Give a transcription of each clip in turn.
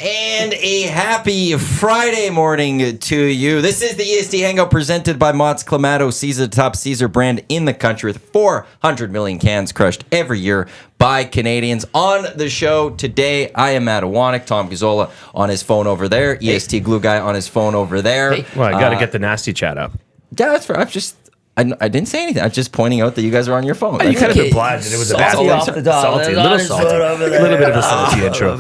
And a happy Friday morning to you. This is the EST Hangout presented by Mott's Clamato, Caesar, the top Caesar brand in the country with 400 million cans crushed every year by Canadians. On the show today, I am Matt Iwanyk, Tom Gazzola on his phone over there, EST Glue Guy on his phone over there. Hey. Well, I got to get the nasty chat up. Yeah, that's right. I didn't say anything. I'm just pointing out that you guys are on your phone. You kind of obliged, and it was a bad off the dog. salty, a little salty, a little bit of a salty intro.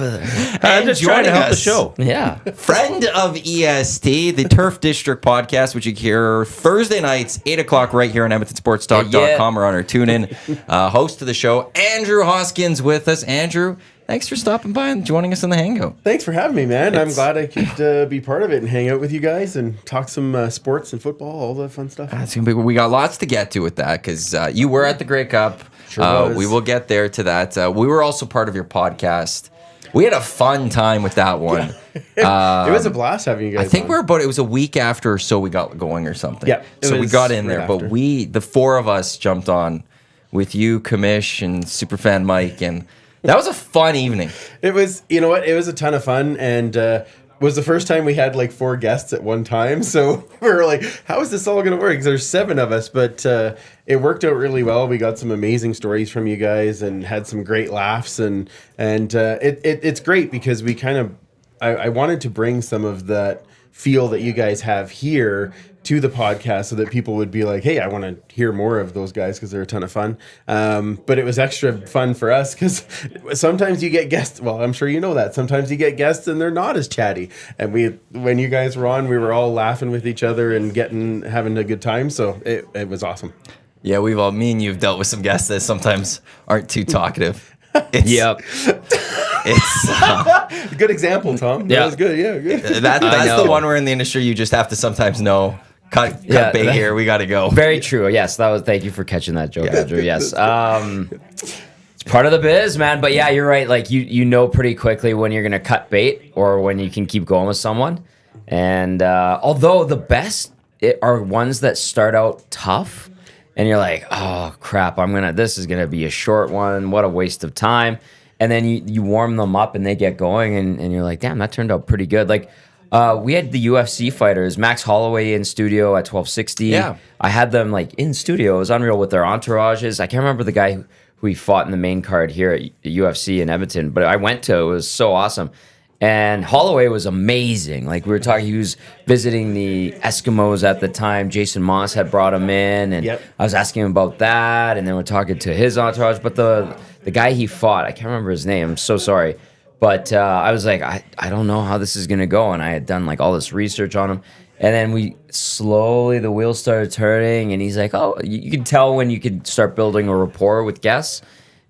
I'm just trying to help the show. Yeah. Friend of EST, the Turf District podcast, which you hear Thursday nights, 8 o'clock right here on EdmontonSportsTalk.com or on our TuneIn. Host of the show, Andrew Hoskins with us. Andrew, thanks for stopping by and joining us in the Hangout. Thanks for having me, man. I'm glad I could be part of it and hang out with you guys and talk some sports and football, all the fun stuff. We got lots to get to with that because you were at the Grey Cup. Sure was. We will get there to that. We were also part of your podcast. We had a fun time with that one. Yeah. It was a blast having you guys. I think it was a week after or so we got going or something. Yeah. So we got in there, right but after. the four of us jumped on with you, Kamish, and Superfan Mike, and that was a fun evening. It was, you know what? It was a ton of fun, and was the first time we had like 4 guests at one time. So we were like, how is this all going to work? Because there's 7 of us, but it worked out really well. We got some amazing stories from you guys and had some great laughs, and it's great because we kind of, I wanted to bring some of that feel that you guys have here to the podcast so that people would be like, hey, I want to hear more of those guys because they're a ton of fun. But it was extra fun for us because sometimes you get guests. Well, I'm sure you know that. Sometimes you get guests and they're not as chatty. And when you guys were on, we were all laughing with each other and having a good time. So it was awesome. Yeah, me and you have dealt with some guests that sometimes aren't too talkative. Yep. It's Good example, Tom. Yeah. That was good. Yeah, good. that's the one where in the industry you just have to sometimes know. Cut bait here. We got to go. Very true. Yes, thank you for catching that joke, Andrew. Yes. It's part of the biz, man. But yeah, you're right. Like you know pretty quickly when you're gonna cut bait or when you can keep going with someone. And although the best are ones that start out tough, and you're like, oh crap, this is gonna be a short one. What a waste of time. And then you warm them up and they get going, and you're like, damn, that turned out pretty good. Like. We had the UFC fighters, Max Holloway in studio at 1260. Yeah. I had them like in studio. It was unreal with their entourages. I can't remember the guy who he fought in the main card here at UFC in Edmonton, but I went to, it was so awesome. And Holloway was amazing. Like we were talking, he was visiting the Eskimos at the time. Jason Moss had brought him in, and Yep. I was asking him about that, and then we're talking to his entourage. But the guy he fought, I can't remember his name. I'm so sorry. But I was like, I don't know how this is going to go. And I had done like all this research on him. And then the wheels started turning. And he's like, oh, you can tell when you could start building a rapport with guests.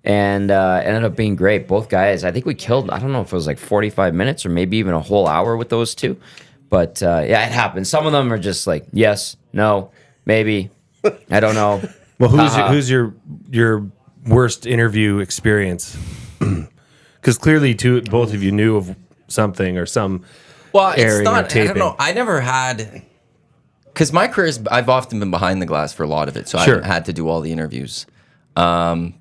And it ended up being great. Both guys, I think we killed, I don't know if it was like 45 minutes or maybe even a whole hour with those two. But yeah, it happens. Some of them are just like, yes, no, maybe, I don't know. Well, who's your worst interview experience? Because clearly, both of you knew of something or some airing or taping. I don't know. I never had, because my career I've often been behind the glass for a lot of it, so I haven't had to do all the interviews. Often,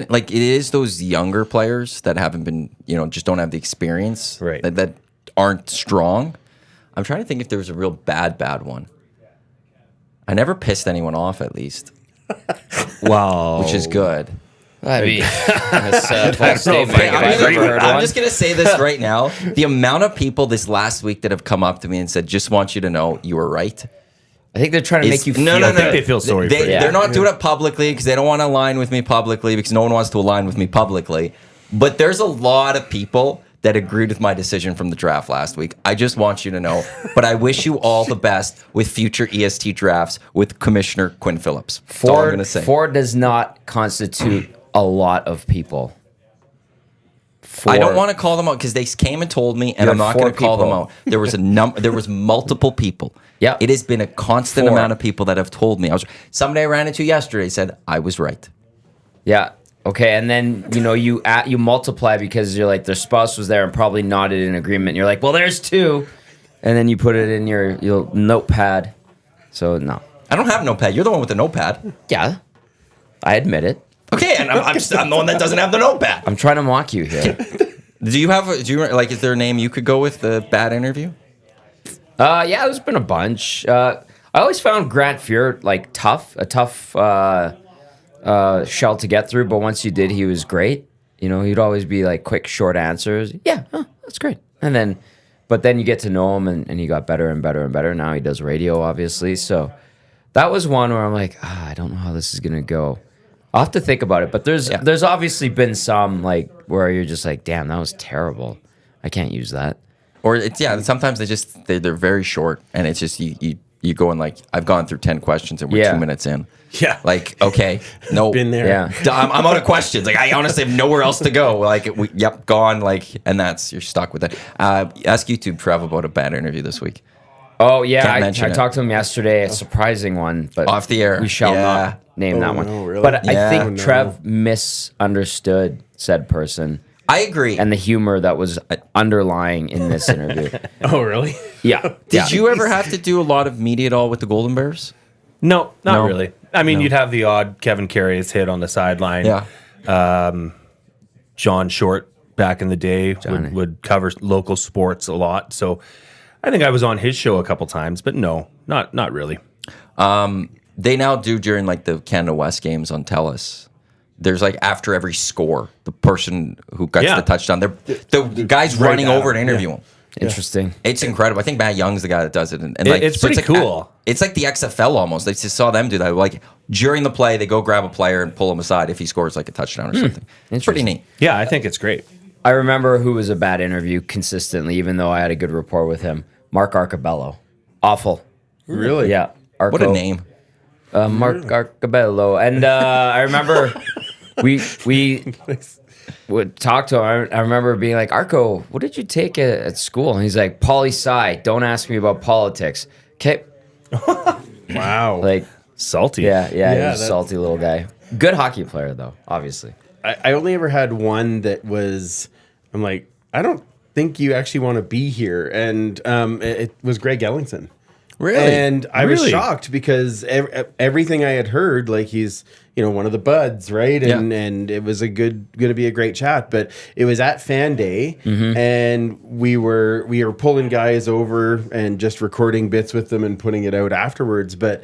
like it is those younger players that haven't been, just don't have the experience, right? That aren't strong. I'm trying to think if there was a real bad one. I never pissed anyone off, at least. Wow, which is good. I mean, that's a false statement. I'm just going to say this right now. The amount of people this last week that have come up to me and said, just want you to know you were right. I think they're trying to make you feel No. I think they feel sorry for you. They're not doing it publicly because they don't want to align with me publicly because no one wants to align with me publicly. But there's a lot of people that agreed with my decision from the draft last week. I just want you to know. But I wish you all the best with future EST drafts with Commissioner Quinn Phillips. That's all I'm going to say. 4 does not constitute a lot of people. 4. I don't want to call them out because they came and told me, and You I'm had not going to 4 call them people. out. There was there was multiple people. Yeah. It has been a constant 4. amount of people that have told me. Somebody I ran into yesterday said I was right. Yeah. Okay, and then you multiply because you're like their spouse was there and probably nodded in agreement. And you're like, well, there's 2, and then you put it in your notepad. So no, I don't have a notepad. You're the one with the notepad. Yeah, I admit it. Okay, and I'm the one that doesn't have the notepad. I'm trying to mock you here. Do you like? Is there a name you could go with the bad interview? Yeah, there's been a bunch. I always found Grant Fuhr like a tough shell to get through. But once you did, he was great. You know, he'd always be like quick, short answers. Yeah, that's great. But then you get to know him, and he got better and better and better. Now he does radio, obviously. So that was one where I'm like, I don't know how this is gonna go. I'll have to think about it. But there's obviously been some like where you're just like, damn, that was terrible. I can't use that. Or sometimes they're very short, and it's just you go and like, I've gone through 10 questions and we're 2 minutes in. Yeah. Like, okay, no. Been there. Yeah. I'm out of questions. Like, I honestly have nowhere else to go. Like, gone. Like, and you're stuck with it. Ask YouTube Trev about a bad interview this week. Oh yeah, Can't I mention it. talked to him yesterday. A surprising one, but Off the air. we shall Yeah. not name that one. no, really? But Yeah. I think Oh, no. Trev misunderstood said person I agree. and the humor that was underlying in this interview. Oh, really? Yeah. Did you ever have to do a lot of media at all with the Golden Bears? No, not No. really. I mean, you'd have the odd Kevin Carrius hit on the sideline. Yeah. John Short back in the day Johnny. would cover local sports a lot. So I think I was on his show a couple times, but no, not really. They now do during like the Canada West games on TELUS. There's like after every score, the person who gets Yeah. the touchdown, the guy's right running at over him. and interview him. Interesting. It's incredible. I think Matt Young's the guy that does it, and like It's pretty like, cool. It's like the XFL almost. I just saw them do that. Like during the play, they go grab a player and pull him aside if he scores like a touchdown or something. It's pretty neat. Yeah, I think it's great. I remember who was a bad interview consistently, even though I had a good rapport with him. Mark Arcabello. Awful. Really? Yeah. Arco. What a name! Mark Arcabello. And I remember we would talk to him. I remember being like, Arco, what did you take at school? And he's like, poli-sci. Don't ask me about politics. Okay. Wow. Like, Salty. yeah, he was a that's- salty little guy. Good hockey player, though, obviously. I only ever had one that was, I'm like, I don't think you actually want to be here. And it was Greg Ellingson. Really? And I was Really? shocked because everything I had heard, like he's, one of the buds, right? And it was going to be a great chat. But it was at Fan Day, and we were pulling guys over and just recording bits with them and putting it out afterwards. But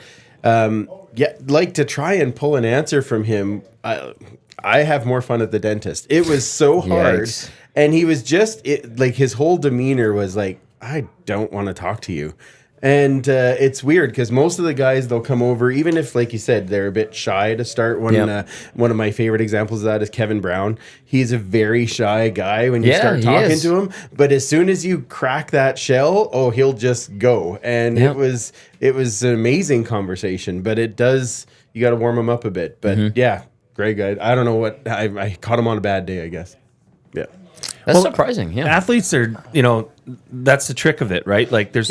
like to try and pull an answer from him, I have more fun at the dentist. It was so hard. Yikes. And he was just like his whole demeanor was like, I don't want to talk to you. And it's weird because most of the guys, they'll come over, even if, like you said, they're a bit shy to start. One of my favorite examples of that is Kevin Brown. He's a very shy guy when you start he talking is. to him. But as soon as you crack that shell, he'll just go. And Yep. it was an amazing conversation. But you got to warm him up a bit. But yeah, great guy. I don't know what, I caught him on a bad day, I guess. Yeah. That's surprising, yeah. Athletes are, that's the trick of it, right? Like there's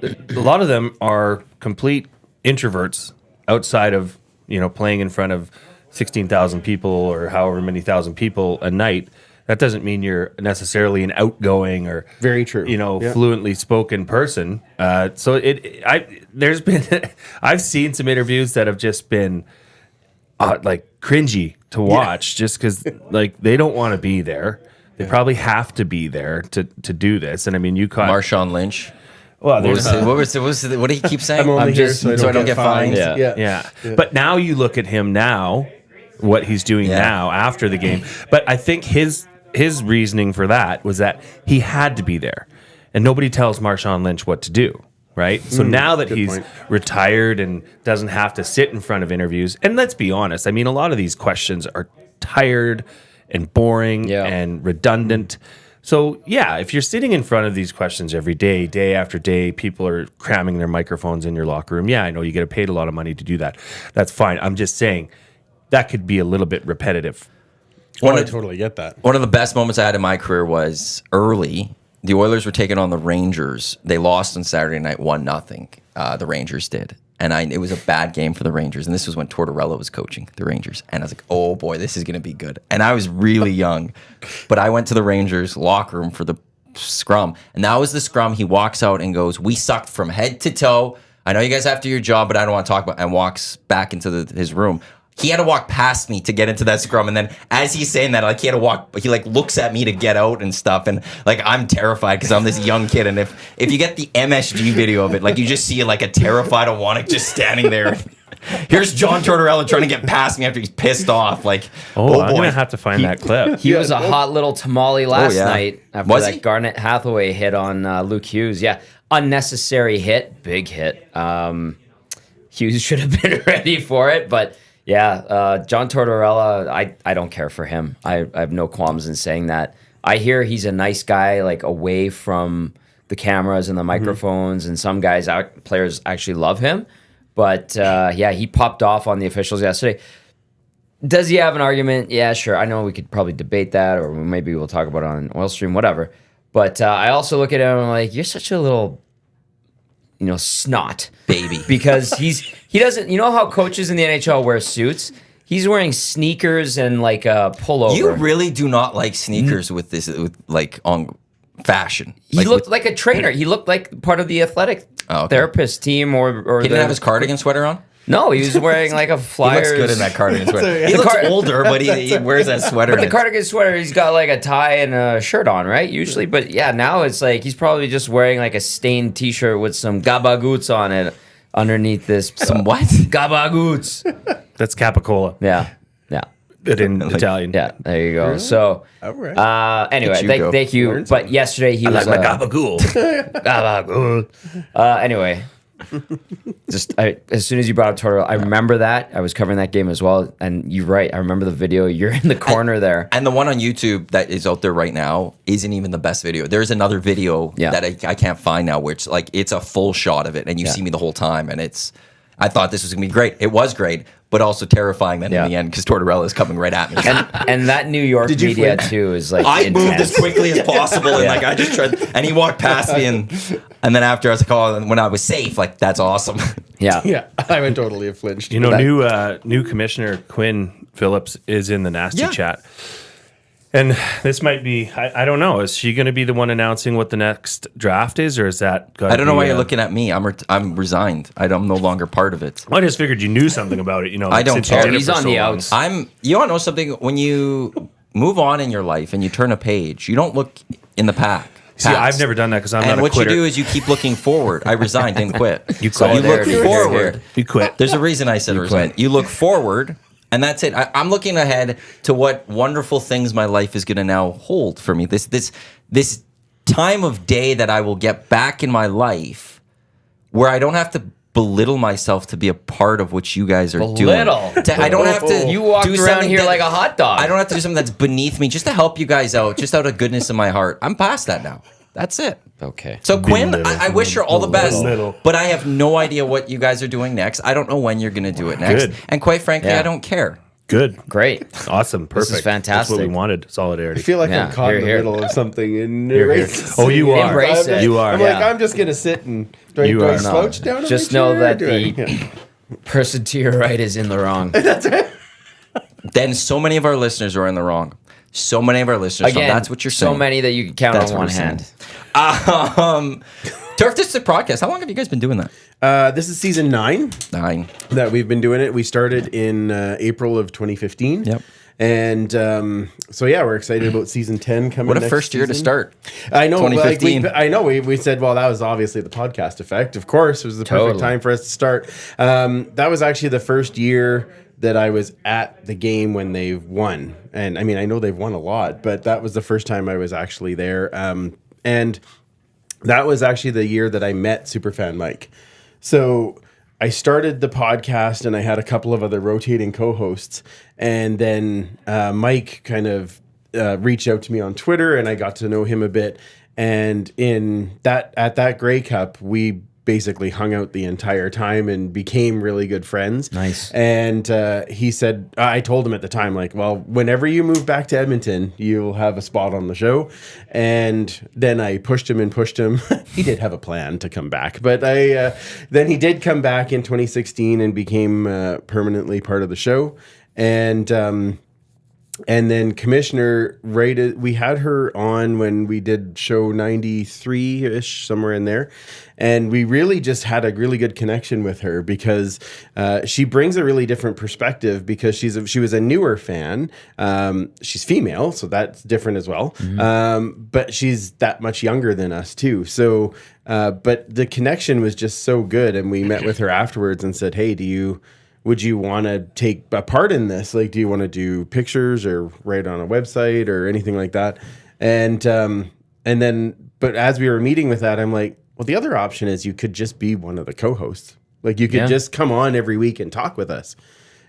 a lot of them are complete introverts outside of, playing in front of 16,000 people or however many thousand people a night. That doesn't mean you're necessarily an outgoing or Very true. fluently spoken person. So there's been I've seen some interviews that have just been like cringy to watch just because like they don't want to be there. They probably have to be there to do this. And I mean, you caught Marshawn Lynch. Well, What there's what did he keep saying? I'm only here just- so I don't get fined. Yeah. yeah. But now you look at him now, what he's doing now after the game. But I think his reasoning for that was that he had to be there, and nobody tells Marshawn Lynch what to do. Right. So now that he's point. retired and doesn't have to sit in front of interviews, and let's be honest, I mean, a lot of these questions are tired and boring and redundant. So, yeah, if you're sitting in front of these questions every day, day after day, people are cramming their microphones in your locker room. Yeah, I know you get paid a lot of money to do that. That's fine. I'm just saying that could be a little bit repetitive. I totally get that. One of the best moments I had in my career was early. The Oilers were taking on the Rangers. They lost on Saturday night 1-0. The Rangers did. And it was a bad game for the Rangers. And this was when Tortorella was coaching the Rangers. And I was like, oh boy, this is going to be good. And I was really young. But I went to the Rangers locker room for the scrum. And that was the scrum. He walks out and goes, we sucked from head to toe. I know you guys have to do your job, but I don't want to talk about it. And walks back into his room. he had to walk past me to get into that scrum, and then as he's saying that, like he had to walk, he like looks at me to get out and stuff, and like I'm terrified because I'm this young kid, and if you get the MSG video of it, like you just see like a terrified Iwanyk just standing there. Here's John Tortorella trying to get past me after he's pissed off. Like, oh I'm gonna have to find that clip. He was a hot little tamale last night after Was that he? Garnet Hathaway hit on Luke Hughes. Yeah, unnecessary hit, big hit. Hughes should have been ready for it, but. Yeah, John Tortorella, I don't care for him. I have no qualms in saying that. I hear he's a nice guy, like away from the cameras and the microphones, and some players actually love him. But yeah, he popped off on the officials yesterday. Does he have an argument? Yeah, sure. I know we could probably debate that, or maybe we'll talk about it on Oil Stream, whatever. But I also look at him and I'm like, you're such a little... snot baby, because he doesn't. You know how coaches in the NHL wear suits? He's wearing sneakers and like a pullover. You really do not like sneakers with like on fashion. He looked like a trainer. He looked like part of the athletic therapist team, or he didn't have his cardigan sweater on. No, he was wearing like a Flyers. He looks good in that cardigan sweater. He looks older, but he wears that sweater. But the cardigan sweater, he's got like a tie and a shirt on, right? Usually. But yeah, now it's like he's probably just wearing like a stained t-shirt with some gabagoots on it underneath this. Some what? Gabagoots. That's Capicola. Yeah. In Italian. Yeah, there you go. So, All right. anyway, thank you. But yesterday he was... my gabagool. Gabagool. Anyway... as soon as you brought up Tortorella, I remember that. I was covering that game as well. And you're right. I remember the video. You're in the corner there. And the one on YouTube that is out there right now isn't even the best video. There's another video that I can't find now, which like it's a full shot of it. And you see me the whole time. And I thought this was going to be great. It was great, but also terrifying then in the end because Tortorella is coming right at me. And that New York media too is like I intense. moved as quickly as possible, and like I just tried, and he walked past me, and then after I was like, oh, when I was safe, like that's awesome. Yeah, I would totally have flinched. New commissioner Quinn Phillips is in the nasty chat. And this might be, I don't know. Is she going to be the one announcing what the next draft is, or is that? I don't know why you're looking at me. I'm resigned. I'm no longer part of it. I just figured you knew something about it. I don't care. He's on the outs. You want to know something? When you move on in your life and you turn a page, you don't look in the pack. See, I've never done that because I'm not a quitter. And what you do is you keep looking forward. I resigned, didn't quit. You quit. So you look forward. You quit. There's a reason I said resign. You look forward. And that's it. I'm looking ahead to what wonderful things my life is going to now hold for me. This time of day that I will get back in my life where I don't have to belittle myself to be a part of what you guys are doing. I don't have to. You walked around here like a hot dog. I don't have to do something that's beneath me just to help you guys out, just out of goodness in my heart. I'm past that now. That's it. Okay. So Quinn, I wish her all the best, but I have no idea what you guys are doing next. I don't know when you're going to do it next. Good. And quite frankly, I don't care. Good. Great. Awesome. Perfect. This is fantastic. That's what we wanted. Solidarity. I feel like I'm caught in the middle of something and Oh, you are. Embrace it. You are. I'm like, I'm just going to sit and do I slouch down on just my know chair? that the person to your right is in the wrong. That's it. Then so many of our listeners are in the wrong. So many of our listeners. Again, so that's what you're saying. So many that you can count on one hand. Turf District Podcast. How long have you guys been doing that? This is season 9. 9. That we've been doing it. We started in April of 2015. Yep. And so yeah, we're excited about season 10 coming. What a next first year to season. start. I know. 2015. I know. We said, well, that was obviously the podcast effect. Of course, it was the perfect time for us to start. That was actually the first year that I was at the game when they won. And I mean, I know they've won a lot, but that was the first time I was actually there. And that was actually the year that I met Superfan Mike. So I started the podcast and I had a couple of other rotating co-hosts. And then Mike kind of reached out to me on Twitter and I got to know him a bit. And at that Grey Cup, we basically hung out the entire time and became really good friends. Nice. And he said, I told him at the time, like, well, whenever you move back to Edmonton, you'll have a spot on the show. And then I pushed him. He did have a plan to come back, but then he did come back in 2016 and became permanently part of the show. And And then Commissioner rated, we had her on when we did show 93-ish, somewhere in there. And we really just had a really good connection with her because she brings a really different perspective because she was a newer fan. She's female, so that's different as well. But she's that much younger than us too. So, but the connection was just so good. And we met with her afterwards and said, hey, would you want to take a part in this? Like, do you want to do pictures or write on a website or anything like that? And then, but as we were meeting with that, I'm like, well, the other option is you could just be one of the co-hosts. Like, you could just come on every week and talk with us.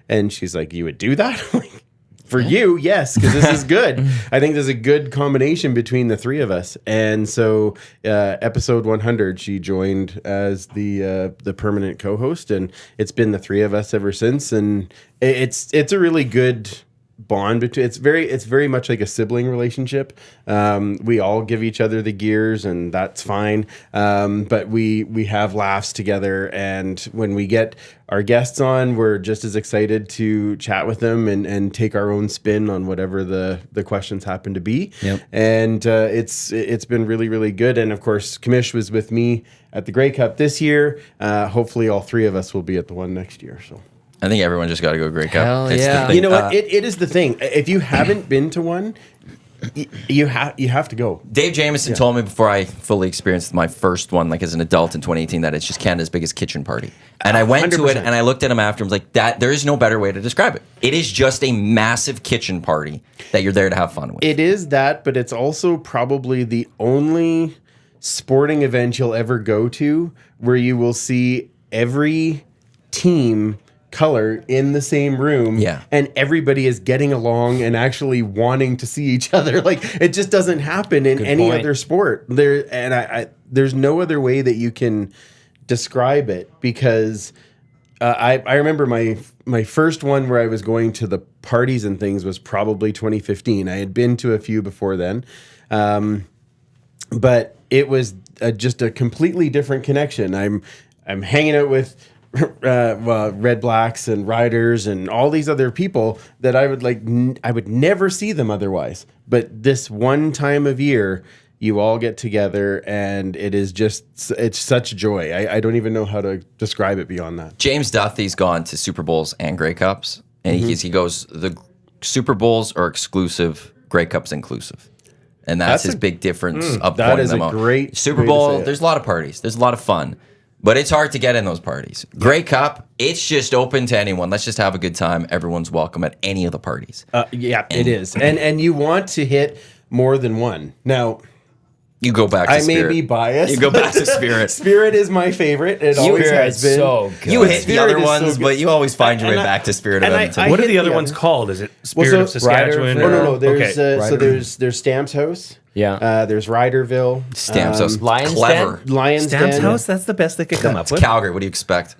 And she's like, you would do that? Like, for you, yes, because this is good. I think there's a good combination between the three of us. And so episode 100, she joined as the permanent co-host, and it's been the three of us ever since. And it's a really good bond between. It's very much like a sibling relationship. We all give each other the gears, and that's fine. But we have laughs together, and when we get our guests on, we're just as excited to chat with them and take our own spin on whatever the questions happen to be. Yep. And it's been really, really good. And of course, Commish was with me at the Grey Cup this year. Hopefully all three of us will be at the one next year. So I think everyone just got to go Grey Cup. Hell It's the yeah. thing. you know what? It is the thing. If you haven't been to one, you have to go. Dave Jameson told me before I fully experienced my first one, like as an adult in 2018, that it's just Canada's biggest kitchen party. And I went to it 100%. and I looked at him after and was like, that there is no better way to describe it. It is just a massive kitchen party that you're there to have fun with. It is that, but it's also probably the only sporting event you'll ever go to where you will see every team color in the same room, and everybody is getting along and actually wanting to see each other. Like, it just doesn't happen in any other sport. There's no other way that you can describe it, because I remember my first one where I was going to the parties and things was probably 2015. I had been to a few before then, but it was just a completely different connection. I'm hanging out with Red Blacks and Riders and all these other people that I would never see them otherwise. But this one time of year, you all get together, and it's such joy. I don't even know how to describe it beyond that. James Duthie's gone to Super Bowls and Grey Cups, and he goes, the Super Bowls are exclusive, Grey Cups inclusive. And that's his big difference of that pointing is them a out. great Super way to Bowl, say it. there's a lot of parties. There's a lot of fun. But it's hard to get in those parties. Grey Cup, it's just open to anyone. Let's just have a good time. Everyone's welcome at any of the parties. It is. And you want to hit more than one. Now, You go back to I Spirit. may be biased. You go back to Spirit. Spirit is my favorite. It always has been. so good. You hit the Spirit other is so ones, good. but you always find your way And I- back to Spirit of and I- Edmonton. I What are hit the the other other- ones called? Is it Spirit so of Saskatchewan? Ryderville. No. There's Okay. so there's Stamps House. Yeah. There's Ryderville. Stamps House. Lions Clever. Den? Lions Stamps Den. House? That's the best they could come up It's with. Calgary. What do you expect?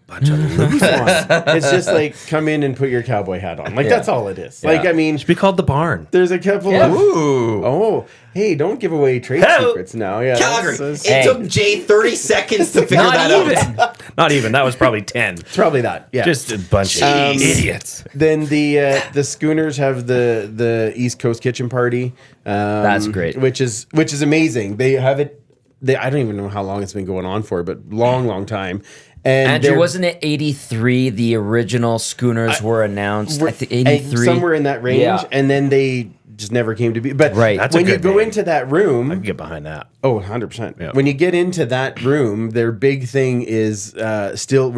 Bunch of losers. Come on. It's just like, come in and put your cowboy hat on. Like, that's all it is. Like, I mean, Should be called the Barn. there's a couple of. Oh, hey, don't give away trade secrets now. Yeah, Calgary. that's- It took Jay 30 seconds to figure that out. Not even. That was probably 10. it's probably that. Yeah. Just a bunch of idiots. Then the Schooners have the East Coast Kitchen Party. That's great. Which is amazing. They have it. I don't even know how long it's been going on for, but long time. And Andrew, they're- wasn't it 83? The original schooners were announced. I think 83. somewhere in that range, Yeah. and then they just never came to be. But Right. That's a when you good go name. into that room, I can get behind that. oh, 100%. Yeah. When you get into that room, their big thing is we're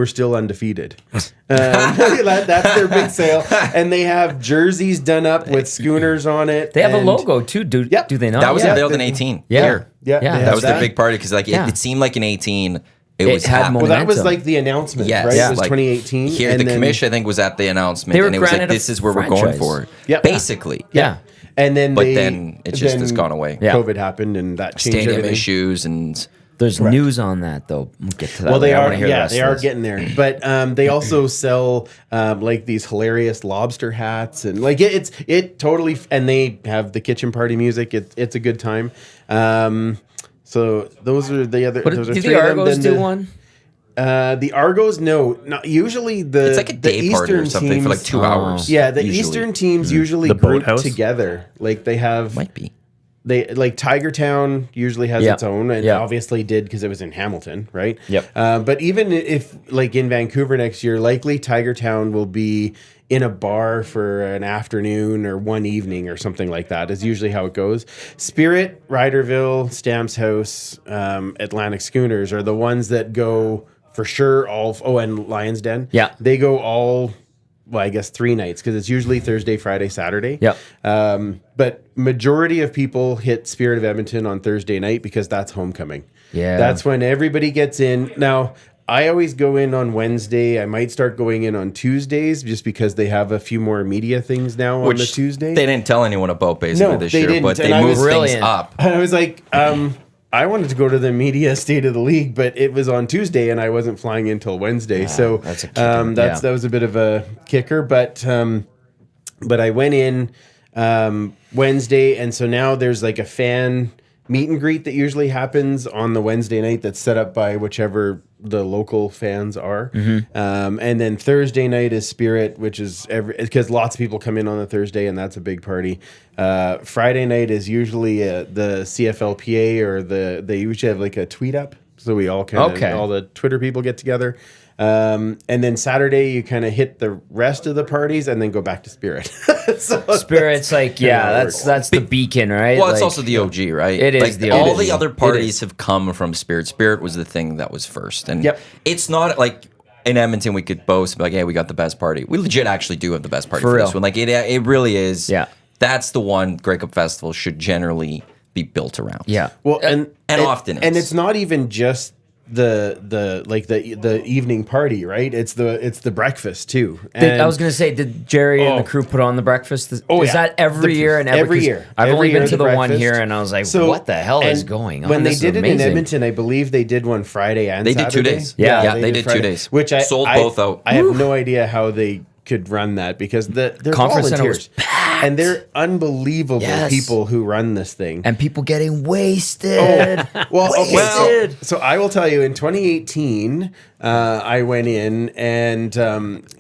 still undefeated. That's their big sale, and they have jerseys done up with Schooners on it. They have a and- logo too. Do they not? That was Yeah, unveiled in the- 18. Yeah. Here. Yeah, Yeah. they That have was the big party because Yeah. it seemed like in 18 it It was had happening. Well, that was momentum. like the announcement, Yes. right? Yeah. It was Like, 2018. Here, and the then- commission, I think, was at the announcement, They were and it was like, granted a this is where we're going franchise. for it. Yep. Basically. Yeah. And then But then it just has gone away. Yeah. COVID happened, and that changed Stadium everything. issues and There's news on that though. We'll get to that. Well, they later. I are. wanna hear the Yeah, rest they of are this. getting there. But they also sell like these hilarious lobster hats, and like it totally. And they have the kitchen party music. It's a good time. So those are the other. What those are did three the of them. Argos Then do one? The Argos, no. Not usually It's like a day party or something for like 2 hours. Yeah, the usually. Eastern teams usually The group Boathouse? together. Like they have, Might be. they like Tiger Town usually has Yeah. its own, and Yeah. obviously did because it was in Hamilton, right? Yep. But even if like in Vancouver next year, likely Tiger Town will be in a bar for an afternoon or one evening or something like that is usually how it goes. Spirit, Ryderville, Stamps House, Atlantic Schooners are the ones that go for sure and Lion's Den. Yeah. They go all, well, I guess 3 nights because it's usually Thursday, Friday, Saturday. Yep. But majority of people hit Spirit of Edmonton on Thursday night because that's homecoming. Yeah. That's when everybody gets in. Now, I always go in on Wednesday. I might start going in on Tuesdays just because they have a few more media things now on the Tuesday. They didn't tell anyone about basically No, this they year, didn't, but and they I moved was things brilliant. up. I was like, I wanted to go to the media state of the league, but it was on Tuesday and I wasn't flying in till Wednesday. So that's a kicker. that was a bit of a kicker, but I went in Wednesday, and so now there's like a fan meet and greet that usually happens on the Wednesday night that's set up by whichever the local fans are. And then Thursday night is Spirit, which is because lots of people come in on the Thursday and that's a big party. Friday night is usually the CFLPA or they usually have like a tweet up. So we all kind of, all the Twitter people get together. And then Saturday you kind of hit the rest of the parties and then go back to Spirit. Spirit's like, that's the beacon, right? Well, it's Like, also the OG, right? It is like, the all OG. the other It parties have come from Spirit. Spirit was the thing that was first. And Yep. it's not like in Edmonton we could boast, like, hey, we got the best party. We legit actually do have the best party for real. this one. Like, it really is. Yeah. That's the one Grey Cup Festival should generally be built around. Yeah. Well, and often and is. it's not even just the evening party, right? It's the breakfast too. And I was gonna say, did Jerry and the crew put on the breakfast? Is yeah. that every year? And every year. I've Every only year been to the the one breakfast. here, and I was like, So- what the hell is and going on? When This they is did it in amazing. Edmonton, I believe they did one Friday and They did 2 Saturday. days. Yeah, they did 2 Friday, days. which I sold I- both out. I have no idea how they could run that because they're Conference center was volunteers and they're unbelievable Yes. people who run this thing. and people getting wasted. Well, okay, Wasted. so I will tell you, in 2018, I went in, and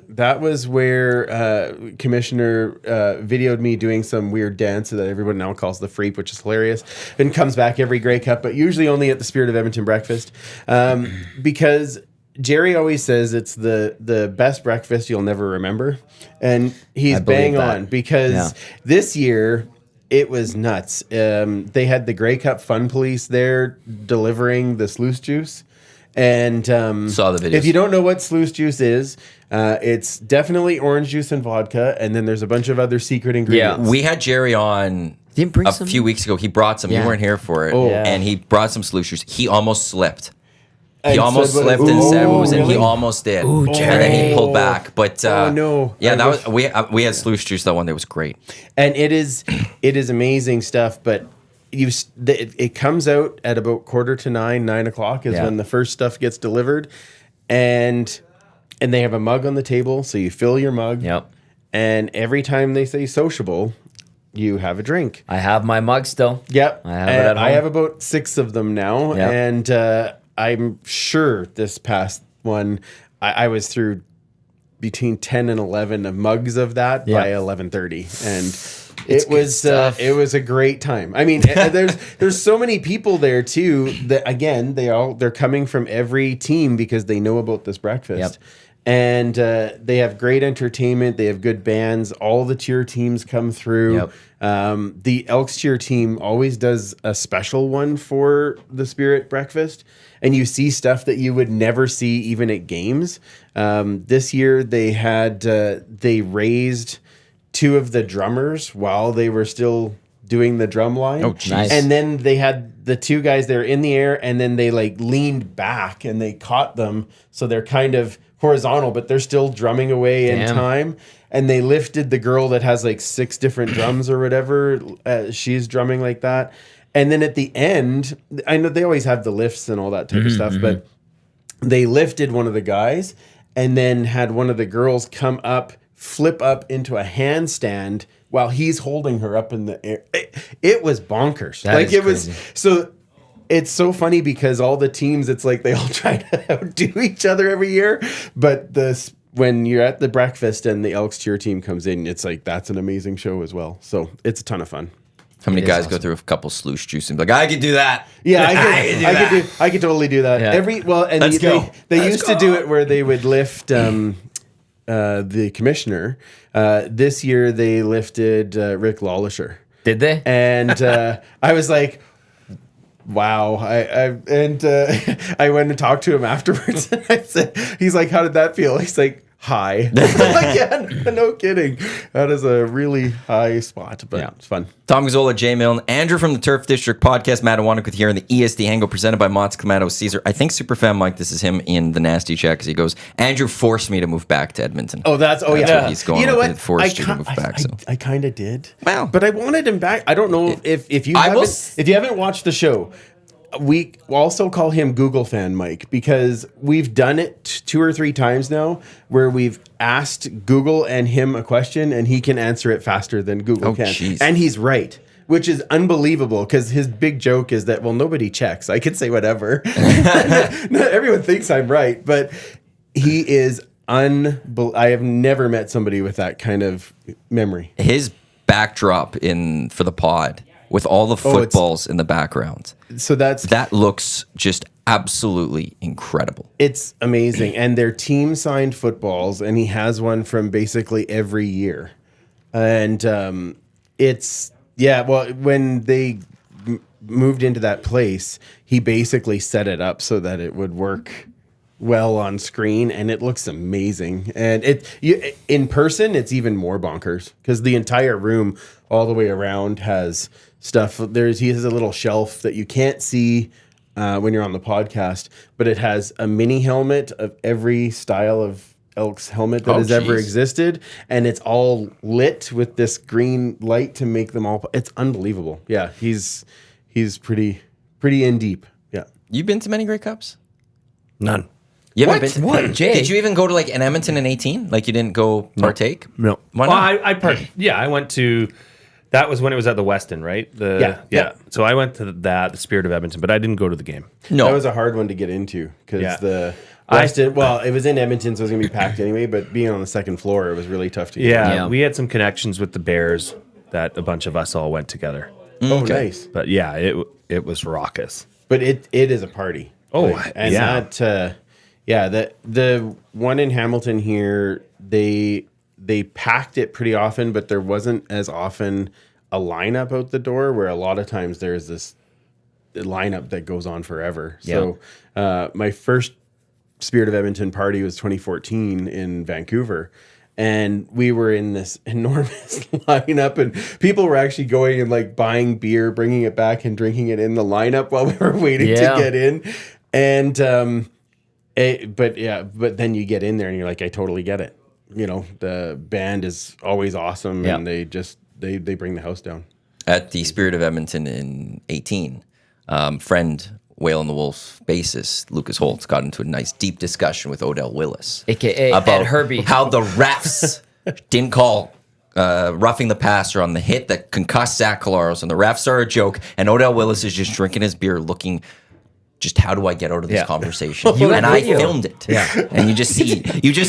that was where Commissioner videoed me doing some weird dance that everyone now calls the Freep, which is hilarious, and comes back every Grey Cup, but usually only at the Spirit of Edmonton breakfast, because Jerry always says it's the best breakfast you'll never remember, and he's believe bang that. on because this year. It was nuts. They had the Grey Cup Fun Police there delivering the sluice juice. And Saw the videos. if you don't know what sluice juice is, it's definitely orange juice and vodka. And then there's a bunch of other secret ingredients. We had Jerry on Didn't bring a some? few weeks ago. He brought some. Yeah. You weren't here for it. Yeah. And he brought some sluice juice. He almost slipped. He And almost said what it- slipped and said what was in. He really? almost did. Ooh, and then he Jerry. pulled back. But no. yeah, I that wish- was we had sluice juice that one day. It was great. And it is amazing stuff, but it comes out at about 9:15, 9 o'clock is Yeah. when the first stuff gets delivered, and they have a mug on the table, so you fill your mug. Yep. And every time they say sociable, you have a drink. I have my mug still. Yep. I have it at I home. have about 6 of them now, Yep. and I'm sure this past one I was through between 10 and 11 of mugs of that by 11:30, and it was a great time. I mean, there's so many people there too that again they're coming from every team because they know about this breakfast. Yep. And they have great entertainment. They have good bands. All the cheer teams come through. Yep. The Elks cheer team always does a special one for the Spirit breakfast. And you see stuff that you would never see even at games. This year they raised 2 of the drummers while they were still doing the drum line. Oh, jeez. Nice. And then they had the 2 guys there in the air, and then they like leaned back and they caught them. So they're kind of horizontal, but they're still drumming away in Damn. time. And they lifted the girl that has like 6 different drums or whatever. She's drumming like that. And then at the end, I know they always have the lifts and all that type of stuff, but they lifted one of the guys and then had one of the girls come up, flip up into a handstand while he's holding her up in the air. It was bonkers. That is it crazy. was so it's so funny because all the teams, it's like they all try to outdo each other every year. But when you're at the breakfast and the Elks cheer team comes in, it's like that's an amazing show as well. So it's a ton of fun. How many guys go through a couple sluice juice and be like, I could do that. Yeah, I could totally do that. Yeah. They used to do it where they would lift the commissioner. This year they lifted Rick Lawlisher. Did they? And I was like, wow. I went and talked to him afterwards. And I said, he's like, how did that feel? He's like, high. Like, yeah, no kidding. That is a really high spot, but it's fun. Tom Gazzola, Jay Milne, Andrew from the Turf District podcast, Matt Iwanyk with here in the EST Hangout presented by Mott's Clamato Caesar. I think Superfan Mike, this is him in the nasty chat because he goes, Andrew forced me to move back to Edmonton. That's what he's going. You know with. what? It forced you to move back. I kind of did. Wow. But I wanted him back. I don't know if you haven't watched the show. We also call him Google Fan Mike because we've done it 2 or 3 times now where we've asked Google and him a question and he can answer it faster than Google can. Geez. And he's right, which is unbelievable because his big joke is that, well, nobody checks. I could say whatever. Everyone thinks I'm right, but he is I have never met somebody with that kind of memory. His backdrop for the pod with all the footballs in the background. So that looks just absolutely incredible. It's amazing. And their team signed footballs, and he has one from basically every year. And when they moved into that place, he basically set it up so that it would work well on screen, and it looks amazing. And in person, it's even more bonkers because the entire room all the way around has stuff. He has a little shelf that you can't see when you're on the podcast, but it has a mini helmet of every style of Elks helmet that has ever existed, and it's all lit with this green light to make them all. It's unbelievable. Yeah, he's pretty in deep. Yeah, you've been to many Grey Cups? None. You haven't been to, what, Jay? Did you even go to like an Edmonton in 18? Like you didn't go partake? No. Why not? I went to. That was when it was at the Westin, right? Yeah. So I went to the Spirit of Edmonton, but I didn't go to the game. No, that was a hard one to get into because the Westin. Well, it was in Edmonton, so it was gonna be packed anyway. But being on the second floor, it was really tough to get. Yeah, we had some connections with the Bears that a bunch of us all went together. Oh, nice. But yeah, it was raucous. But it is a party. Oh, the one in Hamilton here, they packed it pretty often, but there wasn't as often a lineup out the door where a lot of times there's this lineup that goes on forever. So my first Spirit of Edmonton party was 2014 in Vancouver. And we were in this enormous lineup, and people were actually going and like buying beer, bringing it back and drinking it in the lineup while we were waiting to get in. And, but then you get in there and you're like, I totally get it. You know, the band is always awesome, and they bring the house down. At the Spirit of Edmonton in 18, friend Whale and the Wolf bassist Lucas Holtz got into a nice deep discussion with Odell Willis, aka about Ed Herbie, how the refs didn't call roughing the passer on the hit that concussed Zach Collaros, and the refs are a joke, and Odell Willis is just drinking his beer, looking. Just how do I get out of this conversation? I filmed it. Yeah. And you just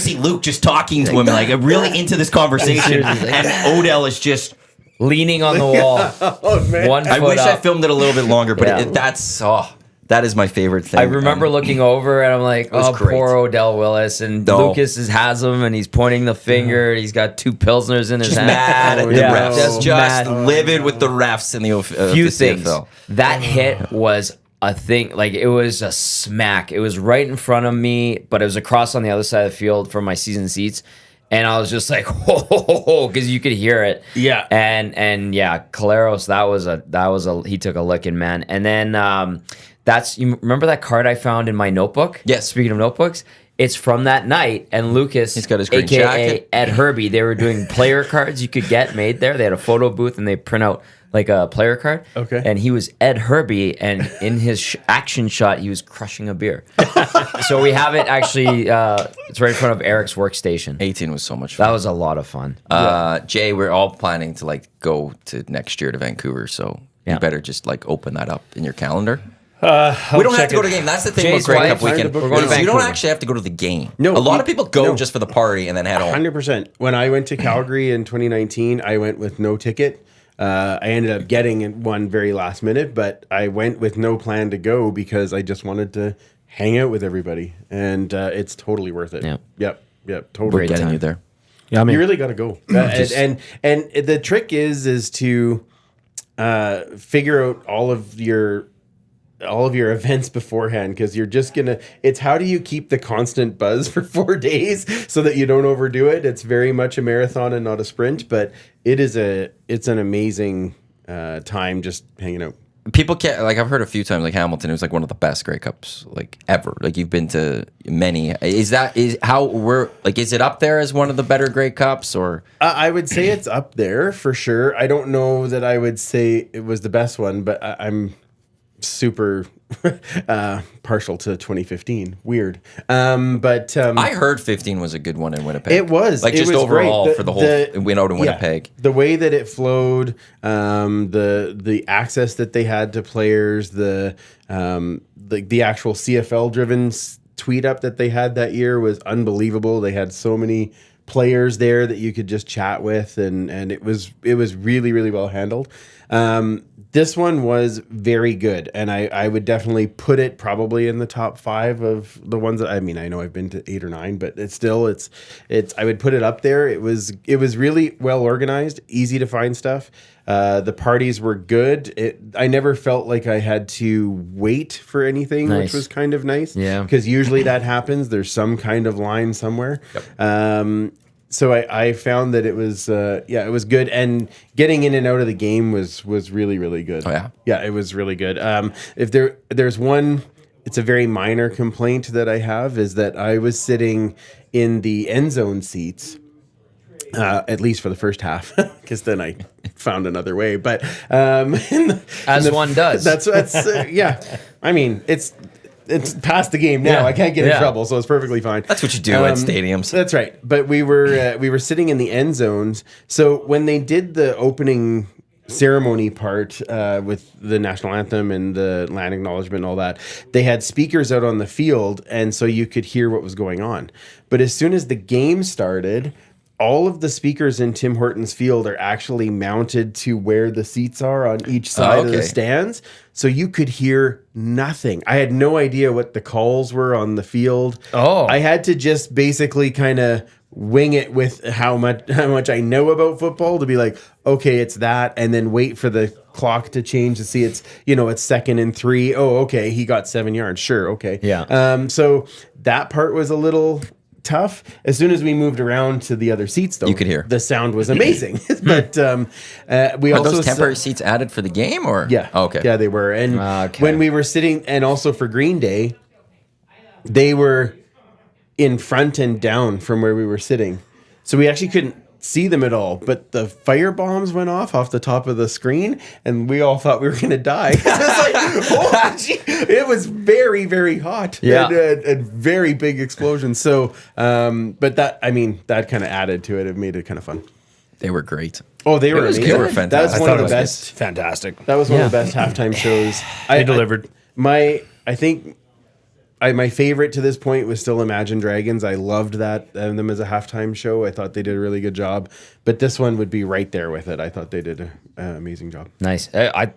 see Luke just talking to him, like really into this conversation, and Odell is just leaning on the wall. Oh man! I wish I filmed it a little bit longer, but that is my favorite thing. I remember looking over and I'm like, poor Odell Willis, and Lucas has him, and he's pointing the finger. He's got 2 Pilsners in his hand. Mad at the refs, just livid with the refs in the few things. That hit was a thing, like it was a smack. It was right in front of me, but it was across on the other side of the field from my season seats, and I was just like, ho, because you could hear it. Yeah, and Collaros, that was a he took a licking, man. And then you remember that card I found in my notebook? Yes. Speaking of notebooks, it's from that night, and Lucas, he's got his green aka jacket. Ed Herbie, they were doing player cards you could get made there. They had a photo booth, and they print out like a player card. Okay. And he was Ed Herbie, and in his action shot, he was crushing a beer. So we have it actually, it's right in front of Eric's workstation. 18 was so much fun. That was a lot of fun. Jay, we're all planning to like go to next year to Vancouver, so you better just like open that up in your calendar. We don't have to go to the game. That's the thing Jay's about Grey wife, Cup weekend. we're going to is you don't Vancouver. actually have to go to the game. No, a lot you- of people go no. just for the party and then head home. 100%. When I went to Calgary in 2019, I went with no ticket. I ended up getting one very last minute, but I went with no plan to go because I just wanted to hang out with everybody, and it's totally worth it. Yeah. Yep, totally. We're Great getting time. you there. Yeah, I mean, You really got to go. And the trick is to figure out all of your events beforehand, because you're just gonna, it's how do you keep the constant buzz for 4 days so that you don't overdo it. It's very much a marathon and not a sprint, but it's an amazing time just hanging out. People can't, like, I've heard a few times, like Hamilton, it was like one of the best Grey Cups, like, ever. Like, you've been to many. Is it up there as one of the better Grey Cups, or? I would say it's up there for sure. I don't know that I would say it was the best one, but I'm super partial to 2015. Weird. I heard 15 was a good one in Winnipeg. It was. Like, It just was overall great. for the whole win out in Winnipeg. The way that it flowed, the access that they had to players, the actual CFL driven tweet up that they had that year was unbelievable. They had so many players there that you could just chat with, and it was really, really well handled. This one was very good, and I would definitely put it probably in the top 5 of the ones that, I mean, I know I've been to 8 or 9, but it's I would put it up there. It was really well organized, easy to find stuff. The parties were good. I never felt like I had to wait for anything, Nice. which was kind of nice. Yeah. Because usually that happens. There's some kind of line somewhere. Yep. So I found that it was it was good, and getting in and out of the game was really, really good. Oh, yeah? Yeah, it was really good. If there's one, it's a very minor complaint that I have, is that I was sitting in the end zone seats, at least for the first half, because then I found another way. But As one does. That's yeah. I mean, it's past the game now. Yeah. I can't get in Yeah. trouble, so it's perfectly fine. That's what you do at stadiums. That's right. But we were sitting in the end zones. So when they did the opening ceremony part with the national anthem and the land acknowledgement and all that, they had speakers out on the field, and so you could hear what was going on. But as soon as the game started, all of the speakers in Tim Hortons Field are actually mounted to where the seats are on each side of the okay. stands. So you could hear nothing. I had no idea what the calls were on the field. Oh. I had to just basically kind of wing it with how much I know about football to be like, okay, it's that, and then wait for the clock to change to see it's 2nd and 3. Oh, okay, he got 7 yards. Sure, okay. Yeah. So that part was a little tough. As soon as we moved around to the other seats, though, You could hear. the sound was amazing. But we Are also those temporary seats added for the game, or? yeah. Oh, okay. Yeah, they were. And Okay. when we were sitting, and also for Green Day, they were in front and down from where we were sitting. So we actually couldn't see them at all. But the fire bombs went off the top of the screen, and we all thought we were going to die. It was like, oh, gee. It was very, very hot. Yeah. And very big explosion. So, but that kind of added to it. It made it kind of fun. They were great. Oh, they were was amazing. good. They were fantastic. That was I one thought of it the was best. fantastic. That was one of the best halftime shows. They delivered. My favorite to this point was still Imagine Dragons. I loved that them as a halftime show. I thought they did a really good job. But this one would be right there with it. I thought they did an amazing job. Nice. I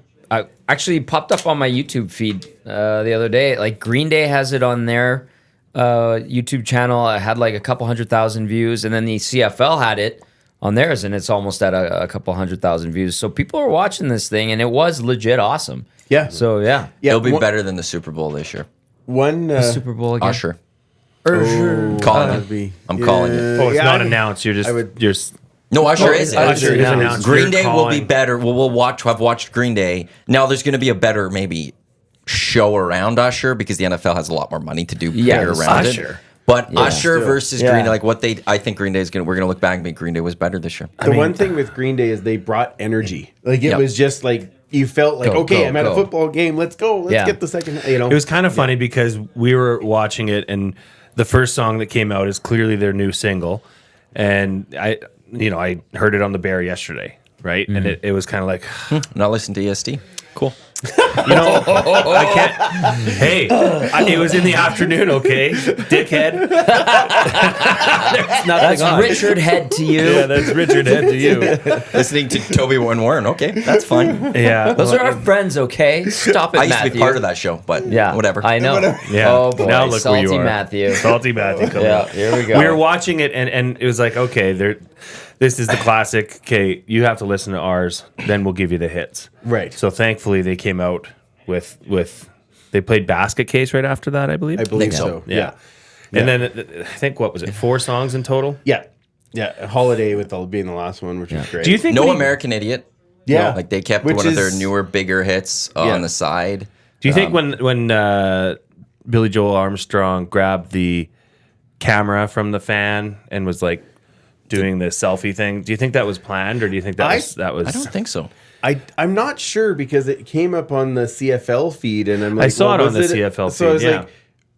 actually popped up on my YouTube feed the other day. Like Green Day has it on their YouTube channel. It had like a couple 100,000 views, and then the CFL had it on theirs, and it's almost at a couple 100,000 views. So people are watching this thing, and it was legit awesome. Yeah. So yeah, It'll be one- better than the Super Bowl this year. Super Bowl again. Usher. Usher. Calling that'd it. be- I'm calling it. Oh, it's Yeah, not I- announced. You're just I would- you're No, Usher is. Usher is announced. Green You're Day will be calling- better. We'll have watched Green Day. Now there's going to be a better maybe show around Usher because the NFL has a lot more money to do Yeah, better it's around Usher. it. But Usher Still. versus Yeah. Green Day, I think Green Day is we're gonna look back and think Green Day was better this year. The one thing with Green Day is they brought energy. Like it Yep. was just like you felt like, Go, okay, go, I'm at a go. football game. Let's go. Let's Yeah. get the second. It was kind of funny because we were watching it, and the first song that came out is clearly their new single, and I heard it on the Bear yesterday, right? And it was kind of like, Not listen to EST. Cool. You know, I can't. Hey, it was in the afternoon, okay, dickhead. There's nothing That's on. Richard Head to you. Yeah, that's Richard Head to you. Listening to Toby Warren. Okay, that's fine. Yeah, Those are our friends, okay? Stop it, I used to be Matthew. part of that show, but Yeah, whatever. I know. Yeah. Oh boy, Now look where you salty are. Matthew. Salty Matthew. Come Yeah, on. here we go. We were watching it, and it was like, okay, this is the classic. Okay, you have to listen to ours, then we'll give you the hits. Right. So thankfully, they came out with they played Basket Case right after that, I believe. I believe so. so. Yeah. And then I think what was it? 4 songs in total. Yeah. Holiday with being the last one, which was great. Do you think No we- American Idiot. Yeah. Like they kept Which one of their is- newer, bigger hits on the side. Do you think when Billy Joel Armstrong grabbed the camera from the fan and was like doing the selfie thing, do you think that was planned, or do you think that was? I don't think so. I'm not sure because it came up on the CFL feed, and I'm like, I saw it on was the CFL So I was feed, yeah. like,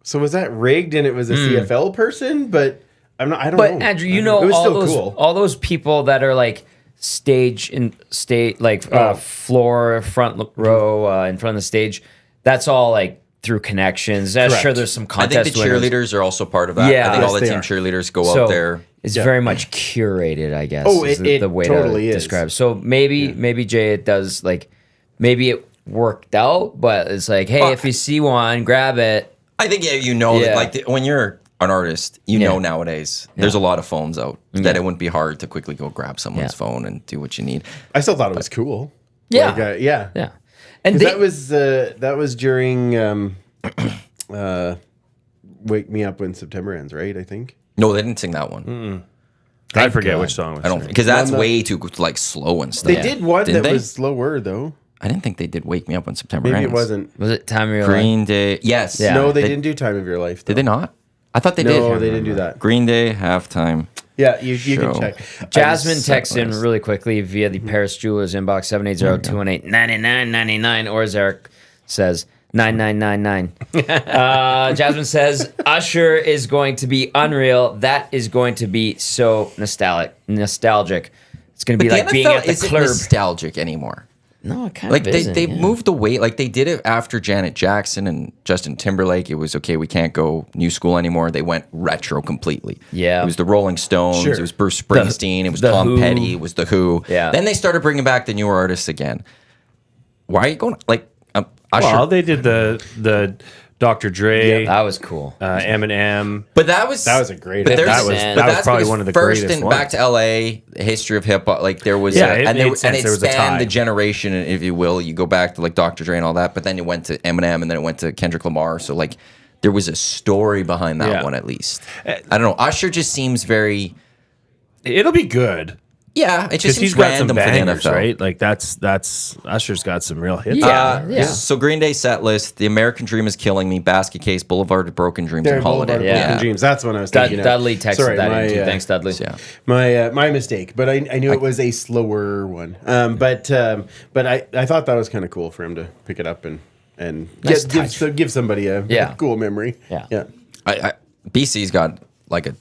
so was that rigged and it was a CFL person? But I don't But know. Andrew, you It know was all still those cool. all those people that are like floor front row in front of the stage. That's all like through connections. I'm Correct. sure there's some I contest think the winners. cheerleaders are also part of that. Yeah. I think all Yes, the they team are. cheerleaders go So up there. it's Yeah. very much curated, I guess. Oh, is it the way totally to is. describe. So maybe Jay, it does like maybe it worked out, but it's like, hey, if you see one, grab it. I think you know Yeah. that like when you're an artist, you Yeah. know nowadays there's a lot of phones out that it wouldn't be hard to quickly go grab someone's Yeah. phone and do what you need. I still thought it was cool. Yeah. Like, yeah. Yeah, and 'Cause that was during Wake Me Up When September Ends, right? I think. No, they didn't sing that one. I forget which song. I don't because that's No, no. way too like slow and stuff. They did one Didn't that they? was slower though. I didn't think they did "Wake Me Up When September Maybe Ends." it wasn't. was it Time of Your Life? Green Day. Yes. Yeah. No, they didn't do Time of Your Life. Did they not? I thought they No, did. they didn't do that. Green Day halftime. Yeah, you Show. can check. Jasmine Set texts in list. really quickly via the Paris Jewelers inbox 780-218-9999, or as Eric says, 9999. Jasmine says, Usher is going to be unreal. That is going to be so nostalgic. It's going to be But like the being NFL at the isn't club. nostalgic anymore. No, it kind Like of isn't. they yeah. moved away. Like they did it after Janet Jackson and Justin Timberlake. It was okay. We can't go new school anymore. They went retro completely. Yeah. It was the Rolling Stones. Sure. It was Bruce Springsteen. It was the Tom Who. Petty. It was the Who. Yeah. Then they started bringing back the newer artists again. Why are you going like Usher? Well, they did the Dr. Dre, That was cool. Eminem. but that was a great. But That there's- was- but that was that's probably because one of the first greatest in back ones. to LA, the history of hip hop. Like there was, Yeah, it made sense. and it There was a spanned tie. the generation, if you will. You go back to like Dr. Dre and all that, but then it went to Eminem, and then it went to Kendrick Lamar. So like there was a story behind that Yeah. one at least. I don't know. Usher just seems very It'll be good it just because seems he's got some random for the bangers, NFL. right? Like that's Usher's got some real hits. Yeah. So Green Day set list: The American Dream is Killing Me, Basket Case, Boulevard of Broken Dreams, There, and Holiday. Boulevard of Yeah. Broken Dreams. That's what I was thinking. of. Dudley texted Sorry, that my, in too. Thanks, Dudley. Yeah. My mistake, but I knew it was a slower one. But I thought that was kind of cool for him to pick it up and Nice give somebody a Yeah. cool memory. Yeah. BC's got like a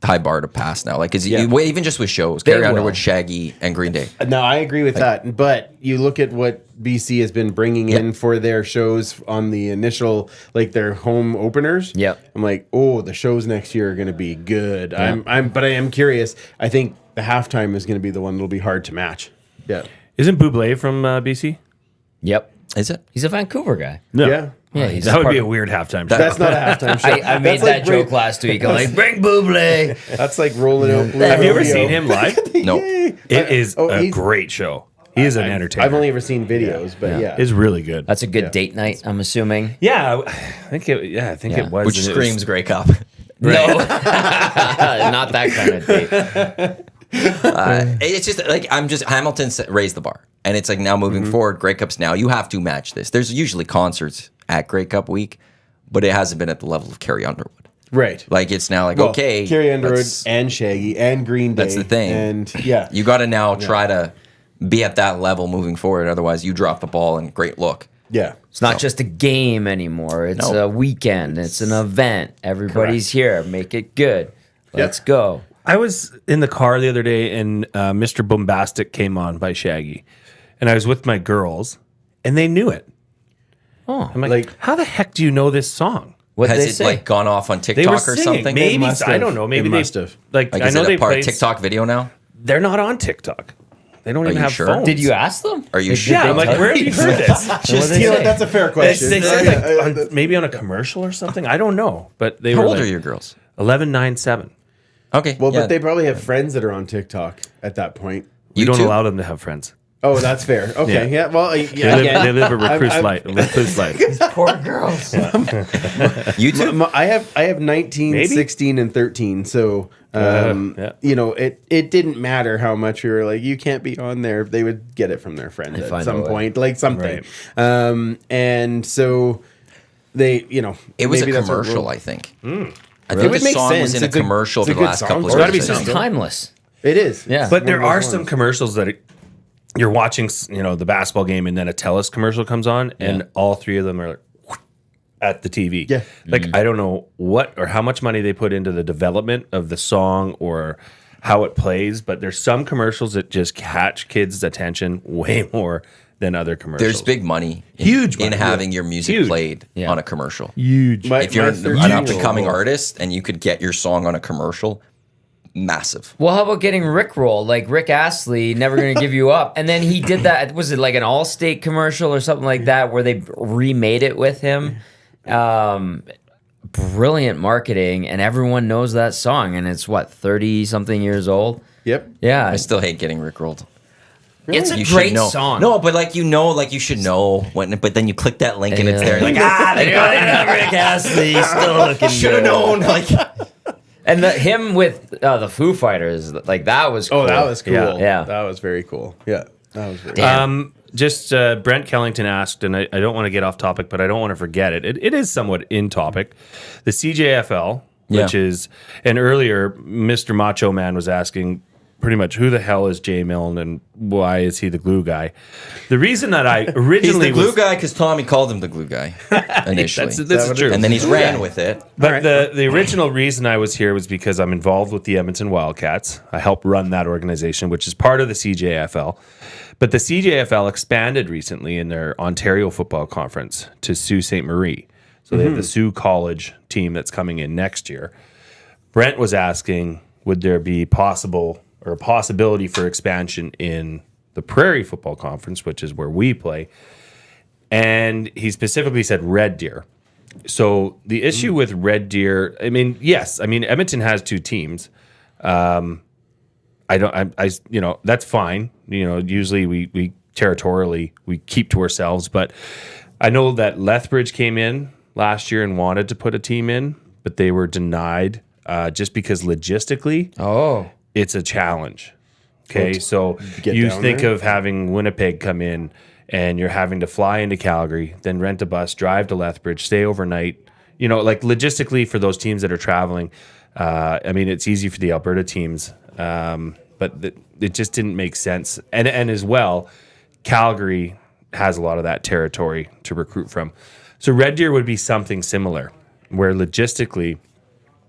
high bar to pass now. Like, Yeah. even just with shows, They Carrie will. Underwood, Shaggy, and Green Day. No, I agree with that. But you look at what BC has been bringing in for their shows on the initial, like their home openers. Yep. I'm like, oh, the shows next year are going to be good. But I am curious. I think the halftime is going to be the one that'll be hard to match. Yeah. Isn't Bublé from BC? Yep. Is it? He's a Vancouver guy. No. Yeah. Yeah, he's That would part be of- a weird halftime show. That's not a halftime show. I made That's that like joke last week. I'm like, bring Bublé. That's like rolling out. Blue Have you ever Rodeo. seen him live? No. It is a he's- great show. He is an entertainer. I've only ever seen videos, but yeah. It's really good. That's a good date night, I'm assuming. Yeah, I think it. Yeah, I think Yeah. it was. Which and it was- screams Grey Cup. No. Not that kind of date. It's just like Hamilton raised the bar, and it's like now moving forward. Grey Cup's now you have to match this. There's usually concerts at Grey Cup week, but it hasn't been at the level of Carrie Underwood. Right. Like it's now like Well, okay, Carrie Underwood let's- and Shaggy and Green Day. That's the thing. And yeah. you got to now try to be at that level moving forward. Otherwise, you drop the ball and great look. yeah. It's not just a game anymore. It's No. a weekend. It's an event. Everybody's here. Make it good. Let's go. I was in the car the other day, and Mr. Bombastic came on by Shaggy, and I was with my girls, and they knew it. Oh, I'm like, how the heck do you know this song? what did Has they it say? like gone off on They TikTok were or singing. something? Maybe must I have. don't know. Maybe It they must have. like. Like, I is know it they a part played. of TikTok video now? They're not on TikTok. They don't even you have sure? phones. Did you ask them? Are you Did sure? Yeah, they I'm like, tell where have you? you heard this? What'd they say? That's a fair They question. said like maybe on a commercial or something. I don't know, but they How were old like are your girls? 11, 9, 7. Okay. Well, yeah. but they probably have friends that are on TikTok at that point. We You don't too? allow them to have friends. Oh, that's fair. Okay, yeah. Well, They yeah. live a recluse I'm- life. Recluse life. Poor girls. You too? I have 19, Maybe? 16, and 13. So, Yeah. you know, it didn't matter how much we were like, you can't be on there. They would get it from their friends find at some a way. point, like something. And so they, you know, It was a maybe that's what commercial, we'll- I think. I It think would the make song was sense. in a It's a- commercial it's a for the good last song. couple of It's years. gotta be I It's think. something. timeless. It is. Yeah. But there One of are those some ones. commercials that you're watching, you know, the basketball game, and then a TELUS commercial comes on, and all three of them are like at the TV. Yeah. Like I don't know what or how much money they put into the development of the song or how it plays, but there's some commercials that just catch kids' attention way more than other commercials. There's big money, Huge in money. having your music Huge. played Yeah. on a commercial. huge. If you're an 13-year-old up-and-coming artist and you could get your song on a commercial, massive. Well, how about getting Rickrolled? Like Rick Astley, Never Gonna Give You Up. And then he did that. Was it like an Allstate commercial or something like that where they remade it with him? Brilliant marketing, and everyone knows that song. And it's what, 30 something years old? Yep. Yeah. I still hate getting rickrolled. It's a You should great know. song. No, but like you should know when. But then you click that link and it's there. Like they got Rick Astley still looking should have good. known. Like And him with the Foo Fighters, like that was cool. Oh, that was cool. Yeah. That was very cool. Yeah. That was very Damn. Just Brent Kellington asked, and I don't want to get off topic, but I don't want to forget it. It is somewhat in topic. The CJFL, which Yeah. is, and earlier Mr. Macho Man was asking pretty much who the hell is Jay Milne and why is he the glue guy? The reason that I he's originally the glue was, guy because Tommy called him the glue guy initially. this is true. And then he's ran with it. But the original reason I was here was because I'm involved with the Edmonton Wildcats. I help run that organization, which is part of the CJFL. But the CJFL expanded recently in their Ontario Football Conference to Sault Ste. Marie. So they have the Sault College team that's coming in next year. Brent was asking, would there be a possibility for expansion in the Prairie Football Conference, which is where we play? And he specifically said Red Deer. So the issue with Red Deer, I mean, yes, I mean Edmonton has two teams. You know, that's fine. You know, usually we territorially we keep to ourselves, but I know that Lethbridge came in last year and wanted to put a team in, but they were denied just because logistically Oh. it's a challenge. Okay, so get you down think there? of having Winnipeg come in and you're having to fly into Calgary, then rent a bus, drive to Lethbridge, stay overnight. You know, like logistically for those teams that are traveling, I mean, it's easy for the Alberta teams, but it just didn't make sense. And as well, Calgary has a lot of that territory to recruit from. So Red Deer would be something similar, where logistically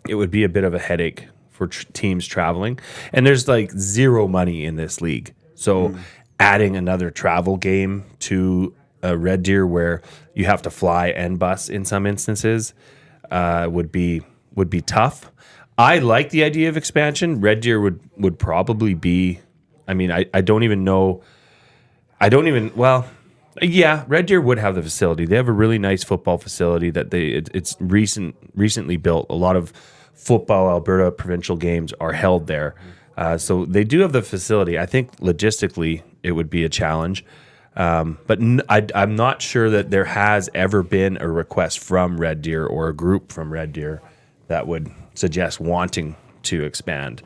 it would be a bit of a headache for teams traveling. And there's like zero money in this league. So adding another travel game to a Red Deer where you have to fly and bus in some instances would be tough. I like the idea of expansion. Red Deer would probably be, I mean, I don't even know. Well, yeah, Red Deer would have the facility. They have a really nice football facility that it's recently built. A lot of football Alberta provincial games are held there. So they do have the facility. I think logistically it would be a challenge. But I'm not sure that there has ever been a request from Red Deer or a group from Red Deer that would suggest wanting to expand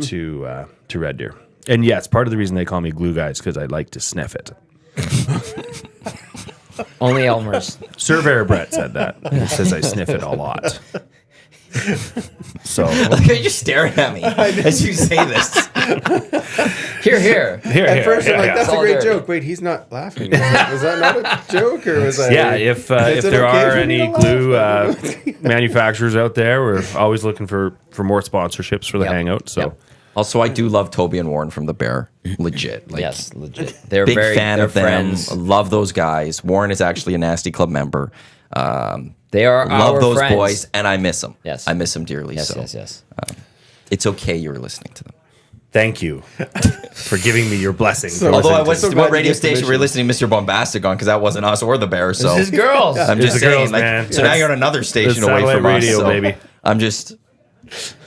to Red Deer. And yes, part of the reason they call me glue guy is because I like to sniff it. Only Elmer's. Surveyor Brett said that. He says I sniff it a lot. So Like, you're just staring at me as you say this. Here. At first, I'm like, that's It's a all great there. joke. Wait, he's not laughing. Was that not a joke, or was that? yeah, if Is it there okay are for me any to laugh? glue manufacturers out there, we're always looking for more sponsorships for the Yep. Hangout. So Yep. Also, I do love Toby and Warren from the Bear. Legit. Like, Yes, legit. They're big very fan they're of them. friends. Love those guys. Warren is actually a Nasty Club member. They are Love our those friends. boys, and I miss them. Yes. I miss them dearly. Yes, so yes. it's okay you were listening to them. Thank you for giving me your blessings. So- Although I I'm was, so what glad you radio get station were you permission. listening to Mr. Bombastic on? Because that wasn't us or the Bear. So This is girls. I'm It's just the saying, girls, like, man. so now you're on another station away satellite from radio, us. So baby. I'm just.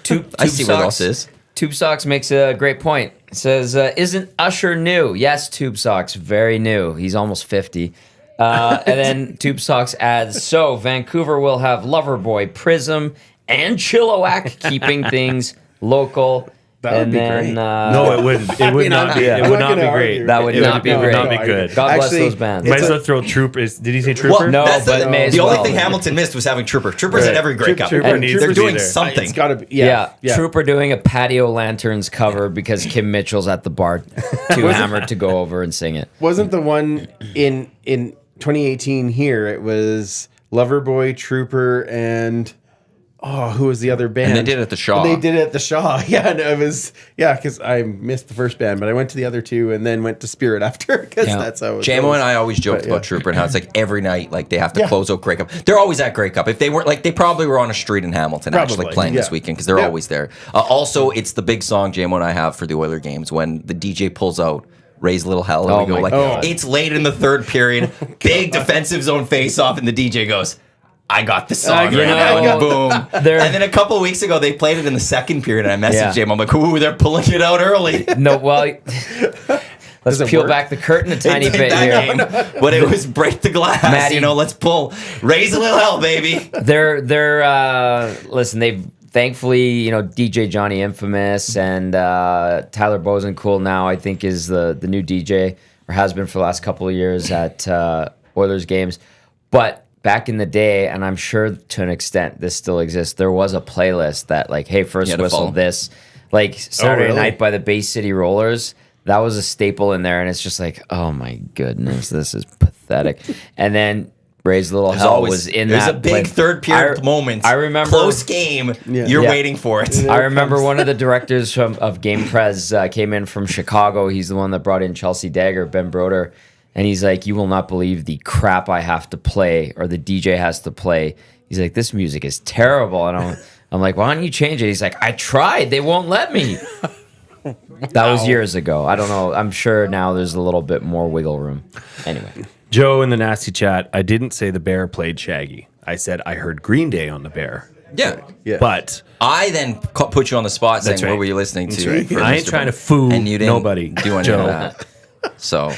Tube I see where Socks. this is. Tube Socks makes a great point. It says, isn't Usher new? Yes, Tube Socks, very new. He's almost 50. And then Tube Socks adds, so Vancouver will have Loverboy, Prism, and Chilliwack, keeping things local. That would and be then, great. No, it wouldn't. It would not be. yeah. It I'm would not not be gonna great. argue. That would It not be it great. would not be No, good. God bless Actually, those bands. Might as well throw Trooper. Did he say Trooper? Well, No, that's but the, may as the only well. thing Hamilton missed was having Trooper. Trooper's Right. at every Grey Cup. Trooper needs They're to be doing there. something. It's got to be. Yeah, Yeah. Trooper doing a Patio Lanterns cover because Kim Mitchell's at the bar too hammered to go over and sing it. Wasn't the one in 2018 here? It was Loverboy, Trooper, and who was the other band? And they did it at the Shaw. And they did it at the Shaw. Yeah, and it was because I missed the first band, but I went to the other two and then went to Spirit after because Yeah. that's how it JMO goes. and I always joked But, about yeah. Trooper and how it's like every night, like they have to Yeah. close out Grey Cup. They're always at Grey Cup. If they weren't, like, they probably were on a street in Hamilton actually Probably, playing this yeah. weekend because they're Yeah. always there. Also, it's the big song JMO and I have for the Oiler games when the DJ pulls out Raise a Little Hell and Oh we go my like, God. it's late in the third period, big defensive zone face off, and the DJ goes, I got the song You right know, now. Boom. they're- And then a couple of weeks ago, they played it in the second period, and I messaged Yeah. him. I'm like, ooh, they're pulling it out early. No, well, let's it peel work? back the curtain a tiny It did bit that here. game, but it was break the glass. Maddie- Let's pull, raise a little hell, baby. Listen, they've thankfully, DJ Johnny Infamous and Tyler Bosencool now I think is the new DJ or has been for the last couple of years at Oilers games. But back in the day, and I'm sure to an extent this still exists, there was a playlist that like, hey, first had to whistle follow. this, like Saturday really? Night by the Bay City Rollers. That was a staple in there, and it's just like, oh my goodness, this is pathetic. And then Raise a Little Hell was in there's that. a big third period moment. I remember close game. You're Yeah. waiting for it. I remember one of the directors of Game Prez came in from Chicago. He's the one that brought in Chelsea Dagger, Ben Broder. And he's like, you will not believe the crap I have to play or the DJ has to play. He's like, this music is terrible. And I'm like, why don't you change it? He's like, I tried. They won't let me. That was years ago. I don't know. I'm sure now there's a little bit more wiggle room. Anyway. Joe in the nasty chat. I didn't say the Bear played Shaggy. I said I heard Green Day on the Bear. Yeah. Yeah. But I then put you on the spot saying, That's right. what were you listening to? right. for I ain't Mr. trying to Bond? fool And you didn't nobody, do any Joe. of that. So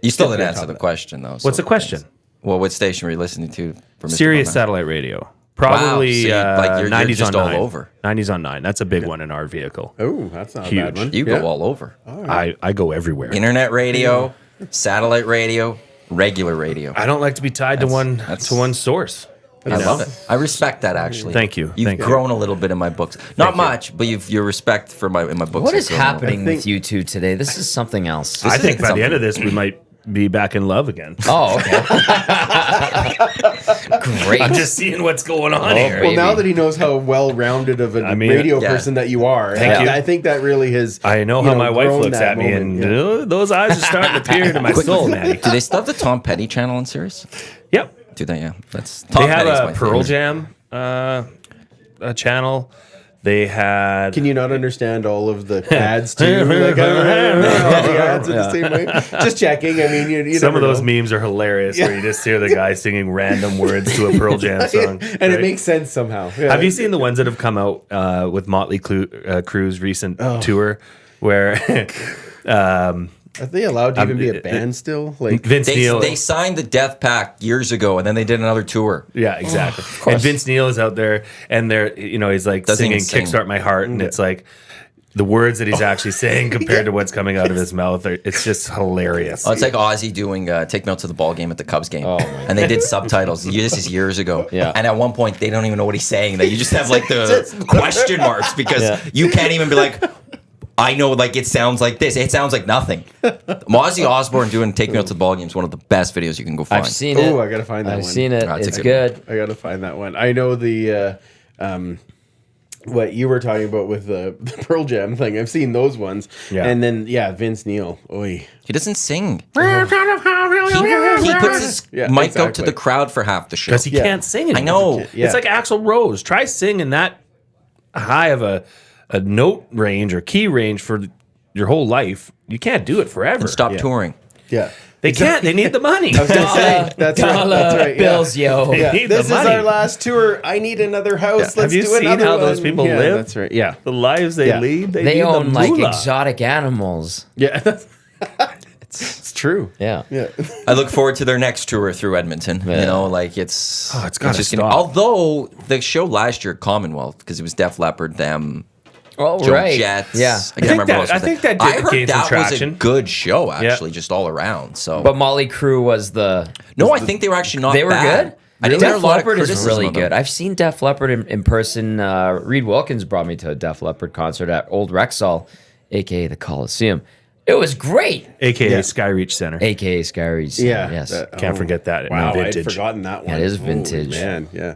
you still didn't answer the question, though. What's the question? Well, what station were you listening to for Mr. Sirius Bombastic? satellite radio. Probably so you're 90s just on all 9. over. 90s on 9. That's a big one in our vehicle. Oh, that's not Huge. a bad one. You Yeah. go all over. I go everywhere. Internet radio, satellite radio, regular radio. I don't like to be tied to one source. I love it. I respect that, actually. Thank you. You've Thank you. grown a little bit in my books. Not much, but your respect for in my books. What has is grown a little happening bit. with you two today? This is something else. I think is by the end something. of this, we might be back in love again. Oh, okay. Great. I'm just seeing what's going on here. Well, now Baby. that he knows how well-rounded of a radio yeah. person that you are, Thank you. I think that really has. I know how my wife grown looks that at me, moment, and yeah. those eyes are starting to peer into my soul, Maddie. Do they still have the Tom Petty channel on Sirius? Yep. Do they? Yeah. That's Tom They have Petty's a my Pearl favorite. Jam channel. They had. Can you not understand all of the ads too? Like, I don't know all the ads in the same way. Just checking. I mean, you Some of never those know. memes are hilarious, where you just hear the guy singing random words to a Pearl Jam song, and right? it makes sense somehow. Yeah. Have you seen the ones that have come out with Motley Crue's recent tour, where Are they allowed to even be a band still? Like, Vince Neil? They signed the Death Pact years ago, and then they did another tour. Yeah, exactly. And Vince Neil is out there, and he's like Doesn't singing even sing. "Kickstart My Heart," and it's like the words that he's actually saying compared to what's coming out of his mouth. It's just hilarious. Oh, it's like Ozzy doing Take Notes of the Ball Game at the Cubs game. And they did subtitles. This is years ago. Yeah. And at one point, they don't even know what he's saying. That you just have like the question marks because you can't even be like, I know, like, it sounds like this. It sounds like nothing. Ozzy Osbourne doing Take Notes of the Ball Game is one of the best videos you can go find. I've seen it. oh, I gotta find that I've one. seen it. Oh, it's a it's good good. I gotta find that one. I know the what you were talking about with the Pearl Jam thing. I've seen those ones. Yeah. And then, Vince Neil. Oy. He doesn't sing. He puts his mic out to the crowd for half the show. Because he can't sing anymore. I know. It's like Axl Rose. Try singing that high of a note range or key range for your whole life. You can't do it forever. And stop touring. Yeah. They can't. They need the money. I was gonna say, that's right. Bills, yo. They need This the is money. our last tour. I need another house. Yeah. Let's Have you do seen another how one. those people live? That's right. Yeah. The lives they lead. They They need own the like moolah. exotic animals. Yeah. It's true. Yeah. Yeah. I look forward to their next tour through Edmonton. You know, like it's gotta just stop. although the show last year at Commonwealth, because it was Def Leppard, them, Oh, Joe right. Jets. Yeah. I can't remember. I think that I did heard gain some that was a traction. good show, actually, just all around. So, But Molly Crew was the. no, I think they were actually not. They were bad. good. I didn't hear a Def lot of Leppard is criticism really of them. good. I've seen Def Leppard in person. Reed Wilkins brought me to a Def Leppard concert at Old Rexall, aka the Coliseum. It was great. AKA Skyreach Center. AKA Scaries. Yeah. Yes. Can't forget that. Wow, Vintage. I'd forgotten that one. That is Holy vintage. man, yeah.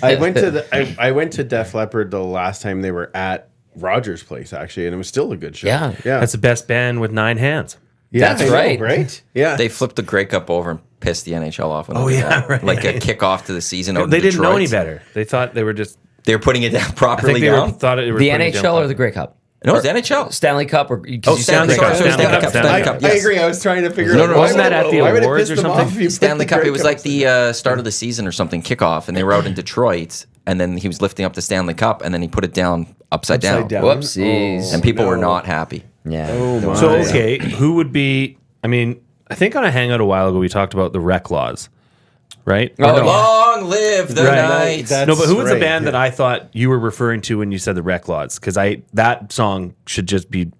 I went to I went to Def Leppard the last time they were at Rogers Place, actually, and it was still a good show. Yeah. Yeah. That's the best band with 9 hands. That's I know, right. right? Yeah. They flipped the Grey Cup over and pissed the NHL off. When Oh, they did yeah, that. right. Like a kickoff to the season. Out They in didn't know Detroit. any better. They thought they were just. They were putting it down I properly think they down. thought it. Were The putting it down NHL or properly. the Grey Cup? No, it's NHL. Stanley Cup or Oh, Stanley Cup. Stanley Stanley Cup, Cup. Stanley Stanley Cup. Cup. I Yes. agree. I was trying to figure No, out. no, why wasn't would that it- at the why would it awards piss or them something? off if you put Stanley the Cup. Grey It was like the start of the season or something, kickoff, and they were out in Detroit, and then he was lifting up the Stanley Cup, and then he put it down upside down, Whoopsies. and people were no. not happy. Yeah. Oh my. So, okay, who would be. I mean, I think on a Hangout a while ago, we talked about the Rec Laws, right? Oh, Or no? Long live the Right. night. That's No, but who was the right, band yeah. that I thought you were referring to when you said the Rec Laws? Because that song should just be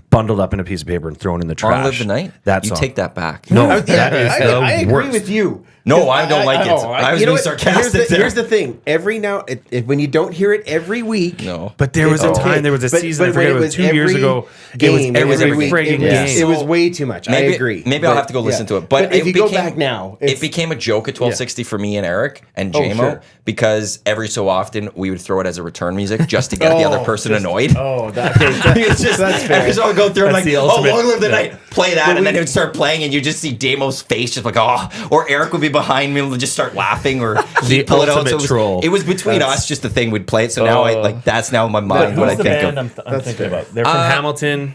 bundled up in a piece of paper and thrown in the trash. Long live the night. That You song. take that back. No, Yeah, that is I the agree worst. with you. No, I don't like it. I was you know being what? sarcastic there. Here's the thing. Every now, when you don't hear it every week, No. But there was a it's time, okay. there was a But- season, I but forget, when it was 2 years every ago. game, it was every week, friggin' it was- game. It was way too much. Maybe, I agree. Maybe I'll But, have to go listen yeah. to it. But if you go became- back now, it became a joke at 1260 for me and Eric and Oh, JMO sure. because every so often we would throw it as a return music just to get the other person annoyed. Oh, It's just that's fair. every so I would go through and That's like, the oh, ultimate- long live the yeah. night, play that, and then it would start playing, and you just see Damo's face just like, oh, or Eric would be behind me and would just start laughing, or he'd pull it out. ultimate So troll. it was between us, just the thing we'd play it. So now that's now in my mind what I think of. I'm thinking about? They're from Hamilton.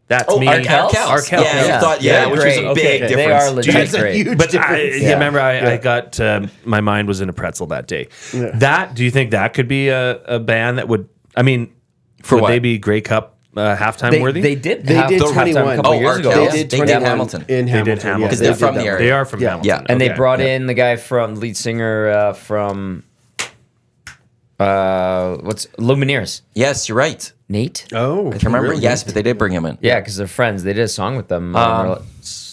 That's me. Arkell? Arkell. Yeah, Yeah. you thought, They're which was a great. big Okay. difference. They are legit That's a great. huge But I, difference. you remember, I got my mind was in a pretzel that day. That do you think that could be a band that would? I mean, would what? they be Grey Cup halftime worthy? They did. They have did halftime 21. a couple Oh, years ago. Arkell. yeah. They did They did 21 Hamilton. in They Hamilton. did Hamilton. yeah, Because they they're did from that the one. area. They are from Yeah. Hamilton. Yeah. And they Okay. brought in the guy from lead singer from what's Lumineers, Yes, you're right. Nate. Oh, I can remember. Yes, but they did bring him in. Yeah, because they're friends. They did a song with them. on their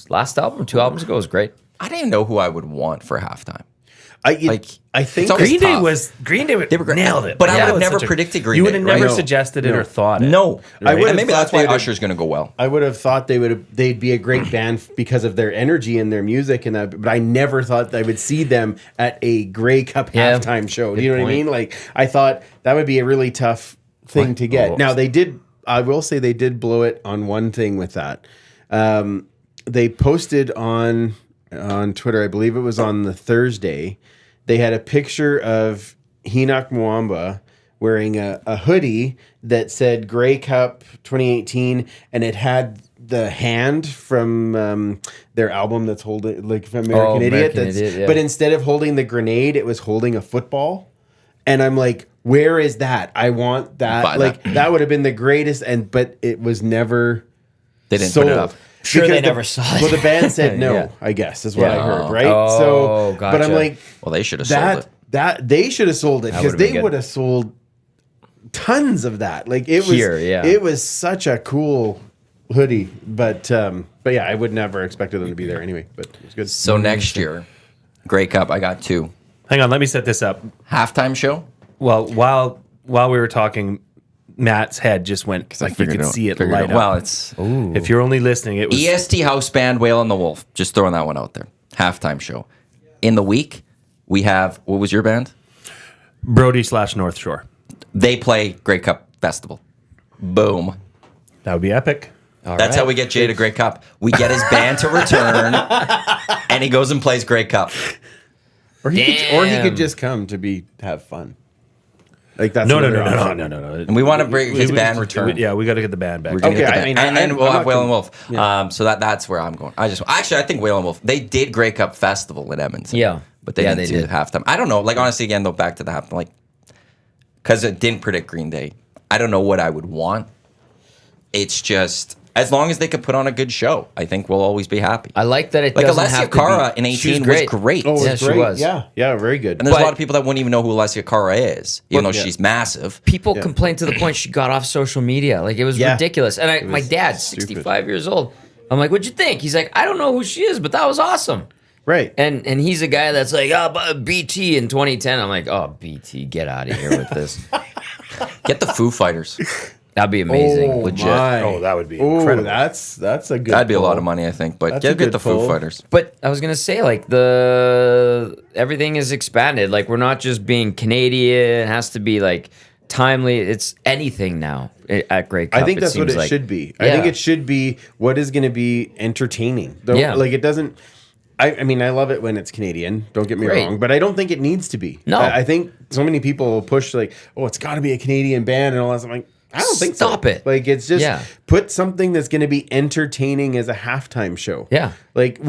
last album, 2 albums ago, it was great. I didn't know who I would want for halftime. I think it's always Green Day tough. They were great. nailed it. But I would have That was never such a- predicted Green You would Day, have right? never No. suggested it or thought it. No, I would and have maybe thought that's why they would've- Usher's going to go well. I would have thought they'd be a great band because of their energy and their music and that, but I never thought I would see them at a Grey Cup Yeah. halftime show. Do Good you know what I point. mean? Like I thought that would be a really tough thing to get. Oh. Now they did. I will say they did blow it on one thing with that. They posted on Twitter, I believe it was on the Thursday. They had a picture of Enoch Mwamba wearing a hoodie that said Grey Cup 2018, and it had the hand from their album that's holding, like American Idiot. American Idiot, yeah. But instead of holding the grenade, it was holding a football. And I'm like, where is that? I want that. Buy Like that. that would have been the greatest. But it was never They didn't sold. put it up. Sure, Because they never saw it. Well, the band said no. Yeah. I guess is what I Yeah. heard, right? Oh, so, but I'm gotcha. like, Well, they should have sold it. that they should have sold it because would've been they good. would have sold tons of that. Like it was, Here, yeah. it was such a cool hoodie. But yeah, I would never expected them to be there anyway. But it was good. So next year, Grey Cup, I got 2. Hang on, let me set this up. Halftime show? Well, while we were talking, Matt's head just went like you could see it light up. Well, it's If you're only listening, it was EST house band, Whale and the Wolf. Just throwing that one out there. Halftime show. In the week, we have, what was your band? Brody / North Shore. They play Grey Cup Festival. Boom. That would be epic. That's how we get Jay to Grey Cup. We get his band to return, and he goes and plays Grey Cup. Or he could just come to have fun. Like that's No. And we want to bring his band return. We got to get the band back. We're gonna Okay, get the I band. mean, and then we'll have Whale and Wolf. Yeah. So that's where I'm going. I think Whale and Wolf. They did Grey Cup Festival in Edmonton. Yeah. but they didn't do did. halftime. I don't know. Like honestly, again though, back to the halftime. Like because it didn't predict Green Day. I don't know what I would want. It's just as long as they could put on a good show, I think we'll always be happy. I like that it Like doesn't Alessia have Cara to be. in She was 18 was great. Oh, it Yeah, was she great. was. Yeah, very good. And there's a But- lot of people that wouldn't even know who Alessia Cara is, even though Yeah. she's massive. People complained to the point she got off social media. Like it was Yeah. ridiculous. And my dad's stupid. 65 years old. I'm like, what'd you think? He's like, I don't know who she is, but that was awesome. Right. And he's a guy that's like, BT in 2010. I'm like, oh, BT, get out of here with this. Get the Foo Fighters. That'd be amazing. Oh, legit. my. Oh, that would be Ooh, incredible. that's a good. That'd be a lot pull. of money, I think. But That's a get good the Foo pull. Fighters. But I was gonna say, like everything is expanded. Like we're not just being Canadian. It has to be like timely. It's anything now at Grey Cup. I think that's what seems it like. should be. Yeah. I think it should be what is going to be entertaining. Though, Yeah. like it doesn't. I mean, I love it when it's Canadian. Don't get me Great. wrong, but I don't think it needs to be. No. I think so many people push like, oh, it's got to be a Canadian band and all that. I'm like, I don't think so. Stop it. Like it's just Yeah. put something that's going to be entertaining as a halftime show. Yeah. Like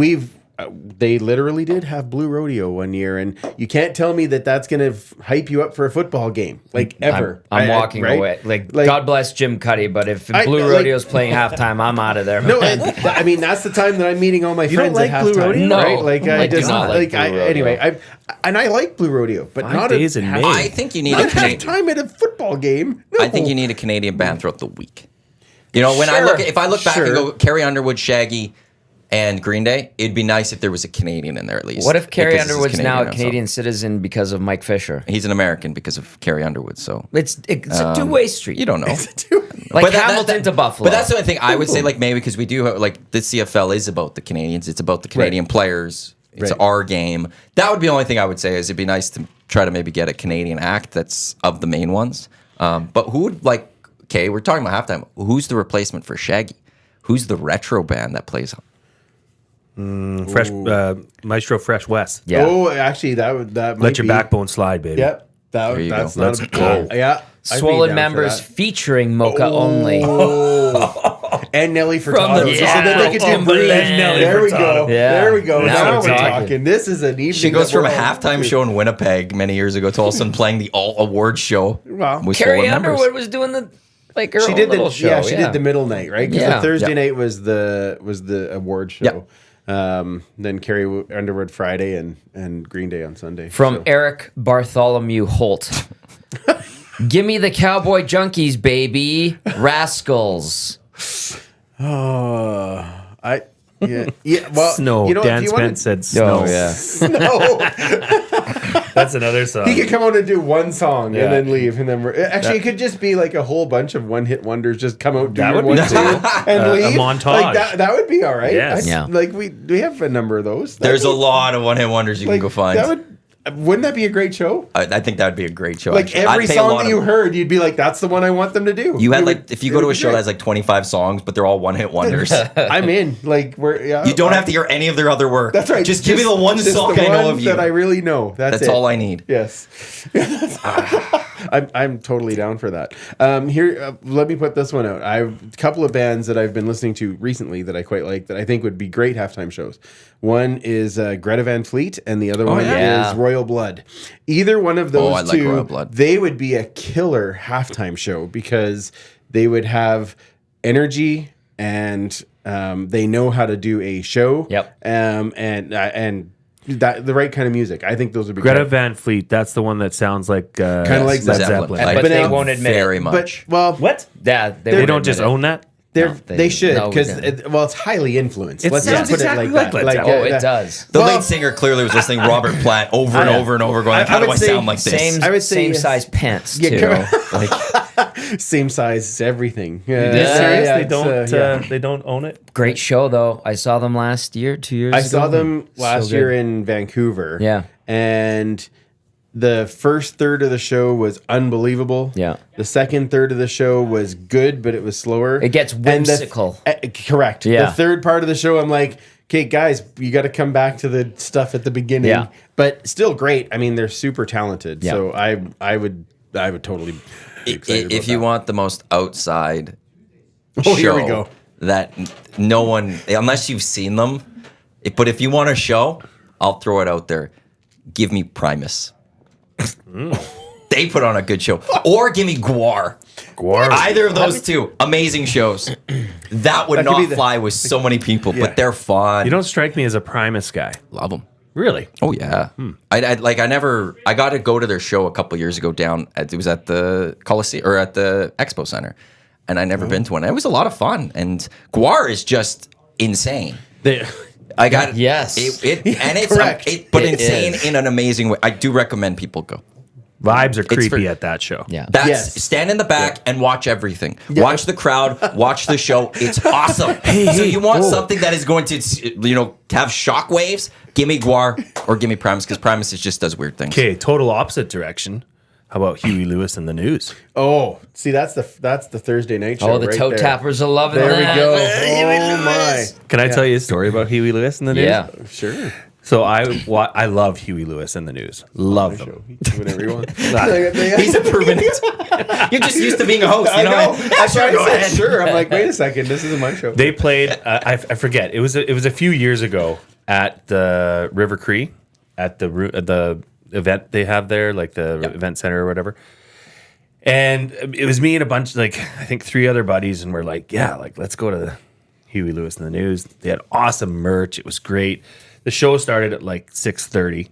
they literally did have Blue Rodeo one year, and you can't tell me that that's going to hype you up for a football game, like ever. I'm walking right? away. Like God bless Jim Cuddy, but if Blue like- Rodeo's playing halftime, I'm out of there. No, I mean that's the time that I'm meeting all my friends like at Blue halftime, Rodeo? No, right? Like I I do just not like Blue Rodeo. anyway. I like Blue Rodeo, but 5 not days at in half- May. I think you need not a Canadian. halftime at a football game. No. I think you need a Canadian band throughout the week. You know, when if I look back and Sure. go Carrie Underwood, Shaggy, and Green Day, it'd be nice if there was a Canadian in there at least. What if Carrie Because this is Underwood's now a so- Canadian citizen because of Mike Fisher? He's an American because of Carrie Underwood, so It's a two-way street. you don't know. like But that- Hamilton that- to Buffalo. But that's the only thing I would say, like maybe because we do have, like the CFL is about the Canadians, it's about the Canadian players, it's Right. our game. That would be the only thing I would say is it'd be nice to try to maybe get a Canadian act that's of the main ones. But who would like? Okay, we're talking about halftime. Who's the replacement for Shaggy? Who's the retro band that plays? Fresh Maestro Fresh West. Yeah. Oh, actually, that might Let your be. backbone slide, baby. Yep. There you That's go. not Let's a go. Yeah. I'd be Swollen down for members that. featuring Mocha only. And Nelly Furtado. From the so that they could do Timberland. Breathe. Nelly There we Furtado. go. Yeah. There we go. Now Now we're we're talking. talking. This is an evening. She goes that from a we're all halftime into. show in Winnipeg many years ago to all of a sudden playing the all award show. Wow. with Carrie Swollen members. Underwood was doing the like her She own did little the show. she did the middle night, right? Because Yeah. the Thursday Yeah. night was the award show. Then Carrie Underwood Friday and Green Day on Sunday. From So- Eric Bartholomew Holt. Give me the Cowboy Junkies, baby. Rascals. Oh, yeah. Well, Snow. You know, Dan if you Spence wanted, said snow. no, That's another song. he could come out and do one song Yeah. and then leave, and then actually it could just be like a whole bunch of one-hit wonders. Just come out, do That your would be one, cool. two, and leave. A montage. Like that would be all right. Yes. Yeah. Like we have a number of those. There's a That'd be- lot of one-hit wonders you like, can go find. Wouldn't that be a great show? I think that would be a great show. Like actually. every I'd pay a song lot that of- you heard, you'd be like, "That's the one I want them to do." You had It like would- if you it go to would a be show great. that has like 25 songs, but they're all one-hit wonders. I'm in. Like where You don't have to hear any of their other work. That's right. Just give me the one just song the I know one of you. that I really know. That's it. all I need. Yes. I'm totally down for that. Here, let me put this one out. I have a couple of bands that I've been listening to recently that I quite like that I think would be great halftime shows. One is Greta Van Fleet, and the other one yeah. is Royal Blood. Either one of those I like two, Royal Blood. they would be a killer halftime show because they would have energy and they know how to do a show. Yep. And that the right kind of music. I think those would be Greta great. Van Fleet. That's the one that sounds like Kinda like Led Zeppelin. Zeppelin. Like, But they them won't admit it. very But much. well, What? Yeah, They won't don't admit just it. own that? they should no, we because didn't. it's highly influenced. It Let's sounds just put exactly it like like Led that. Oh, it does. The Well- lead singer clearly was listening to Robert Plant over and over and over, going, I "How do would I say sound like this?" Same, I would say same yes. size pants Yeah, too. correct. Like Same size as everything. Serious? Yeah, They it's, don't. yeah. They don't own it. great show though. I saw them last year, 2 years ago. I saw them last So year good. in Vancouver. Yeah. And The first third of the show was unbelievable. Yeah. The second third of the show was good, but it was slower. It gets whimsical. Correct. Yeah. The third part of the show, I'm like, okay, guys, you got to come back to the stuff at the beginning. Yeah. But still great. I mean, they're super talented. Yeah. So I would totally be excited about If you that. want the most outside Oh, show here we go. that no one, unless you've seen them, but if you want a show, I'll throw it out there. Give me Primus. They put on a good show. Or give me Guar. Either of those two, amazing shows. That would That could be not fly with so many people, Yeah. but they're fun. You don't strike me as a Primus guy. love them. Really? Oh yeah. I got to go to their show a couple years ago it was at the Coliseum or at the Expo Center, and I never been to one. It was a lot of fun, and Guar is just insane. I got Yes. it's correct. but It insane is. in an amazing way. I do recommend people go. Vibes are creepy for- at that show. Yeah. That's Yes. stand in the back and watch everything. Watch the crowd. Watch the show. It's awesome. So you want something that is going to, have shock waves? Give me Guar or give me Primus because Primus just does weird things. Okay, total opposite direction. How about Huey Lewis and the News? Oh, see, that's the Thursday night show. Oh, the right toe there. tappers are loving There that. we go. Oh my. Can I tell you a story about Huey Lewis and the News? Yeah. Sure. So I love Huey Lewis and the News. Love them. Do whatever you want. He's approving it. You're just used to being a host. I You know? know. That's why Go I said ahead. sure. I'm like, wait a second. This isn't my show. They played. I forget. It was a few years ago at the River Cree at the event they have there, like the event center or whatever. And it was me and a bunch, I think 3 other buddies, and we're like, let's go to Huey Lewis and the News. They had awesome merch. It was great. The show started at 6:30.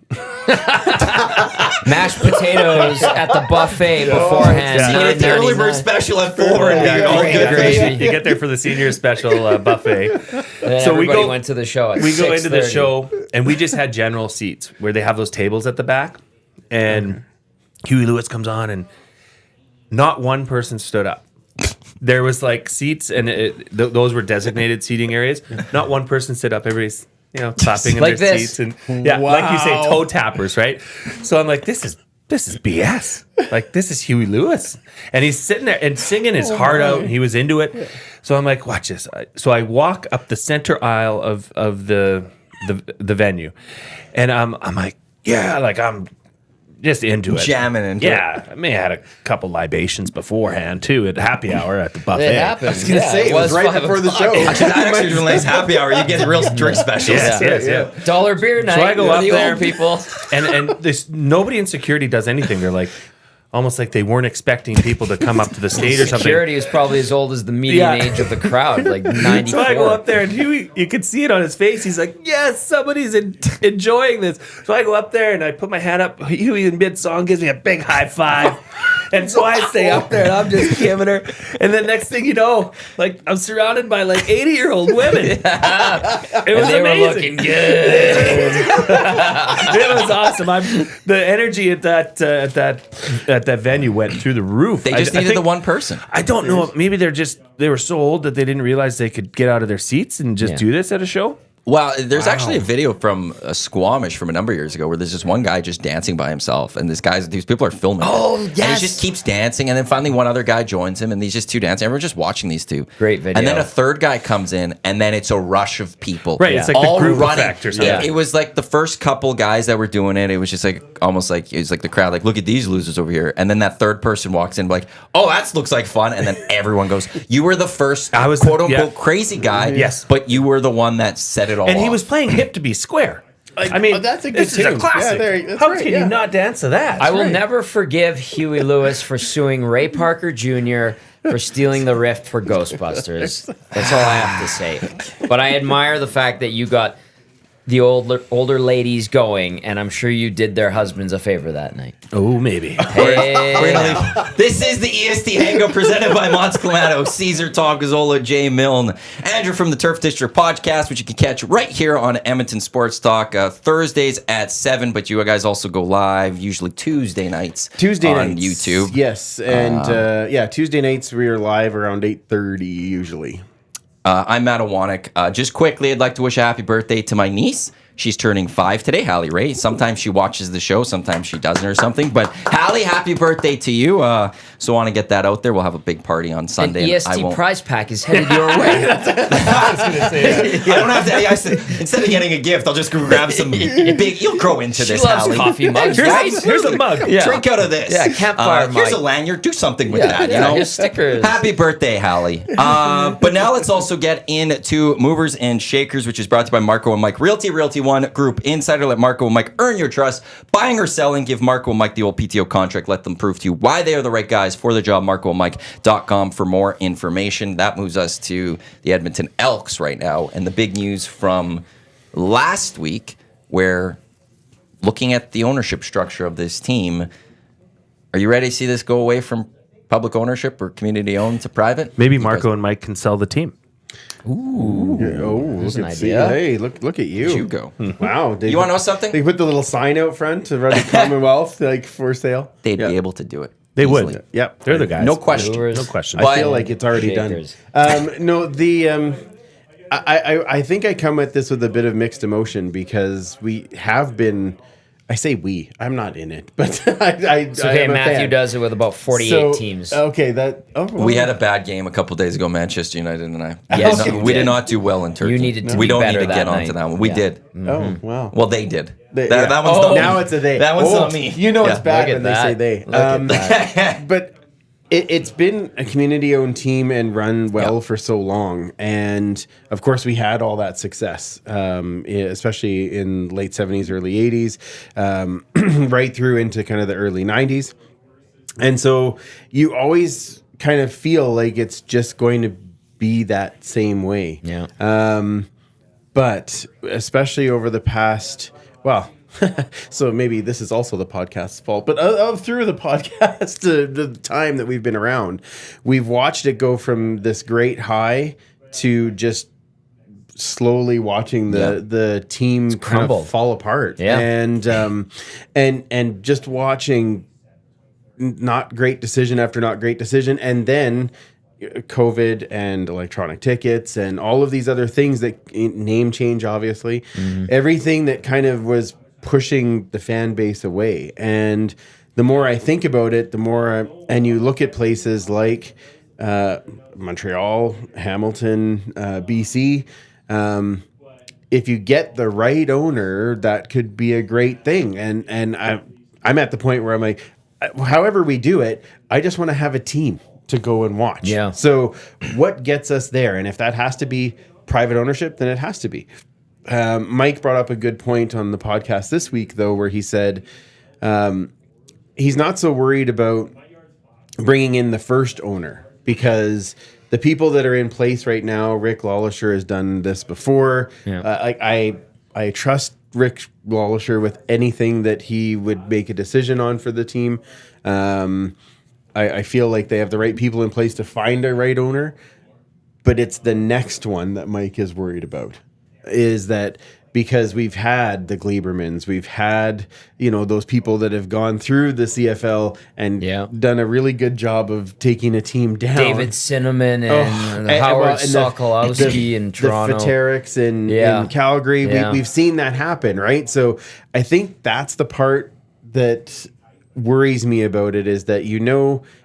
Mashed potatoes at the buffet beforehand. Yeah. You get the early bird $9.99. special at 4 and Yeah, you're all great, good. great. You get there for the senior special buffet. And then So we everybody go- went to the show at We go into the 6:30. show, and we just had general seats where they have those tables at the back. And Huey Lewis comes on, and not one person stood up. There was seats, and those were designated seating areas. Not one person stood up. Everybody's clapping in Like their this. seats, and like you say, toe tappers, right? So I'm like, this is BS. This is Huey Lewis, and he's sitting there and singing his heart out, and he was into it. So I'm like, watch this. So I walk up the center aisle of the venue, and I'm like, I'm just into it, Jamming into it. Yeah, I may have had a couple libations beforehand too at happy hour at the buffet. It happened. I was going to say, it was right before the show. Actually, that actually was a nice happy hour. You get real drink specials. Yes. $1 beer night. I go for up the there. old people. And this nobody in security does anything. They're almost like they weren't expecting people to come up to the stage or something. Security is probably as old as the median age of the crowd, 94. So I go up there, and Huey, you could see it on his face. He's like, yes, somebody's enjoying this. So I go up there, and I put my hand up. Huey, in mid-song, gives me a big high five. And so I stay up there, and I'm just giving her. And then next thing you know, I'm surrounded by 80-year-old women. It was They amazing. were looking good. It was awesome. The energy at that venue went through the roof. They just I needed think- the one person. I don't know. Maybe they were so old that they didn't realize they could get out of their seats and just do this at a show. Well, there's actually a video from Squamish from a number of years ago where there's just one guy just dancing by himself, and these people are filming. Oh, And yes. he just keeps dancing, and then finally one other guy joins him, and these just two dancing. Everyone's just watching these two. Great video. And then a third guy comes in, and then it's a rush of people. Right, it's like the all group running. effect or something. Yeah, it was like the first couple guys that were doing it. It was just almost like it was like the crowd, look at these losers over here. And then that third person walks in, oh, that looks like fun. And then everyone goes, you were the first I was quote unquote yeah. crazy guy. Yes. But you were the one that set it all And he off. was playing Hip to Be Square. I mean, that's a good this is a tune. classic. Yeah, that's How right, can yeah. you not dance to that? I will never forgive Huey Lewis for suing Ray Parker Jr. for stealing the riff for Ghostbusters. That's all I have to say. But I admire the fact that you got the older ladies going, and I'm sure you did their husbands a favor that night. Oh, maybe. Hey, We're gonna leave. This is the EST Hangout presented by Montz Clamato, Caesar, Tom Gazzola, Jay Milne, Andrew from the Turf District podcast, which you can catch right here on Edmonton Sports Talk Thursdays at 7. But you guys also go live usually Tuesday nights on YouTube. Yes, and Tuesday nights we are live around 8:30 usually. I'm Matt Iwanyk. Just quickly, I'd like to wish a happy birthday to my niece. She's turning 5 today, Hallie Ray. Sometimes she watches the show, sometimes she doesn't or something. But Hallie, happy birthday to you. So I want to get that out there. We'll have a big party on Sunday. An EST prize pack is headed your way. I don't have to. Instead of getting a gift, I'll just go grab some big. You'll grow into She this, loves Hallie. coffee mugs, right? Here's a mug. Yeah. Drink out of this. Yeah, campfire Here's mug. a lanyard. Do something with Yeah, that. yeah, You know, here's stickers. Happy birthday, Hallie. But now let's also get into Movers and Shakers, which is brought to you by Marco and Mike Realty, Realty One Group Insider. Let Marco and Mike earn your trust. Buying or selling, give Marco and Mike the old PTO contract. Let them prove to you why they are the right guys for the job. MarcoandMike.com for more information. That moves us to the Edmonton Elks right now. And the big news from last week, where looking at the ownership structure of this team, are you ready to see this go away from public ownership or community owned to private? Maybe Marco and Mike can sell the team. Oh, There's look an at idea. Hey, look at you. You go. Wow. You want to know something? They put the little sign out front to run the Commonwealth like for sale. They'd Yeah. be able to do it. They easily. would. Yep. They're the guys. No question. Movers. No question. But- I feel like it's already Shakers. done. No, the I think I come at this with a bit of mixed emotion because we have been. I say we. I'm not in it, but It's okay, Matthew does it with about 48 teams. Okay, that. Oh, We had a bad game a couple days ago, Manchester United and I. Yes, No, you we did. did not do well in Turkey. You needed to We be don't better need to that get night. onto that one. We Yeah. did. Oh wow. Well, they did. They- that, yeah. that one's Oh, not me. Now it's a they. That one's Oh, not me. You know it's Yeah. bad Look at when that. they say they. Look at that. But it's been a community-owned team and run well Yeah. for so long, and of course we had all that success, especially in late '70s, early '80s, right through into kind of the early '90s, and so you always kind of feel like it's just going to be that same way. Yeah. But especially over the past, well, so maybe this is also the podcast's fault, but through the podcast, the time that we've been around, we've watched it go from this great high to just slowly watching the team kind crumbled. of fall apart. Yeah. And just watching not great decision after not great decision, and then COVID and electronic tickets and all of these other things that name change, obviously, everything that kind of was pushing the fan base away. And the more I think about it, the more, and you look at places like Montreal, Hamilton, BC, if you get the right owner, that could be a great thing. And I'm at the point where I'm like, however we do it, I just want to have a team to go and watch. Yeah. So what gets us there? And if that has to be private ownership, then it has to be. Mike brought up a good point on the podcast this week, though, where he said he's not so worried about bringing in the first owner because the people that are in place right now, Rick Lawlisher has done this before. Yeah. I trust Rick Lawlisher with anything that he would make a decision on for the team. I feel like they have the right people in place to find a right owner, but it's the next one that Mike is worried about. Is that because we've had the Gleibermans, we've had, those people that have gone through the CFL and done a really good job of taking a team down. David Cinnamon and Howard Sokolowski in Toronto. The Faterics in Calgary. We've seen that happen, right? So I think that's the part that worries me about it is that,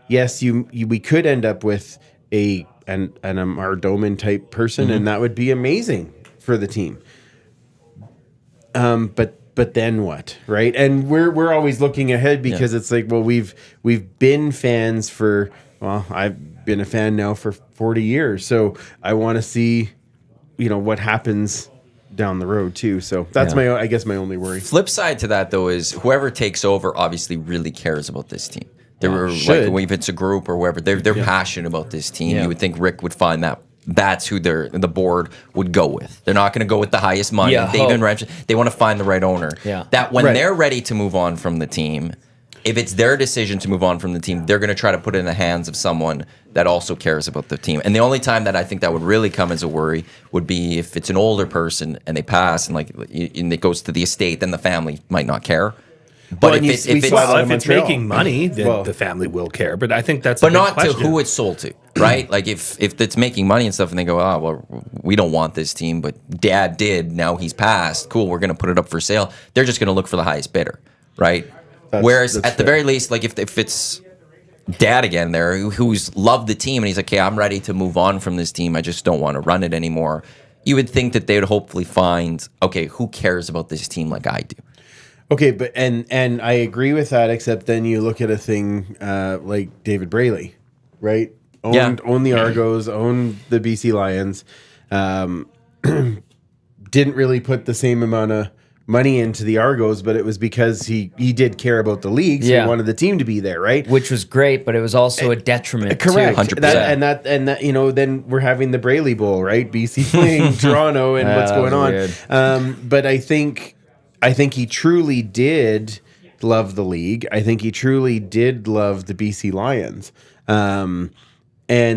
yes, we could end up with an Mardoman type person, and that would be amazing for the team. But then what, right? And we're always looking ahead because it's like, well, we've been fans for, well, I've been a fan now for 40 years, so I want to see, what happens down the road too. So that's my only worry. Flip side to that, though, is whoever takes over obviously really cares about this team. They were should. like, if it's a group or wherever, they're passionate about this team. Yeah. You would think Rick would find that's who the board would go with. They're not going to go with the highest money. Yeah, They want to find the right owner. Yeah. That when they're ready to move on from the team, if it's their decision to move on from the team, they're going to try to put it in the hands of someone that also cares about the team. And the only time that I think that would really come as a worry would be if it's an older person and they pass and it goes to the estate, then the family might not care. But and if we it's saw that in if it's Montreal. making money, then Well- the family will care. But I think that's but a big not question. to who it's sold to, right? Like if it's making money and stuff, and they go, oh well, we don't want this team, but Dad did. Now he's passed. Cool, we're going to put it up for sale. They're just going to look for the highest bidder, right? Whereas that's at the fair. very least, like if it's Dad again there who's loved the team and he's like, okay, I'm ready to move on from this team. I just don't want to run it anymore. You would think that they would hopefully find, okay, who cares about this team like I do? Okay, but and I agree with that, except then you look at a thing like David Braley, right? Owned the Argos, owned the BC Lions, didn't really put the same amount of money into the Argos, but it was because he did care about the league, so he wanted the team to be there, right? Which was great, but it was also a detriment. Correct. Too. 100%. And that then we're having the Braley Bowl, right? BC playing Toronto and what's going on. weird. But I think he truly did love the league. I think he truly did love the BC Lions. And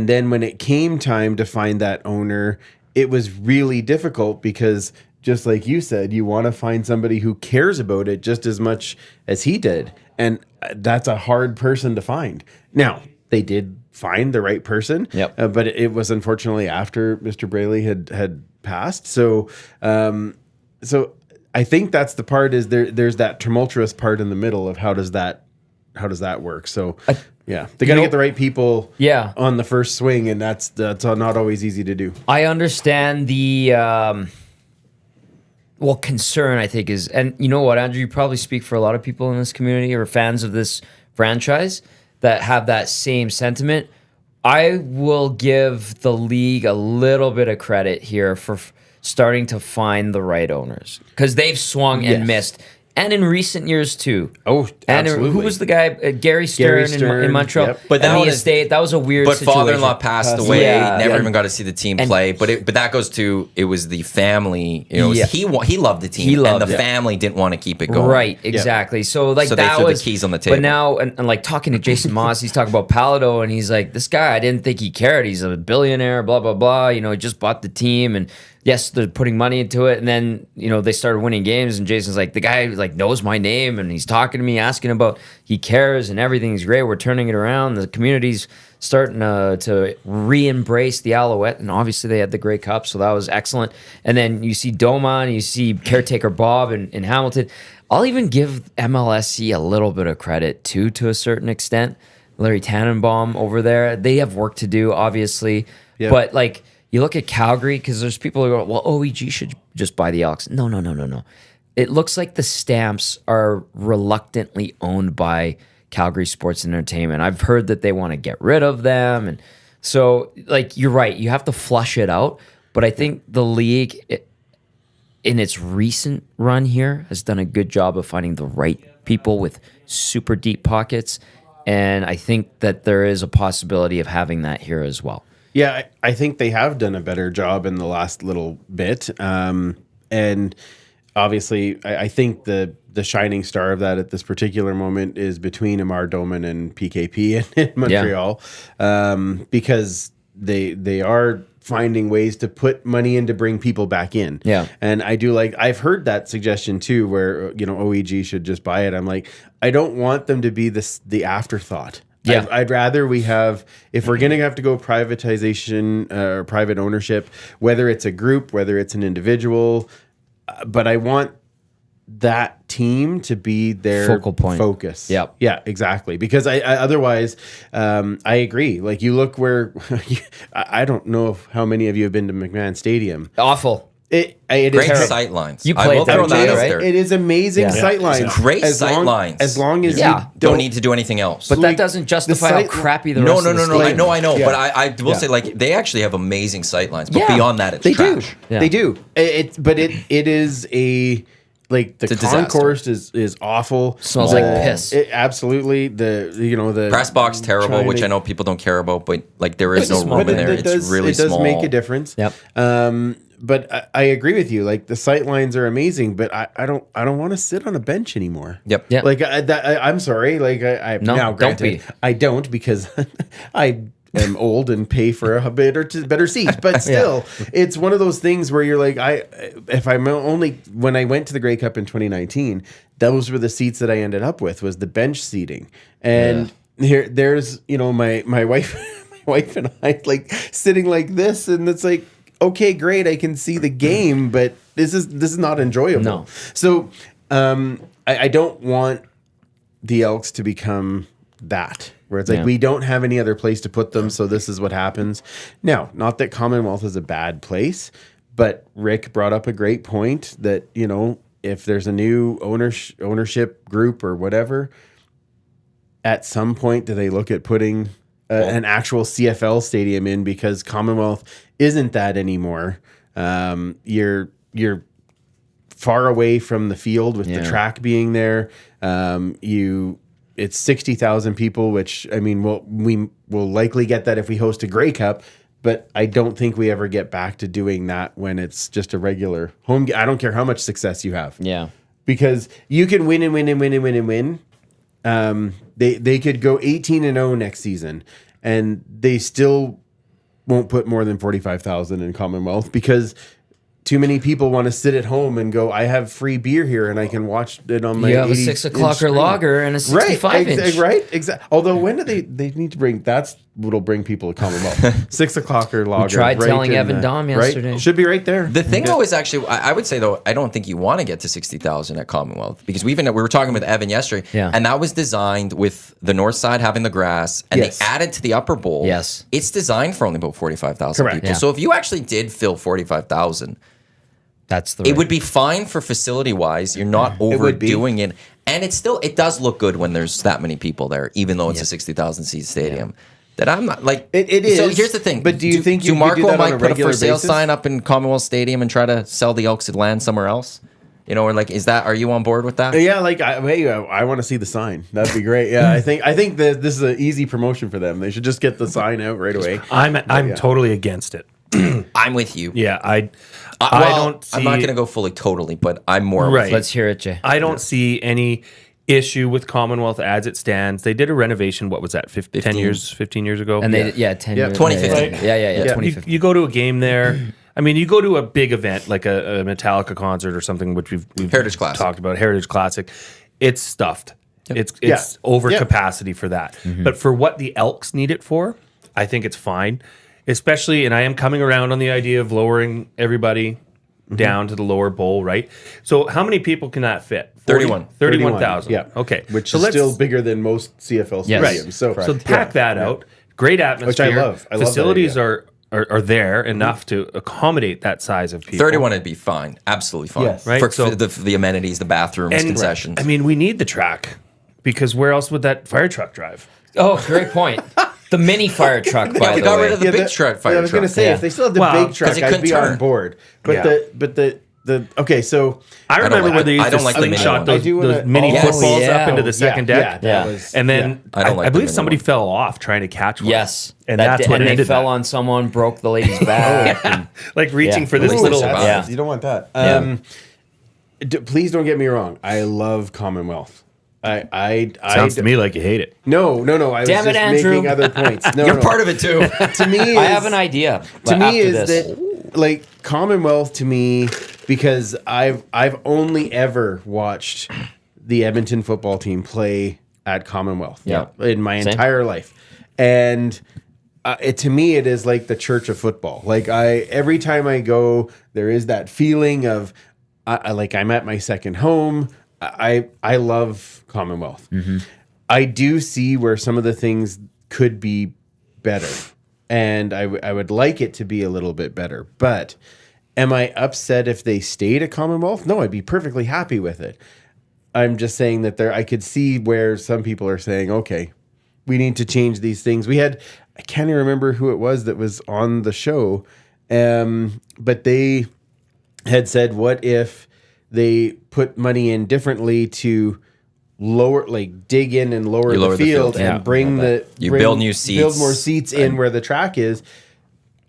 then when it came time to find that owner, it was really difficult because just like you said, you want to find somebody who cares about it just as much as he did. And that's a hard person to find. Now, they did find the right person, but it was unfortunately after Mr. Braley had passed. So I think that's the part is there's that tumultuous part in the middle of how does that work? So they got to get the right people on the first swing, and that's not always easy to do. I understand the concern, I think, is, and you know what, Andrew, you probably speak for a lot of people in this community or fans of this franchise that have that same sentiment. I will give the league a little bit of credit here for starting to find the right owners because they've swung and missed. And in recent years too. Oh, absolutely. And who was the guy? Gary Stern, in Montreal. Yep. But that and the was- estate. That was a weird But situation. father-in-law passed away. Yeah. Never Yeah. even got to see the team play. But that goes to it was the family. You know, he loved the team, He loved and the it. family didn't want to keep it going. Right, exactly. So like So they that threw the was keys on the table. But now, and like talking to Jason Moss, he's talking about Palado, and he's like, this guy, I didn't think he cared. He's a billionaire, blah blah blah. You know, he just bought the team, and yes, they're putting money into it. And then they started winning games, and Jason's like, the guy like knows my name, and he's talking to me, asking about he cares, and everything's great. We're turning it around. The community's starting to re-embrace the Alouette, and obviously they had the Grey Cup, so that was excellent. And then you see Doma, and you see caretaker Bob in Hamilton. I'll even give MLSC a little bit of credit too, to a certain extent. Larry Tannenbaum over there, they have work to do, obviously, but like you look at Calgary, because there's people who go, well, OEG should just buy the Elks. No. It looks like the Stamps are reluctantly owned by Calgary Sports and Entertainment. I've heard that they want to get rid of them. And so, like, you're right. You have to flush it out. But I think the league, in its recent run here, has done a good job of finding the right people with super deep pockets. And I think that there is a possibility of having that here as well. Yeah, I think they have done a better job in the last little bit. And obviously, I think the shining star of that at this particular moment is between Amar Doman and PKP in Montreal, because they are finding ways to put money in to bring people back in. Yeah. And I've heard that suggestion too, where, OEG should just buy it. I'm like, I don't want them to be the afterthought. Yeah. I'd rather we have, if we're going to have to go privatization or private ownership, whether it's a group, whether it's an individual, but I want that team to be their Focal point. focus. Yep. Yeah, exactly. Because I otherwise, I agree. Like you look where, I don't know how many of you have been to McMahon Stadium. Awful. It Great is terrible. sight lines. You I played will there throw that too, out right? there. It is amazing sight lines. Great sight lines. As long as Yeah. you Don't need to do anything else. But that doesn't justify how sight- crappy the No. rest of the stadium I know. Yeah. But I will Yeah. say, like, they actually have amazing sight lines. But Yeah. beyond that, it's They trash. do. Yeah. They do. But it is a like the It's a disaster. concourse is awful. Smells like piss. Absolutely. The Press box terrible, trying which to- I know people don't care about, but like there is no small, room in but there. it It's really it does small. make a difference. Yep. But I agree with you. Like the sight lines are amazing, but I don't want to sit on a bench anymore. Yep. Yep. Like I'm sorry. Like I No, now don't granted be. I don't because I am old and pay for a better seat. But still, it's one of those things where you're like, when I went to the Grey Cup in 2019, those were the seats that I ended up with, was the bench seating. And there's, my wife, and I like sitting like this, and it's like, okay, great, I can see the game, but this is not enjoyable. No. So I don't want the Elks to become that, where it's like we don't have any other place to put them, so this is what happens. Now, not that Commonwealth is a bad place, but Rick brought up a great point that, if there's a new ownership group or whatever, at some point do they look at putting an actual CFL stadium in, because Commonwealth isn't that anymore. You're far away from the field with the track being there. It's 60,000 people, which, I mean, we will likely get that if we host a Grey Cup, but I don't think we ever get back to doing that when it's just a regular home. I don't care how much success you have. Yeah. Because you can win and win and win and win and win. They could go 18-0 next season, and they still won't put more than 45,000 in Commonwealth, because too many people want to sit at home and go, I have free beer here and I can watch it on my. You have a 6 o'clocker lager and a 65 inch. Right, exactly. Although when do they need to bring? That's what'll bring people to Commonwealth. 6 o'clocker lager. We tried telling Evan Dom yesterday. Right? Should be right there. The thing though is actually, I would say though, I don't think you want to get to 60,000 at Commonwealth, because we were talking with Evan yesterday, and that was designed with the north side having the grass, and they added to the upper bowl. Yes, it's designed for only about 45,000 people. Yeah. So if you actually did fill 45,000. It would be fine for facility wise. You're not overdoing it, and it does look good when there's that many people there, even though it's a 60,000 seat stadium. That I'm not like it is. So here's the thing. But do you think do Marco and Mike put a for sale sign up in Commonwealth Stadium and try to sell the Elks and land somewhere else? Or like, are you on board with that? Yeah, like I want to see the sign. That'd be great. Yeah, I think that this is an easy promotion for them. They should just get the sign out right away. I'm totally against it. I'm with you. Yeah, I don't see, I'm not going to go fully totally, but I'm more right. with you. Let's hear it, Jay. I don't see any issue with Commonwealth as it stands. They did a renovation, what was that, 15 years ago? And 10 years. 2015. Right? Yeah, 2015. You go to a game there. I mean, you go to a big event like a Metallica concert or something, which we've Heritage Classic. talked about, Heritage Classic. It's stuffed. Yep. It's over capacity for that. Mm-hmm. But for what the Elks need it for, I think it's fine. Especially, and I am coming around on the idea of lowering everybody down to the lower bowl, right? So how many people can that fit? 31,000. Yeah. Okay. Which is still bigger than most CFL stadiums. Right. So pack that out. Great atmosphere. Which I love. Facilities are there enough to accommodate that size of people. 31 would be fine. Absolutely fine. Yes. Right? For the amenities, the bathrooms, concessions. I mean, we need the track, because where else would that fire truck drive? Oh, great point. The mini fire truck, by the way. They got rid of the big truck fire truck. I was going to say, if they still had the big truck, I'd be on board. But okay, so I remember when they used to slingshot those mini footballs up into the second deck. Yeah. And then I believe somebody fell off trying to catch one. Yes. And that's what they fell on someone, broke the lady's back. Like reaching for this little... You don't want that. Please don't get me wrong. I love Commonwealth. Sounds to me like you hate it. No. I was Damn it, just Andrew. making other points. No, You're part of it too. To me, I have an idea. To me, is that like Commonwealth to me, because I've only ever watched the Edmonton football team play at Commonwealth. In my entire life, and to me, it is like the church of football. Like every time I go, there is that feeling of like I'm at my second home. I love Commonwealth. Mm-hmm. I do see where some of the things could be better, and I would like it to be a little bit better. But am I upset if they stayed at Commonwealth? No, I'd be perfectly happy with it. I'm just saying that I could see where some people are saying, okay, we need to change these things. I can't even remember who it was that was on the show, but they had said, what if they put money in differently to lower, like dig in and lower the field and bring build new seats, build more seats in where the track is.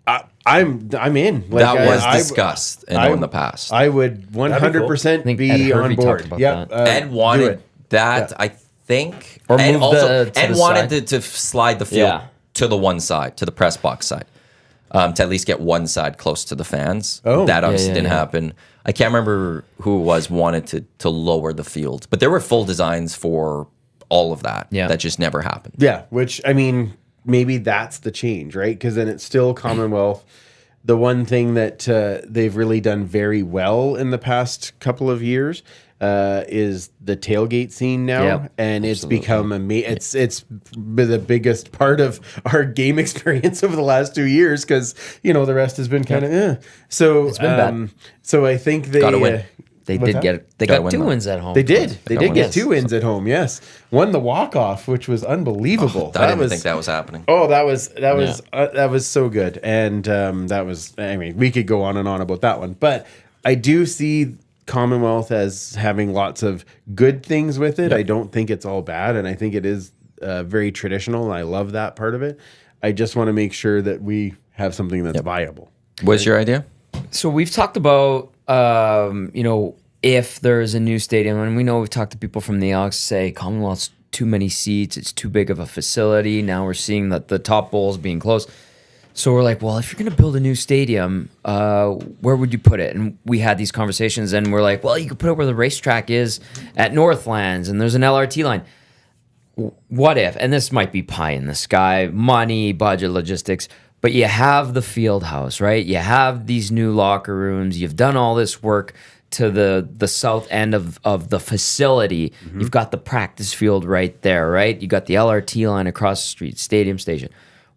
I'm in. Like, that was discussed in the past. I would 100% be on board. Ed wanted that, I think. Or Ed wanted to slide the field to the one side, to the press box side, to at least get one side close to the fans. Oh. That obviously Yeah, didn't yeah. happen. I can't remember who it was wanted to lower the field, but there were full designs for all of that. Yeah. That just never happened. Yeah, which I mean, maybe that's the change, right? Because then it's still Commonwealth. The one thing that they've really done very well in the past couple of years is the tailgate scene now, Yep, and it's become it's been the biggest part of our game experience over the last 2 years because the rest has been kind of So It's been bad. So I think they Gotta win. They What's did that? get they Gotta got win 2 that. wins at home. They did. They did get Yes. 2 wins at home. Yes, won the walk off, which was unbelievable. I didn't think that was happening. Oh, that was so good, and that was. I mean, we could go on and on about that one, but I do see Commonwealth as having lots of good things with it. I don't think it's all bad, and I think it is very traditional. And I love that part of it. I just want to make sure that we have something that's viable. What's your idea? So we've talked about, if there's a new stadium, and we know we've talked to people from the Elks say Commonwealth's too many seats, it's too big of a facility. Now we're seeing that the top bowls being closed. So we're like, well, if you're going to build a new stadium, where would you put it? And we had these conversations, and we're like, well, you could put it where the racetrack is at Northlands, and there's an LRT line. What if, and this might be pie in the sky, money, budget, logistics, but you have the field house, right? You have these new locker rooms. You've done all this work to the south end of the facility. You've got the practice field right there, right? You got the LRT line across the street, stadium station.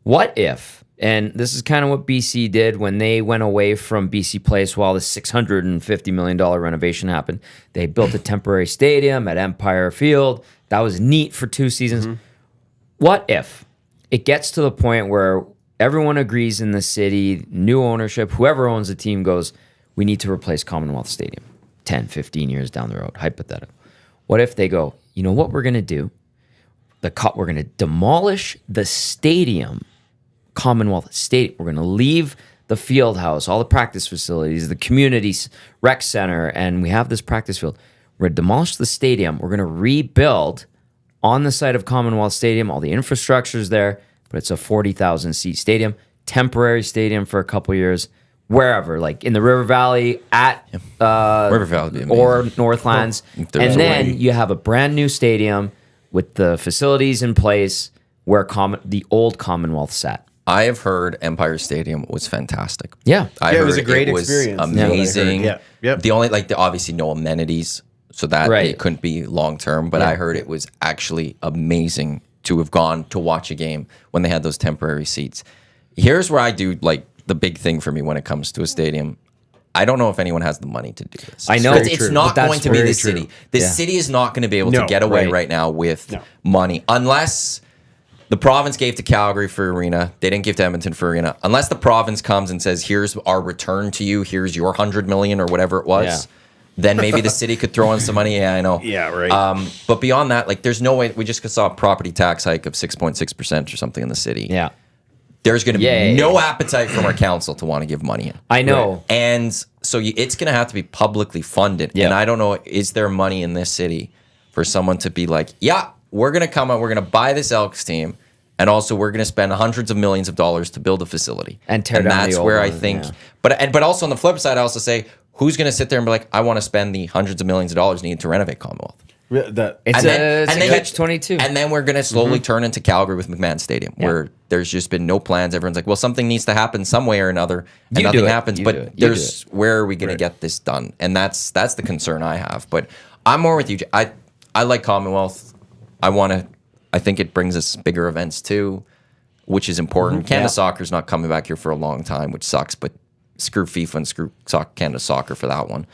What if, and this is kind of what BC did when they went away from BC Place while the $650 million renovation happened. They built a temporary stadium at Empire Field. That was neat for 2 seasons. What if it gets to the point where everyone agrees in the city, new ownership, whoever owns the team goes, we need to replace Commonwealth Stadium 10, 15 years down the road, hypothetical. What if they go, you know what we're going to do? We're going to demolish the stadium, Commonwealth Stadium. We're going to leave the field house, all the practice facilities, the community rec center, and we have this practice field. We're going to demolish the stadium. We're going to rebuild on the site of Commonwealth Stadium. All the infrastructure's there, but it's a 40,000 seat stadium, temporary stadium for a couple years, wherever, like in the River Valley, at River Valley would be amazing. or Northlands, there's and a then way. you have a brand new stadium with the facilities in place where the old Commonwealth sat. I have heard Empire Stadium was fantastic. Yeah. I Yeah, it heard was a great experience, is what I heard. Amazing. Yeah. Yep. The only obviously no amenities, so that Right. it couldn't be long term. But I heard it was actually amazing to have gone to watch a game when they had those temporary seats. Here's where I do the big thing for me when it comes to a stadium. I don't know if anyone has the money to do this. I know. It's True. not But that's going to be very the true. city. The Yeah. city is not going to be able to No, get away right. right now with money unless the province gave to Calgary for arena. They didn't give to Edmonton for arena. Unless the province comes and says, here's our return to you. Here's your 100 million or whatever it was. Yeah. Then maybe the city could throw in some money. Yeah, I know. Yeah, right. But beyond that, there's no way. We just saw a property tax hike of 6.6% or something in the city. Yeah. There's going to be Yeah. no appetite from our council to want to give money in. I know. And so it's going to have to be publicly funded. Yeah. And I don't know, is there money in this city for someone to be like, yeah, we're going to come out, we're going to buy this Elks team, and also we're going to spend hundreds of millions of dollars to build a facility. And tear down that's the old where I one, think, yeah. but also on the flip side, I also say, who's going to sit there and be like, I want to spend the hundreds of millions of dollars needed to renovate Commonwealth? It's a catch-22. And then we're going to slowly turn into Calgary with McMahon Stadium, where there's just been no plans. Everyone's like, well, something needs to happen some way or another, and You nothing do it. happens. You But do it. You there's where are we going to get this done? And that's the concern I have. But I'm more with you. I like Commonwealth. I think it brings us bigger events too, which is important. Canada Soccer's not coming back here for a long time, which sucks. But screw FIFA and screw Canada Soccer for that one.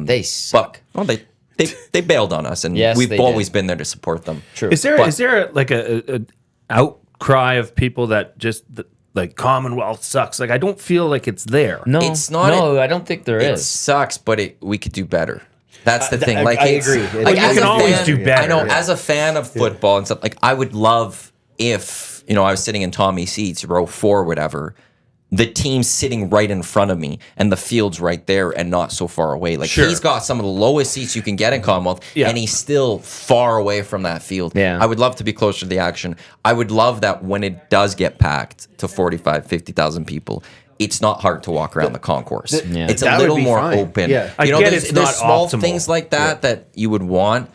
They suck. Well, they bailed on us, and Yes, we've they always did. been there to support them. True. Is there like a outcry of people that just like Commonwealth sucks? Like I don't feel like it's there. No, It's not No, I don't think there It is. sucks, but we could do better. That's the thing. I It's- agree. Like, You as can a always fan- do better. I know. Yeah. As a fan of football and stuff, I would love if I was sitting in Tommy's seats, row 4, whatever. the team's sitting right in front of me and the field's right there and not so far away. Like he's got some of the lowest seats you can get in Commonwealth and he's still far away from that field. Yeah. I would love to be closer to the action. I would love that when it does get packed to 45, 50,000 people, it's not hard to walk around the concourse. It's a little more open. Yeah. I get there's, it's there's not small optimal. things like that that you would want.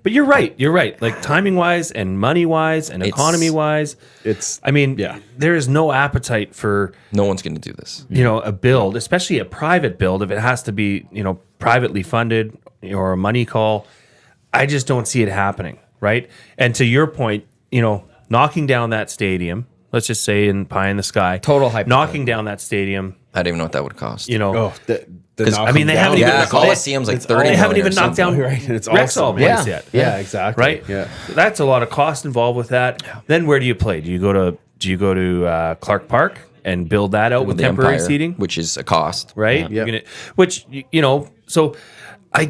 But you're right. You're right. Like timing wise and money wise and economy wise, there is no appetite for No one's going to do this. a build, especially a private build. If it has to be privately funded or a money call, I just don't see it happening. Right. And to your point, knocking down that stadium. Let's just say in pie in the sky, Total hype. knocking down that stadium. I don't even know what that would cost. They I mean, they haven't even the Coliseum's like 30 They haven't million even or knocked down something. Right, and it's Rexall awesome. place yet. Yeah, exactly. Right? Yeah. That's a lot of cost involved with that. Then where do you play? Do you go to Clark Park and build that out with The temporary Empire, seating? which is a cost. Right? Yeah. So I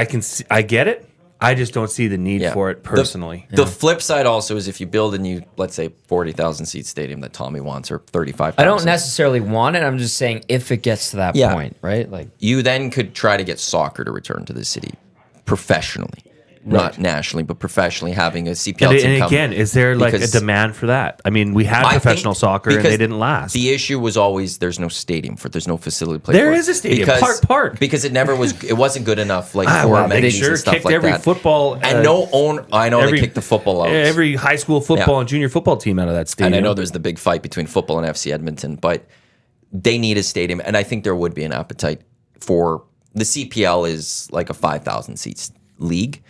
can see, I get it. I just don't see the need Yeah. for it personally. The flip side also is if you build a new, let's say, 40,000 seat stadium that Tommy wants or 35,000. I don't necessarily want it. I'm just saying if it gets to that point, right? Like You then could try to get soccer to return to the city professionally. Not nationally, but professionally having a CPL team And come. again, is there like a Because demand for that? I mean, we had I think professional soccer and because they didn't last. The issue was always there's no stadium there's no facility to play There for. is a stadium, because, Clark Park. Because it wasn't good enough for They amenities sure and stuff kicked like every that. football. And I know they kicked the football out. Every high school football and junior football team out of that stadium. And I know there's the big fight between football and FC Edmonton, but they need a stadium, and I think there would be an appetite for the CPL is like a 5,000 seats league.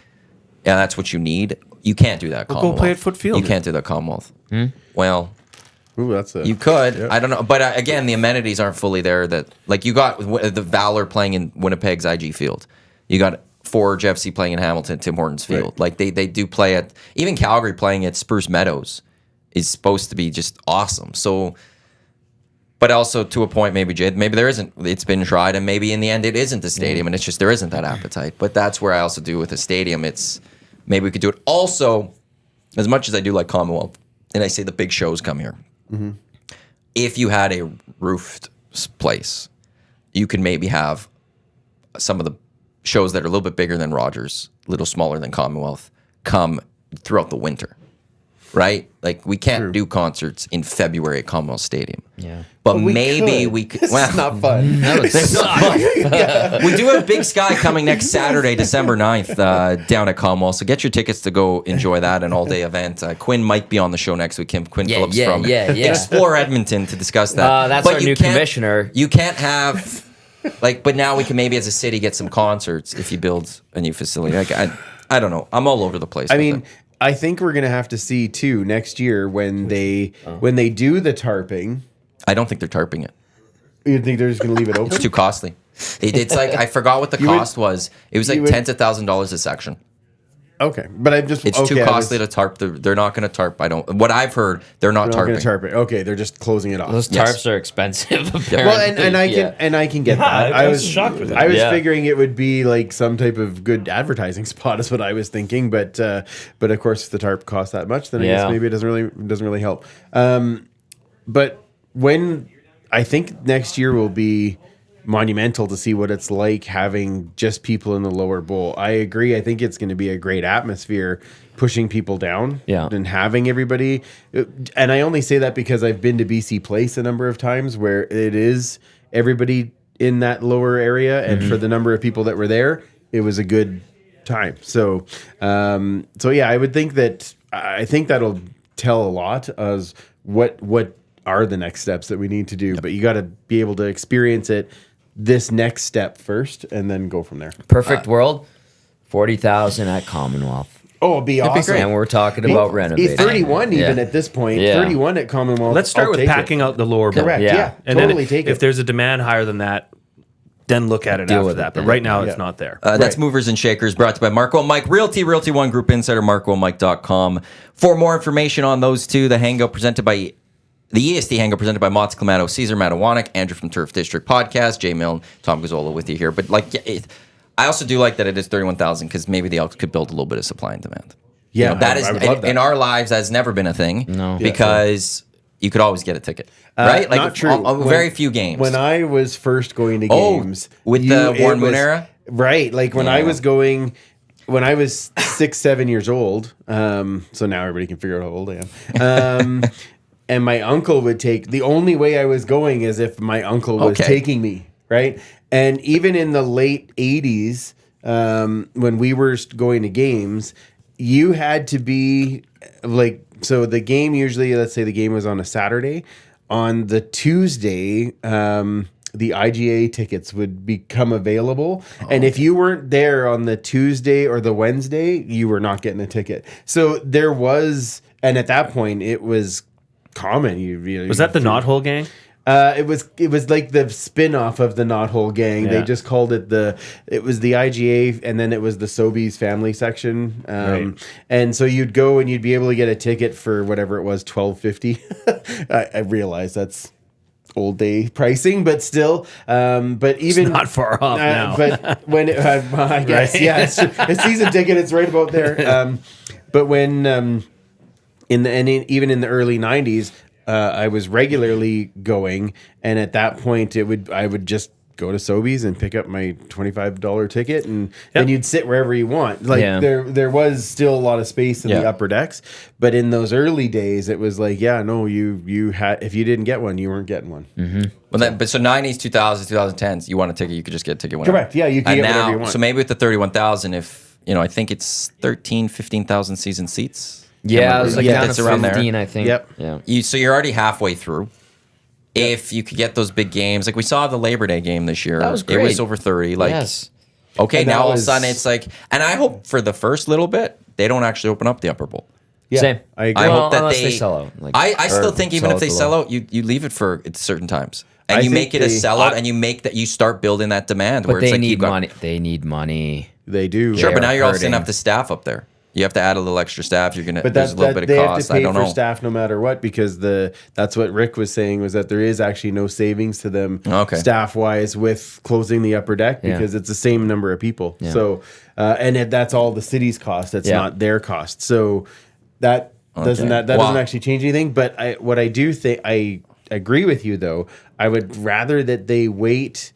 Yeah, that's what you need. You can't do that. Go play at Foot Field. You can't do that Commonwealth. Well, Ooh, that's a, you could. I don't know, but again, the amenities aren't fully there. That like you got the Valor playing in Winnipeg's IG Field. You got Forge FC playing in Hamilton, Tim Hortons Field. Right. Like they do play at even Calgary playing at Spruce Meadows is supposed to be just awesome. So. But also to a point, maybe Jade, maybe there isn't. It's been tried, and maybe in the end it isn't the stadium, and it's just there isn't that appetite. But that's where I also do with a stadium. It's maybe we could do it. Also, as much as I do like Commonwealth, and I say the big shows come here. Mm-hmm. If you had a roofed place, you could maybe have some of the shows that are a little bit bigger than Rogers, a little smaller than Commonwealth, come throughout the winter. Right? Like, we can't do concerts in February at Commonwealth Stadium. Yeah. But maybe we could. It's not fun. It's not fun. We do have Big Sky coming next Saturday, December 9th, down at Commonwealth. So get your tickets to go enjoy that, an all-day event. Quinn might be on the show next week. Quinn Phillips from Explore Edmonton to discuss that. That's our new commissioner. You can't have, but now we can maybe as a city get some concerts if you build a new facility. Like, I don't know. I'm all over the place. I mean, I think we're gonna have to see too next year when they do the tarping. I don't think they're tarping it. You think they're just gonna leave it open? It's too costly. It's like I forgot what the cost was. It was like tens of thousands of dollars a section. Okay, but I'm just it's too costly to tarp. They're not going to tarp. What I've heard, they're not tarping. Going to tarp it. Okay, they're just closing it off. Those tarps are expensive. Apparently. Well, and I can get that. I was shocked with that. I was figuring it would be like some type of good advertising spot is what I was thinking, but of course if the tarp costs that much, then I guess maybe it doesn't really help. But when I think next year will be monumental to see what it's like having just people in the lower bowl. I agree. I think it's going to be a great atmosphere pushing people down and having everybody. And I only say that because I've been to BC Place a number of times where it is everybody in that lower area. And for the number of people that were there, it was a good time. So I would think I think that'll tell a lot as what are the next steps that we need to do. But you got to be able to experience it this next step first and then go from there. Perfect world, 40,000 at Commonwealth. Oh, it'd be awesome. And we're talking about renovating. 31 even at this point. 31 at Commonwealth. Let's start with packing out the lower bowl. Correct. Yeah. And totally then if there's a demand higher than that, then look at it after that. But right now, it's not there. That's Movers and Shakers, brought to you by Marco and Mike Realty, Realty One Group Insider, marcoandmike.com. For more information on those two, the Hangout presented by the EST Hangout presented by Mott's Clamato, Caesar Iwanyk, Andrew from Turf District Podcast, Jay Milne, Tom Gazzola with you here. But I also do like that it is 31,000 because maybe the Elks could build a little bit of supply and demand. Yeah, that is in our lives. That's never been a thing. No, because you could always get a ticket, right? Not true. Very few games. When I was first going to games, with the Warren Moon era, right? Like when I was going, when I was 6, 7 years old. So now everybody can figure out how old I am. And my uncle would take. The only way I was going is if my uncle was taking me, right? And even in the late 80s, when we were going to games, you had to be like. So the game usually, let's say the game was on a Saturday. On the Tuesday, the IGA tickets would become available. And if you weren't there on the Tuesday or the Wednesday, you were not getting a ticket. So there was, and at that point, it was common. Was that the Knothole Gang? It was like the spin-off of the Knothole Gang. Yeah. They just called it it was the IGA, and then it was the Sobeys family section. Right. And so you'd go and you'd be able to get a ticket for whatever it was, $12.50. I realize that's old day pricing, but still, but even It's not far off now. But when I guess, Right? yeah, it's true. A season ticket, it's right about there. But when even in the early 90s, I was regularly going, and at that point, I would just go to Sobeys and pick up my $25 ticket, and then you'd sit wherever you want. Like there was still a lot of space in the upper decks, but in those early days, it was like, you had, if you didn't get one, you weren't getting one. Mm-hmm. Well, so 90s, 2000s, 2010s, you want a ticket, you could just get a ticket. Whenever. Correct. Yeah, you can get whatever you want. So maybe with the 31,000, if I think it's 15,000 season seats. Yeah, it was like down that's to around 15, there. I think. Yep. Yeah. So you're already halfway through. If you could get those big games, like we saw the Labor Day game this year, That was it great. was over 30. Like, Yes. okay, And now that all of a was- sudden it's like, and I hope for the first little bit they don't actually open up the Upper Bowl. Yeah, Same. I agree. I Well, hope that unless they sell out, like, I or still think even sell if they out sell below. out, you leave it for at certain times, and I you think make it a they- sellout, and you make that you start building that demand. But where it's they like need you've got- money. They need money. They do. Sure, They but now are you're also hurting. gonna have to staff up there. You have to add a little extra staff. You're gonna. But There's a little bit they of have cost. to pay I don't for know. staff no matter what, because that's what Rick was saying, was that there is actually no savings to them staff wise with closing the upper deck, because it's the same number of people. Yeah. So that's all the city's cost. That's not their cost. So that doesn't actually change anything. But what I do think, I agree with you though. I would rather that they wait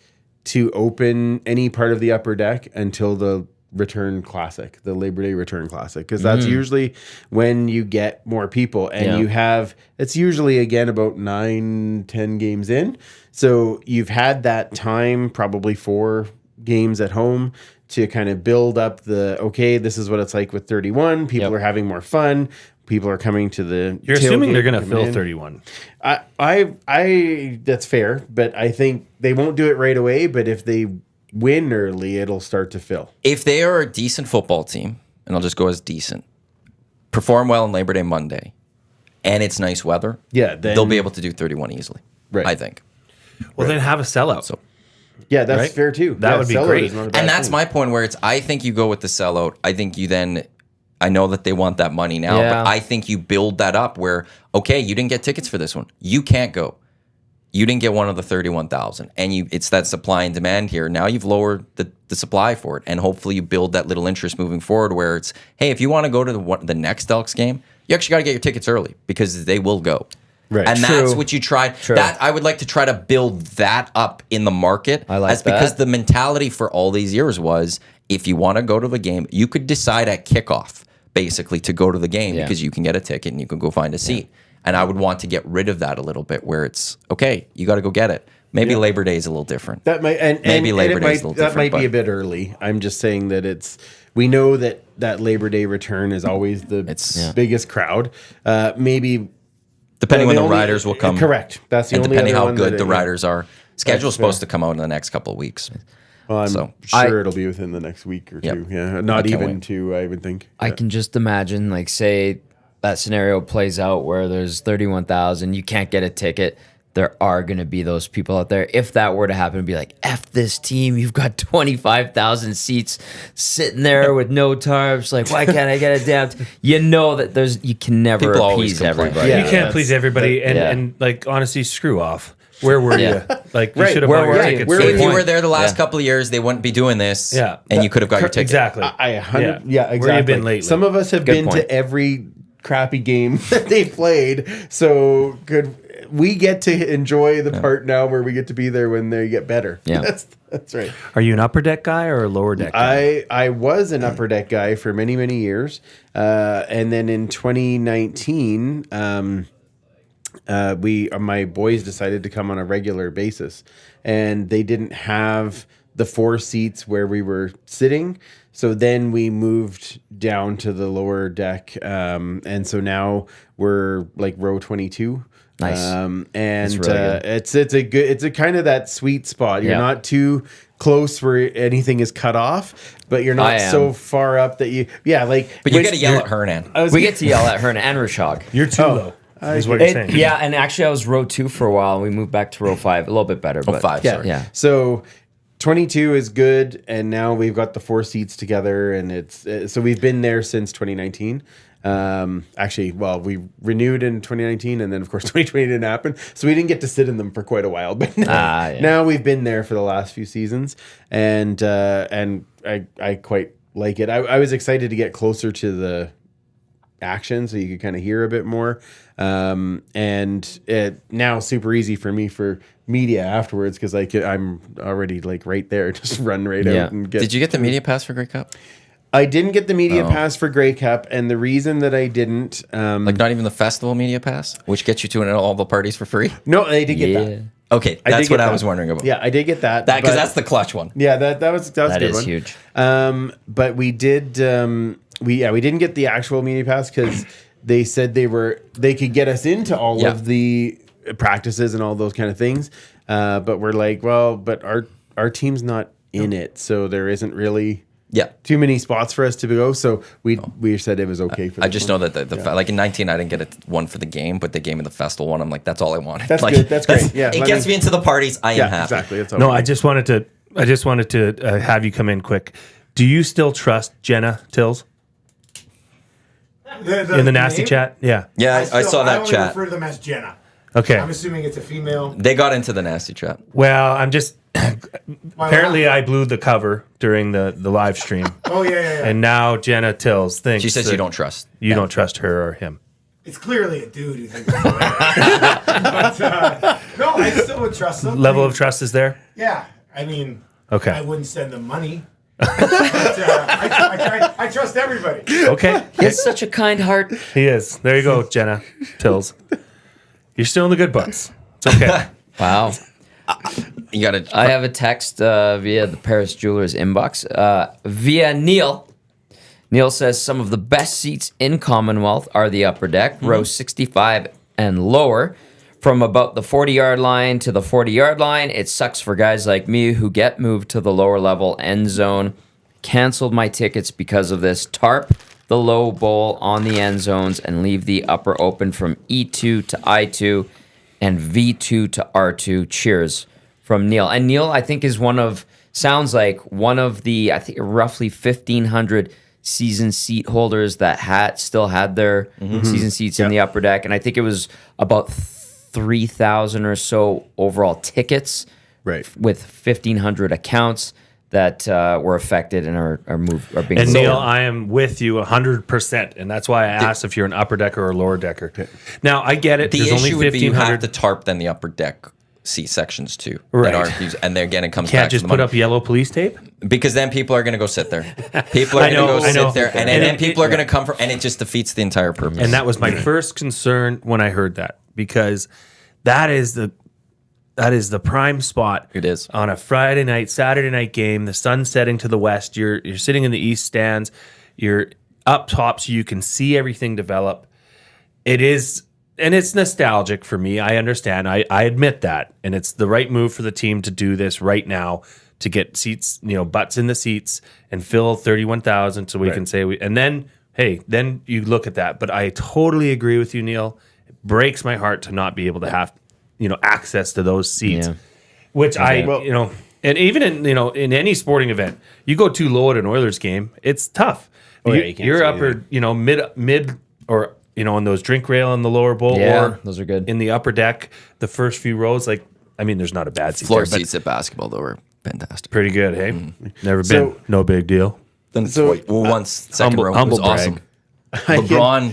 to open any part of the upper deck until the return classic, the Labor Day return classic, because that's usually when you get more people, and it's usually again about 9-10 games in, so you've had that time, probably 4 games at home, to kind of build up this is what it's like with 31. People are having more fun. People are coming to the. You're assuming they're going to coming fill in. 31. I that's fair, but I think they won't do it right away. But if they win early, it'll start to fill. If they are a decent football team, and I'll just go as decent, perform well on Labor Day Monday, and it's nice weather, then they'll be able to do 31 easily. Right. I think. Well, then have a sellout. So, Yeah, that's Right? fair too. That would be sellout great. is not a bad and that's thing. my point where I think you go with the sellout. I think you then, I know that they want that money now, Yeah. but I think you build that up where, okay, you didn't get tickets for this one. You can't go. You didn't get one of the 31,000, and it's that supply and demand here. Now you've lowered the supply for it, and hopefully you build that little interest moving forward where it's, hey, if you want to go to the next Elks game, you actually got to get your tickets early because they will go. Right. And True. that's what you tried. True. That I would like to try to build that up in the market. I like because that. the mentality for all these years was, if you want to go to the game, you could decide at kickoff basically to go to the game because you can get a ticket and you can go find a seat. And I would want to get rid of that a little bit, where it's okay, you got to go get it. Maybe Labor Day is a little different. That might Maybe Labor Day is a little that different. might be a but bit early. I'm just saying that we know that Labor Day return is always the biggest crowd. Maybe depending when the only- riders will come. Correct. That's the And only depending other how one good that the riders are. Schedule's That's fair. supposed to come out in the next couple of weeks. Well, I'm So, sure it'll be within the next week or Yep. two. Yeah, not I can't even wait. 2, I would think. I can just imagine, like, say that scenario plays out where there's 31,000, you can't get a ticket. There are going to be those people out there. If that were to happen, it'd be like, F this team. You've got 25,000 seats sitting there with no tarps. Like, why can't I get a damn? You know that you can never People always appease complain. everybody. Yeah. You can't please everybody, and like, honestly, screw off. Where were you? Like, you Right. should have Where bought were your you? tickets. Where to were the If you point. were there the last couple of years, they wouldn't be doing this. Yeah. And you could have got your ticket. Exactly. I 100. Yeah. Yeah, Where you exactly. been lately? Some of us have Good been point. to every crappy game that they played. So we get to enjoy the part now where we get to be there when they get better. Yeah. That's right. Are you an upper deck guy or a lower deck guy? I was an upper deck guy for many, many years. And then in 2019, my boys decided to come on a regular basis, and they didn't have the 4 seats where we were sitting. So then we moved down to the lower deck. And so now we're like row 22. Nice. And really good. it's a kind of that sweet spot. You're Yeah. not too close where anything is cut off, but you're not so far up that But you got to yell at Hernan. We get to yell at her and Rashog. You're too low. Is what you're saying. Yeah, and actually I was row 2 for a while. We moved back to row 5, a little bit better. But 5, sorry. Yeah. So 22 is good, and now we've got the 4 seats together, and it's so we've been there since 2019. Actually, well, we renewed in 2019, and then of course 2020 didn't happen, so we didn't get to sit in them for quite a while. But now we've been there for the last few seasons, and I quite like it. I was excited to get closer to the action, so you could kind of hear a bit more. And it now super easy for me for media afterwards because I'm already like right there, just run right out and get. Did you get the media pass for Grey Cup? I didn't get the media pass for Grey Cup, and the reason that I didn't, Like not even the festival media pass, which gets you to all the parties for free? no, I did get that. Okay, I did that's get what I that. was wondering about. Yeah, I did get that. Because but- that's the clutch one. Yeah, that was a That good is one. huge. But we did we didn't get the actual media pass because they said they could get us into all of the practices and all those kind of things. But we're like, well, but our team's not in it, so there isn't really too many spots for us to go. So we said it was okay for. I just know that like in 19 I didn't get one for the game, but they gave me the festival one. I'm like, that's all I wanted. That's like, good. That's great. Yeah, it gets me into the parties. I am happy. Exactly. That's all No, we I just wanted to have you come in quick. Do you still trust Jenna Tills in the nasty name? chat? Yeah. Yeah, I saw I that only chat. refer to them as Jenna. Okay. I'm assuming it's a female. They got into the nasty chat. Well, I'm just Why apparently not? I blew the cover during the live stream, Oh yeah. and now Jenna Tills thinks She says that you don't trust. you don't trust her or him. It's clearly a dude who thinks it's hilarious. But no, I still would trust them. Level of trust is there. Yeah, I mean, Okay. I wouldn't send them money. But, I trust everybody. Okay. He has such a kind heart. He is. There you go, Jenna Tills. You're still in the good books. It's okay. Wow. You got to. I have a text via the Paris Jewelers inbox via Neil. Neil says some of the best seats in Commonwealth are the upper deck, row 65 and lower. From about the 40-yard line to the 40-yard line, it sucks for guys like me who get moved to the lower level end zone. Canceled my tickets because of this. Tarp the low bowl on the end zones and leave the upper open from E2 to I2 and V2 to R2. Cheers from Neil. And Neil, I think, sounds like one of the, I think, roughly 1,500 season seat holders that still had their season seats in the upper deck. And I think it was about 3,000 or so overall tickets, Right. with 1,500 accounts that were affected and are being And sold. Neil, I am with you 100%, and that's why I asked if you're an upper decker or a lower decker. Now I get it. The There's only issue would be you have 1,500. to tarp then the upper deck seat sections too. Right. That aren't used, and then again, it comes Can't back just to the put money. up yellow police tape. Because then people are going to go sit there. People are I going to know, go I know. sit there, and And then it- people are going to come from, and it just defeats the entire purpose. And that was my first concern when I heard that, because that is the prime spot. It is. On a Friday night, Saturday night game, the sun's setting to the west. You're sitting in the east stands. You're up top so you can see everything develop. It is, and it's nostalgic for me. I understand. I admit that. And it's the right move for the team to do this right now, to get seats, butts in the seats and fill 31,000 so we can say and then, hey, then you look at that. But I totally agree with you, Neil. It breaks my heart to not be able to have, access to those seats, Yeah. which and even in any sporting event, you go too low at an Oilers game, it's tough. You can't You're see upper, mid or, on those drink rail on the lower bowl, Yeah, or those are good. in the upper deck, the first few rows, there's not a bad seat floor there, but seats at basketball though were fantastic. pretty good, hey? Never been, So- no big deal. Then So, once second row humble was awesome. brag. LeBron,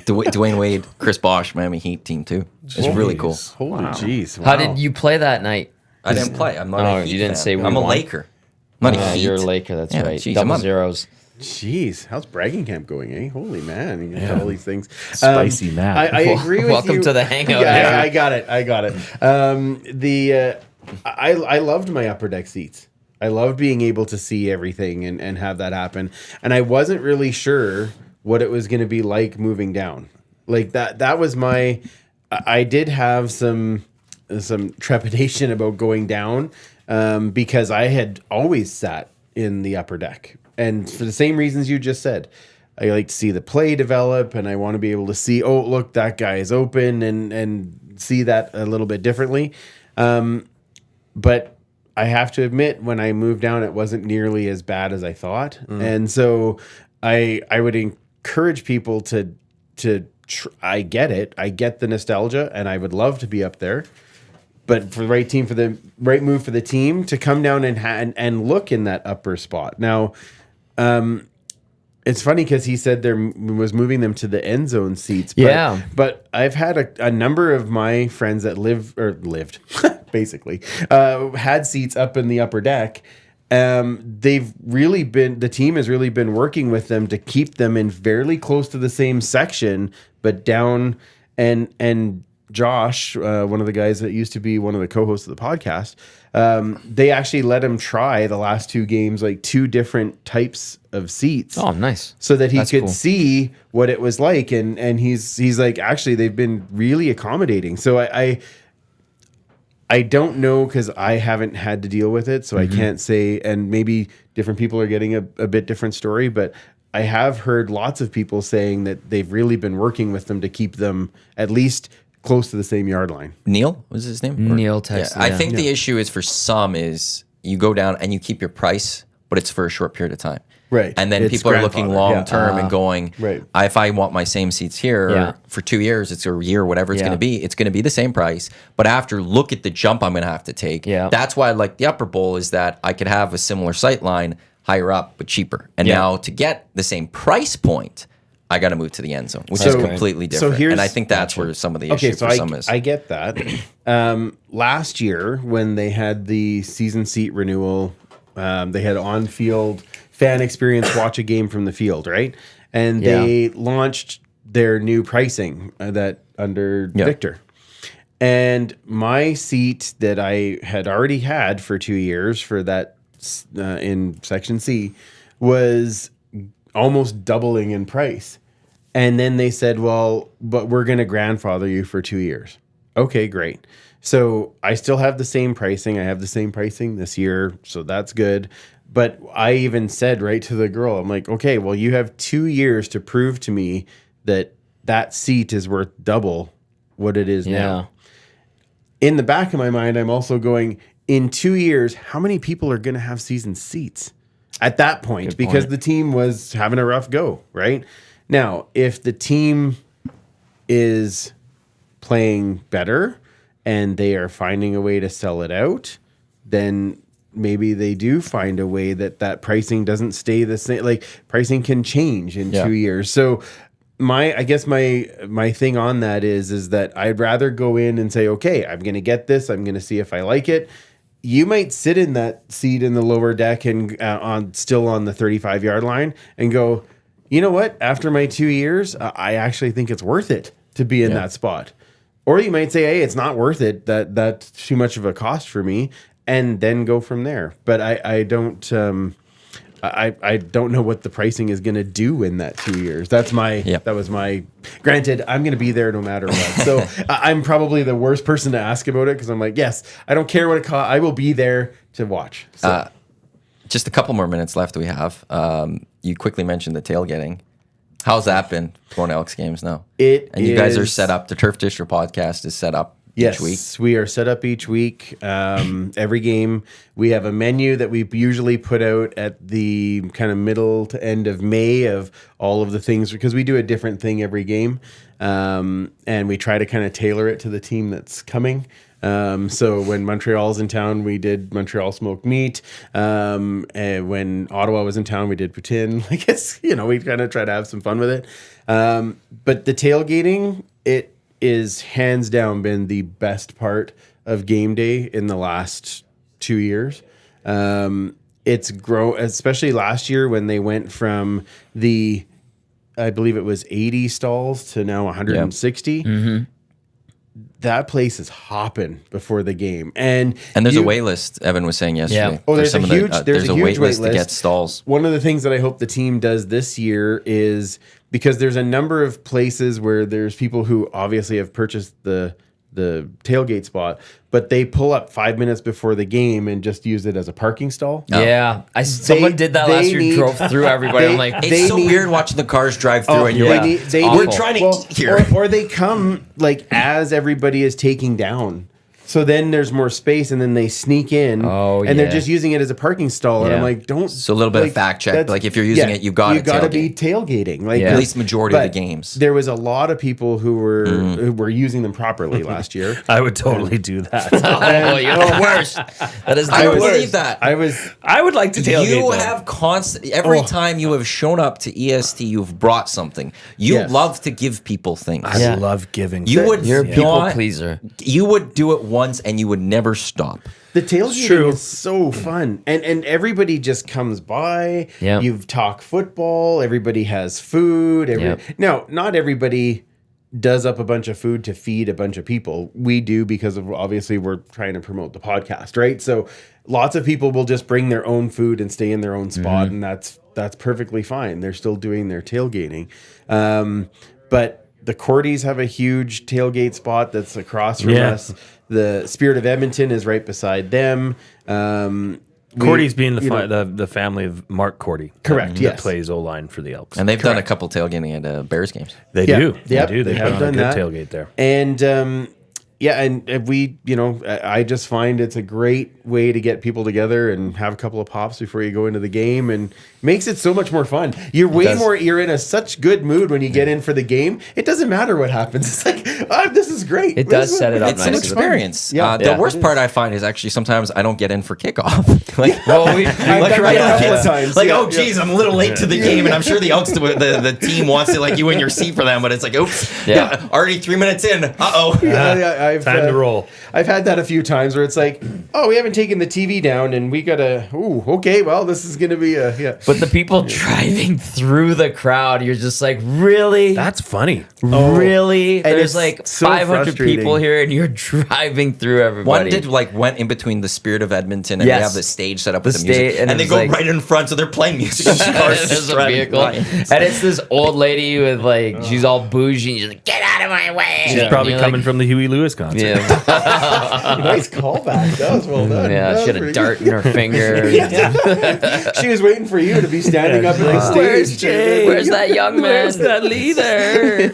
Dwayne Wade, Chris Bosh, Miami Heat team too. It's really cool. Holy jeez! How did you play that night? I didn't play. I'm not a Heat you didn't fan. say we I'm a won? Laker. I'm not a Heat. You're a Laker, that's Yeah, right. geez, Double I'm on- zeros. Jeez, how's bragging camp going, eh? Holy man, you get all these things. Spicy math. I agree with Welcome you. to the Hangout. Yeah, I got it. I loved my upper deck seats. I loved being able to see everything and have that happen. And I wasn't really sure what it was going to be like moving down. Like that was I did have some trepidation about going down because I had always sat in the upper deck. And for the same reasons you just said, I like to see the play develop, and I want to be able to see, oh, look, that guy is open, and see that a little bit differently. But I have to admit, when I moved down, it wasn't nearly as bad as I thought. And so I would encourage people I get it. I get the nostalgia, and I would love to be up there. But for the right team, for the right move for the team to come down and look in that upper spot. Now, it's funny because he said there was moving them to the end zone seats. But, but I've had a number of my friends that lived, basically, had seats up in the upper deck. The team has really been working with them to keep them in fairly close to the same section, but down and Josh, one of the guys that used to be one of the co-hosts of the podcast, they actually let him try the last two games, like two different types of seats. Oh, nice. So that he That's could cool. see what it was like. And he's like, actually, they've been really accommodating. So I don't know because I haven't had to deal with it. So I can't say, and maybe different people are getting a bit different story, but I have heard lots of people saying that they've really been working with them to keep them at least close to the same yard line. Neil was his name? Neil texted, I yeah. think the issue is for some is you go down and you keep your price, but it's for a short period of time. Right. And then It's people are looking grandfather. long term and going, Right. if I want my same seats here Yeah. for 2 years, it's a year, whatever it's Yeah. going to be, it's going to be the same price. But after, look at the jump I'm going to have to take. Yeah. That's why I like the upper bowl is that I could have a similar sight line higher up, but cheaper. And Yeah. now to get the same price point, I got to move to the end zone, which So- is completely so different. here's- and I think that's where some of the issue Okay, so for some is. I get that. Last year, when they had the season seat renewal, they had on-field fan experience, watch a game from the field, right? And they launched their new pricing that under Victor. And my seat that I had already had for 2 years for that in Section C was almost doubling in price. And then they said, well, but we're going to grandfather you for 2 years. Okay, great. So I still have the same pricing. I have the same pricing this year. So that's good. But I even said right to the girl, I'm like, okay, well, you have 2 years to prove to me that that seat is worth double what it is now. In the back of my mind, I'm also going, in 2 years, how many people are going to have season seats at that point? Because the team was having a rough go, right? Now, if the team is playing better and they are finding a way to sell it out, then maybe they do find a way that pricing doesn't stay the same. Like pricing can change in 2 years. So I guess my thing on that is that I'd rather go in and say, okay, I'm going to get this. I'm going to see if I like it. You might sit in that seat in the lower deck and still on the 35-yard line and go, you know what? After my 2 years, I actually think it's worth it to be in that spot. Or you might say, hey, it's not worth it. That's too much of a cost for me, and then go from there. But I don't I don't know what the pricing is going to do in that 2 years. That was my. Granted, I'm going to be there no matter what. So I'm probably the worst person to ask about it because I'm like, yes, I don't care what it costs. I will be there to watch. So. Just a couple more minutes left we have. You quickly mentioned the tailgating. How's that been for Elks games now? You guys are set up. The Turf District podcast is set up each week. Yes, we are set up each week. Every game, we have a menu that we usually put out at the kind of middle to end of May of all of the things because we do a different thing every game. And we try to kind of tailor it to the team that's coming. So when Montreal's in town, we did Montreal smoked meat. And when Ottawa was in town, we did poutine. I guess, we kind of try to have some fun with it. But the tailgating, it is hands down been the best part of game day in the last 2 years. It's grown, especially last year when they went from I believe it was 80 stalls to now 160. Mm-hmm. That place is hopping before the game, and there's a wait list. Evan was saying yesterday. Yeah. Oh, there's a huge wait list to list. get stalls. One of the things that I hope the team does this year is, because there's a number of places where there's people who obviously have purchased the tailgate spot, but they pull up 5 minutes before the game and just use it as a parking stall. Yeah, someone did that last year. Drove through everybody. I'm like, it's so weird watching the cars drive through, and you're we're trying to here, or they come like as everybody is taking down. So then there's more space, and then they sneak in, and they're just using it as a parking stall. And I'm like, don't. So a little bit of fact check. Like if you're using it, you got to be tailgating. Like at least majority of the games. There was a lot of people who were using them properly last year. I would totally do that. You're the worst. That is I the would worst. believe that. I would like to tailgate. You have constant. Every time you have shown up to EST, you've brought something. You love to give people things. I love giving. You're a people pleaser. You would do it once, and you would never stop. The tailgating is so fun, and everybody just comes by. Yep. You talk football. Everybody has food. Now, not everybody does up a bunch of food to feed a bunch of people. We do, because of obviously we're trying to promote the podcast, right? So lots of people will just bring their own food and stay in their own spot, and that's perfectly fine. They're still doing their tailgating, but the Cordies have a huge tailgate spot that's across from us. The Spirit of Edmonton is right beside them. Cordy's being the family of Mark Cordy. Correct, That plays O-line for the Elks. And they've done a couple tailgating at Bears games. They do. Yep. They do. They have done a good tailgate there. And and we, I just find it's a great way to get people together and have a couple of pops before you go into the game, and makes it so much more fun. You're in such good mood when you get in for the game. It doesn't matter what happens. It's like, this is great. It does set it up. It's an experience. The worst part I find is actually sometimes I don't get in for kickoff. Geez, I'm a little late to the game, and I'm sure the Elks, the team wants to you in your seat for them, but it's like, oops, already 3 minutes in. Time to roll. I've had that a few times where it's like, we haven't taken the TV down, and we gotta. Okay, well, this is gonna be But the people driving through the crowd, you're just like, really? That's funny. Really? And There's so 500 people here, and you're driving through everybody. One went in between the Spirit of Edmonton, and they have the stage set up with the music, and they go right in front, so they're playing music. There's a vehicle, and it's this old lady with she's all bougie, and she's like, get out of my way. She's probably coming from the Huey Lewis concert. Yeah. Nice callback. That was well done. Yeah, she had a dart in her finger. She was waiting for you to be standing up at the stage. Where's Jay? Where's that young man? Where's that leader?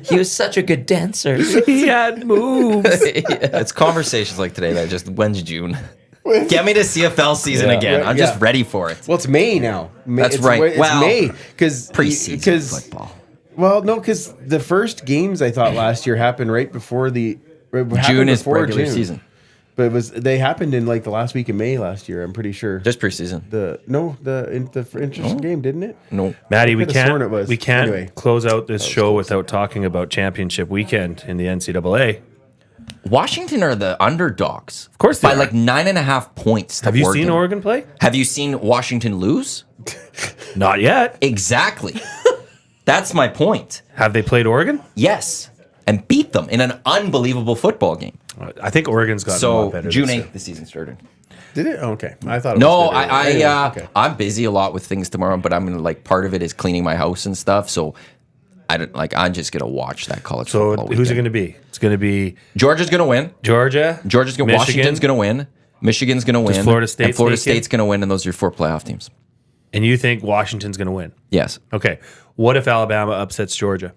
He was such a good dancer. He had moves. It's conversations like today that just, when's June? Get me to CFL season again. I'm just ready for it. Well, it's May now. That's right. It's May because preseason football. Well, no, because the first games I thought last year happened right before June is regular season. But they happened in the last week of May last year. I'm pretty sure. Just preseason. The interesting game, didn't it? No, Maddie, we can't close out this show without talking about championship weekend in the NCAA. Washington are the underdogs. Of course, they by are. 9.5 points. Have you seen Oregon play? Have you seen Washington lose? Not yet. Exactly. That's my point. Have they played Oregon? Yes, and beat them in an unbelievable football game. I think Oregon's got a lot better. June 8th, the season started. Did it? Oh, okay. I thought it no, was I'm busy a lot with things tomorrow, but I'm gonna part of it is cleaning my house and stuff. So I'm just gonna watch that college football. So who's it gonna be? It's gonna be Georgia's gonna win. Georgia's gonna. Washington's gonna win. Michigan's gonna win. Florida State and Florida State's gonna win, and those are your 4 playoff teams. And you think Washington's gonna win? Yes. Okay. What if Alabama upsets Georgia?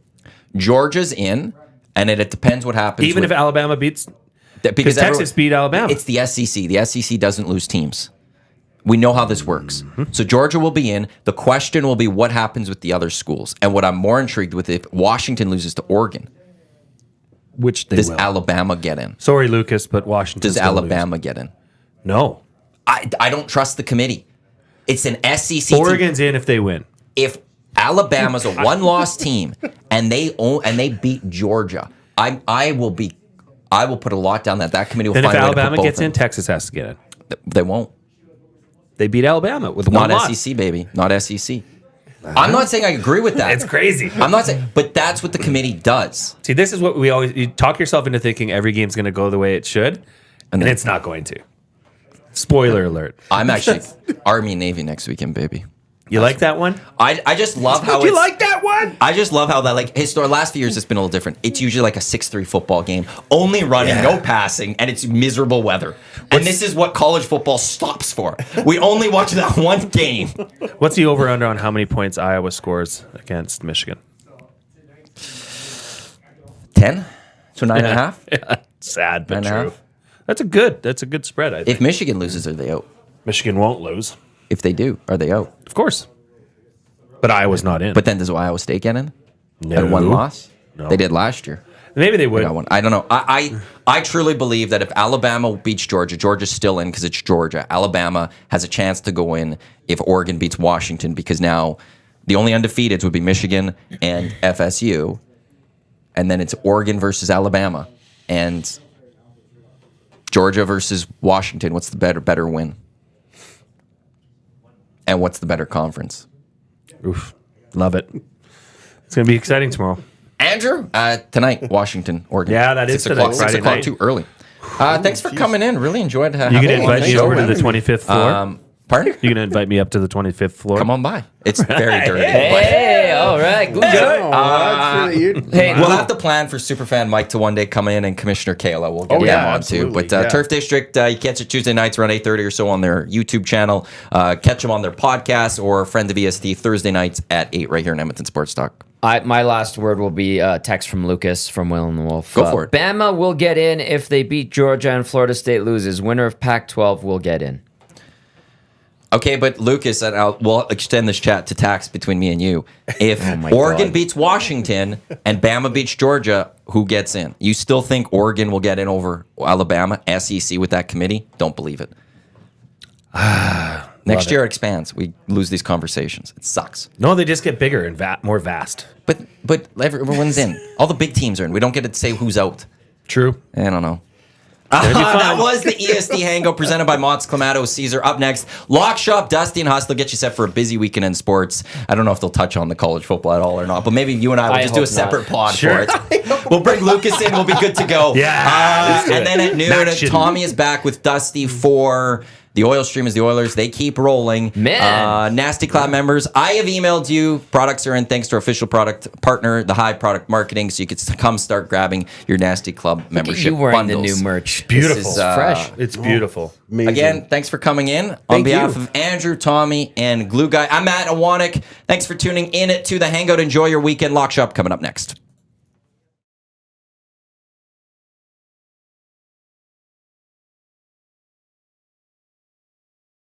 Georgia's in, and it depends what happens. Even if Alabama beats. Because Texas beat Alabama. It's the SEC. The SEC doesn't lose teams. We know how this works. Mm-hmm. So Georgia will be in. The question will be what happens with the other schools. And what I'm more intrigued with, if Washington loses to Oregon, which they Does will. Alabama get in? Sorry, Lucas, but Washington. Does Alabama get in? No. I don't trust the committee. It's an SEC team. Oregon's in if they win. If Alabama's a one-loss team and they beat Georgia, I will put a lot down that committee will And if find a way to put Alabama both gets in, Texas has to get in. They won't. They beat Alabama with one Not loss. SEC, baby. Not SEC. I'm not saying I agree with that. It's crazy. I'm not saying, but that's what the committee does. See, this is what we always, you talk yourself into thinking every game's going to go the way it should, and then- it's not going to. Spoiler alert. I'm actually Army Navy next weekend, baby. You like that one? I just love how You like that one? I just love how that last few years it's been a little different. It's usually like a 6-3 football game, only running, no passing, and it's miserable weather. And this is what college football stops for. We only watch that one game. What's the over-under on how many points Iowa scores against Michigan? 10 to 9.5. Sad, but 9.5. true. That's a good spread, I think. If Michigan loses, are they out? Michigan won't lose. If they do, are they out? Of course. But Iowa's not in. But then does Iowa State get in? no. At one loss? No. They did last year. Maybe they They would. got one. I don't know. I truly believe that if Alabama beats Georgia, Georgia's still in because it's Georgia. Alabama has a chance to go in if Oregon beats Washington because now the only undefeateds would be Michigan and FSU. And then it's Oregon versus Alabama. And Georgia versus Washington. What's the better win? And what's the better conference? Oof. Love it. It's going to be exciting tomorrow. Andrew, tonight, Washington, Oregon. Yeah, that is 6 o'clock. tonight, 6 Friday o'clock night. too early. Thanks for coming in. Really enjoyed having You you. going to invite me thanks over for to the having me. 25th floor? Pardon? You going to invite me up to the 25th floor? Come on by. It's very dirty. Hey, all right, good job. Oh, Hey, We'll have to plan for Superfan Mike to one day come in and Commissioner Kayla. We'll get Oh, them yeah, on absolutely, too. But yeah. Turf District, you catch it Tuesday nights around 8:30 or so on their YouTube channel. Catch them on their podcast or Friend of EST Thursday nights at 8 right here in Edmonton Sports Talk. My last word will be a text from Lucas from Will and the Wolf. Go for it. Bama will get in if they beat Georgia and Florida State loses. Winner of Pac-12 will get in. Okay, but Lucas, and we'll extend this chat to tax between me and you. If my Oregon God. beats Washington and Bama beats Georgia, who gets in? You still think Oregon will get in over Alabama, SEC with that committee? Don't believe it. Next year it expands. We lose these conversations. It sucks. No, they just get bigger and more vast. But everyone's in. All the big teams are in. We don't get to say who's out. True. I don't know. That was the EST Hangout presented by Mott's Clamato Caesar. Up next, Lock Shop, Dusty and Huss. They'll get you set for a busy weekend in sports. I don't know if they'll touch on the college football at all or not, but maybe you and I will I just do a hope separate not. pod Sure. for it. We'll bring Lucas in. We'll be good to go. Yeah, let's do And it. then at noon, Action. Tommy is back with Dusty for the Oil Stream is the Oilers. They keep rolling. Man. Nasty Club members, I have emailed you. Products are in thanks to our official product partner, the Hive Product Marketing, so you can come start grabbing your Nasty Club membership You wearing bundles. the new merch. Beautiful. This is, Fresh. It's beautiful. Amazing. Again, thanks for coming in. On Thank behalf you. of Andrew, Tommy, and Glue Guy, I'm Matt Iwanyk. Thanks for tuning in to the Hangout. Enjoy your weekend. Lock Shop coming up next.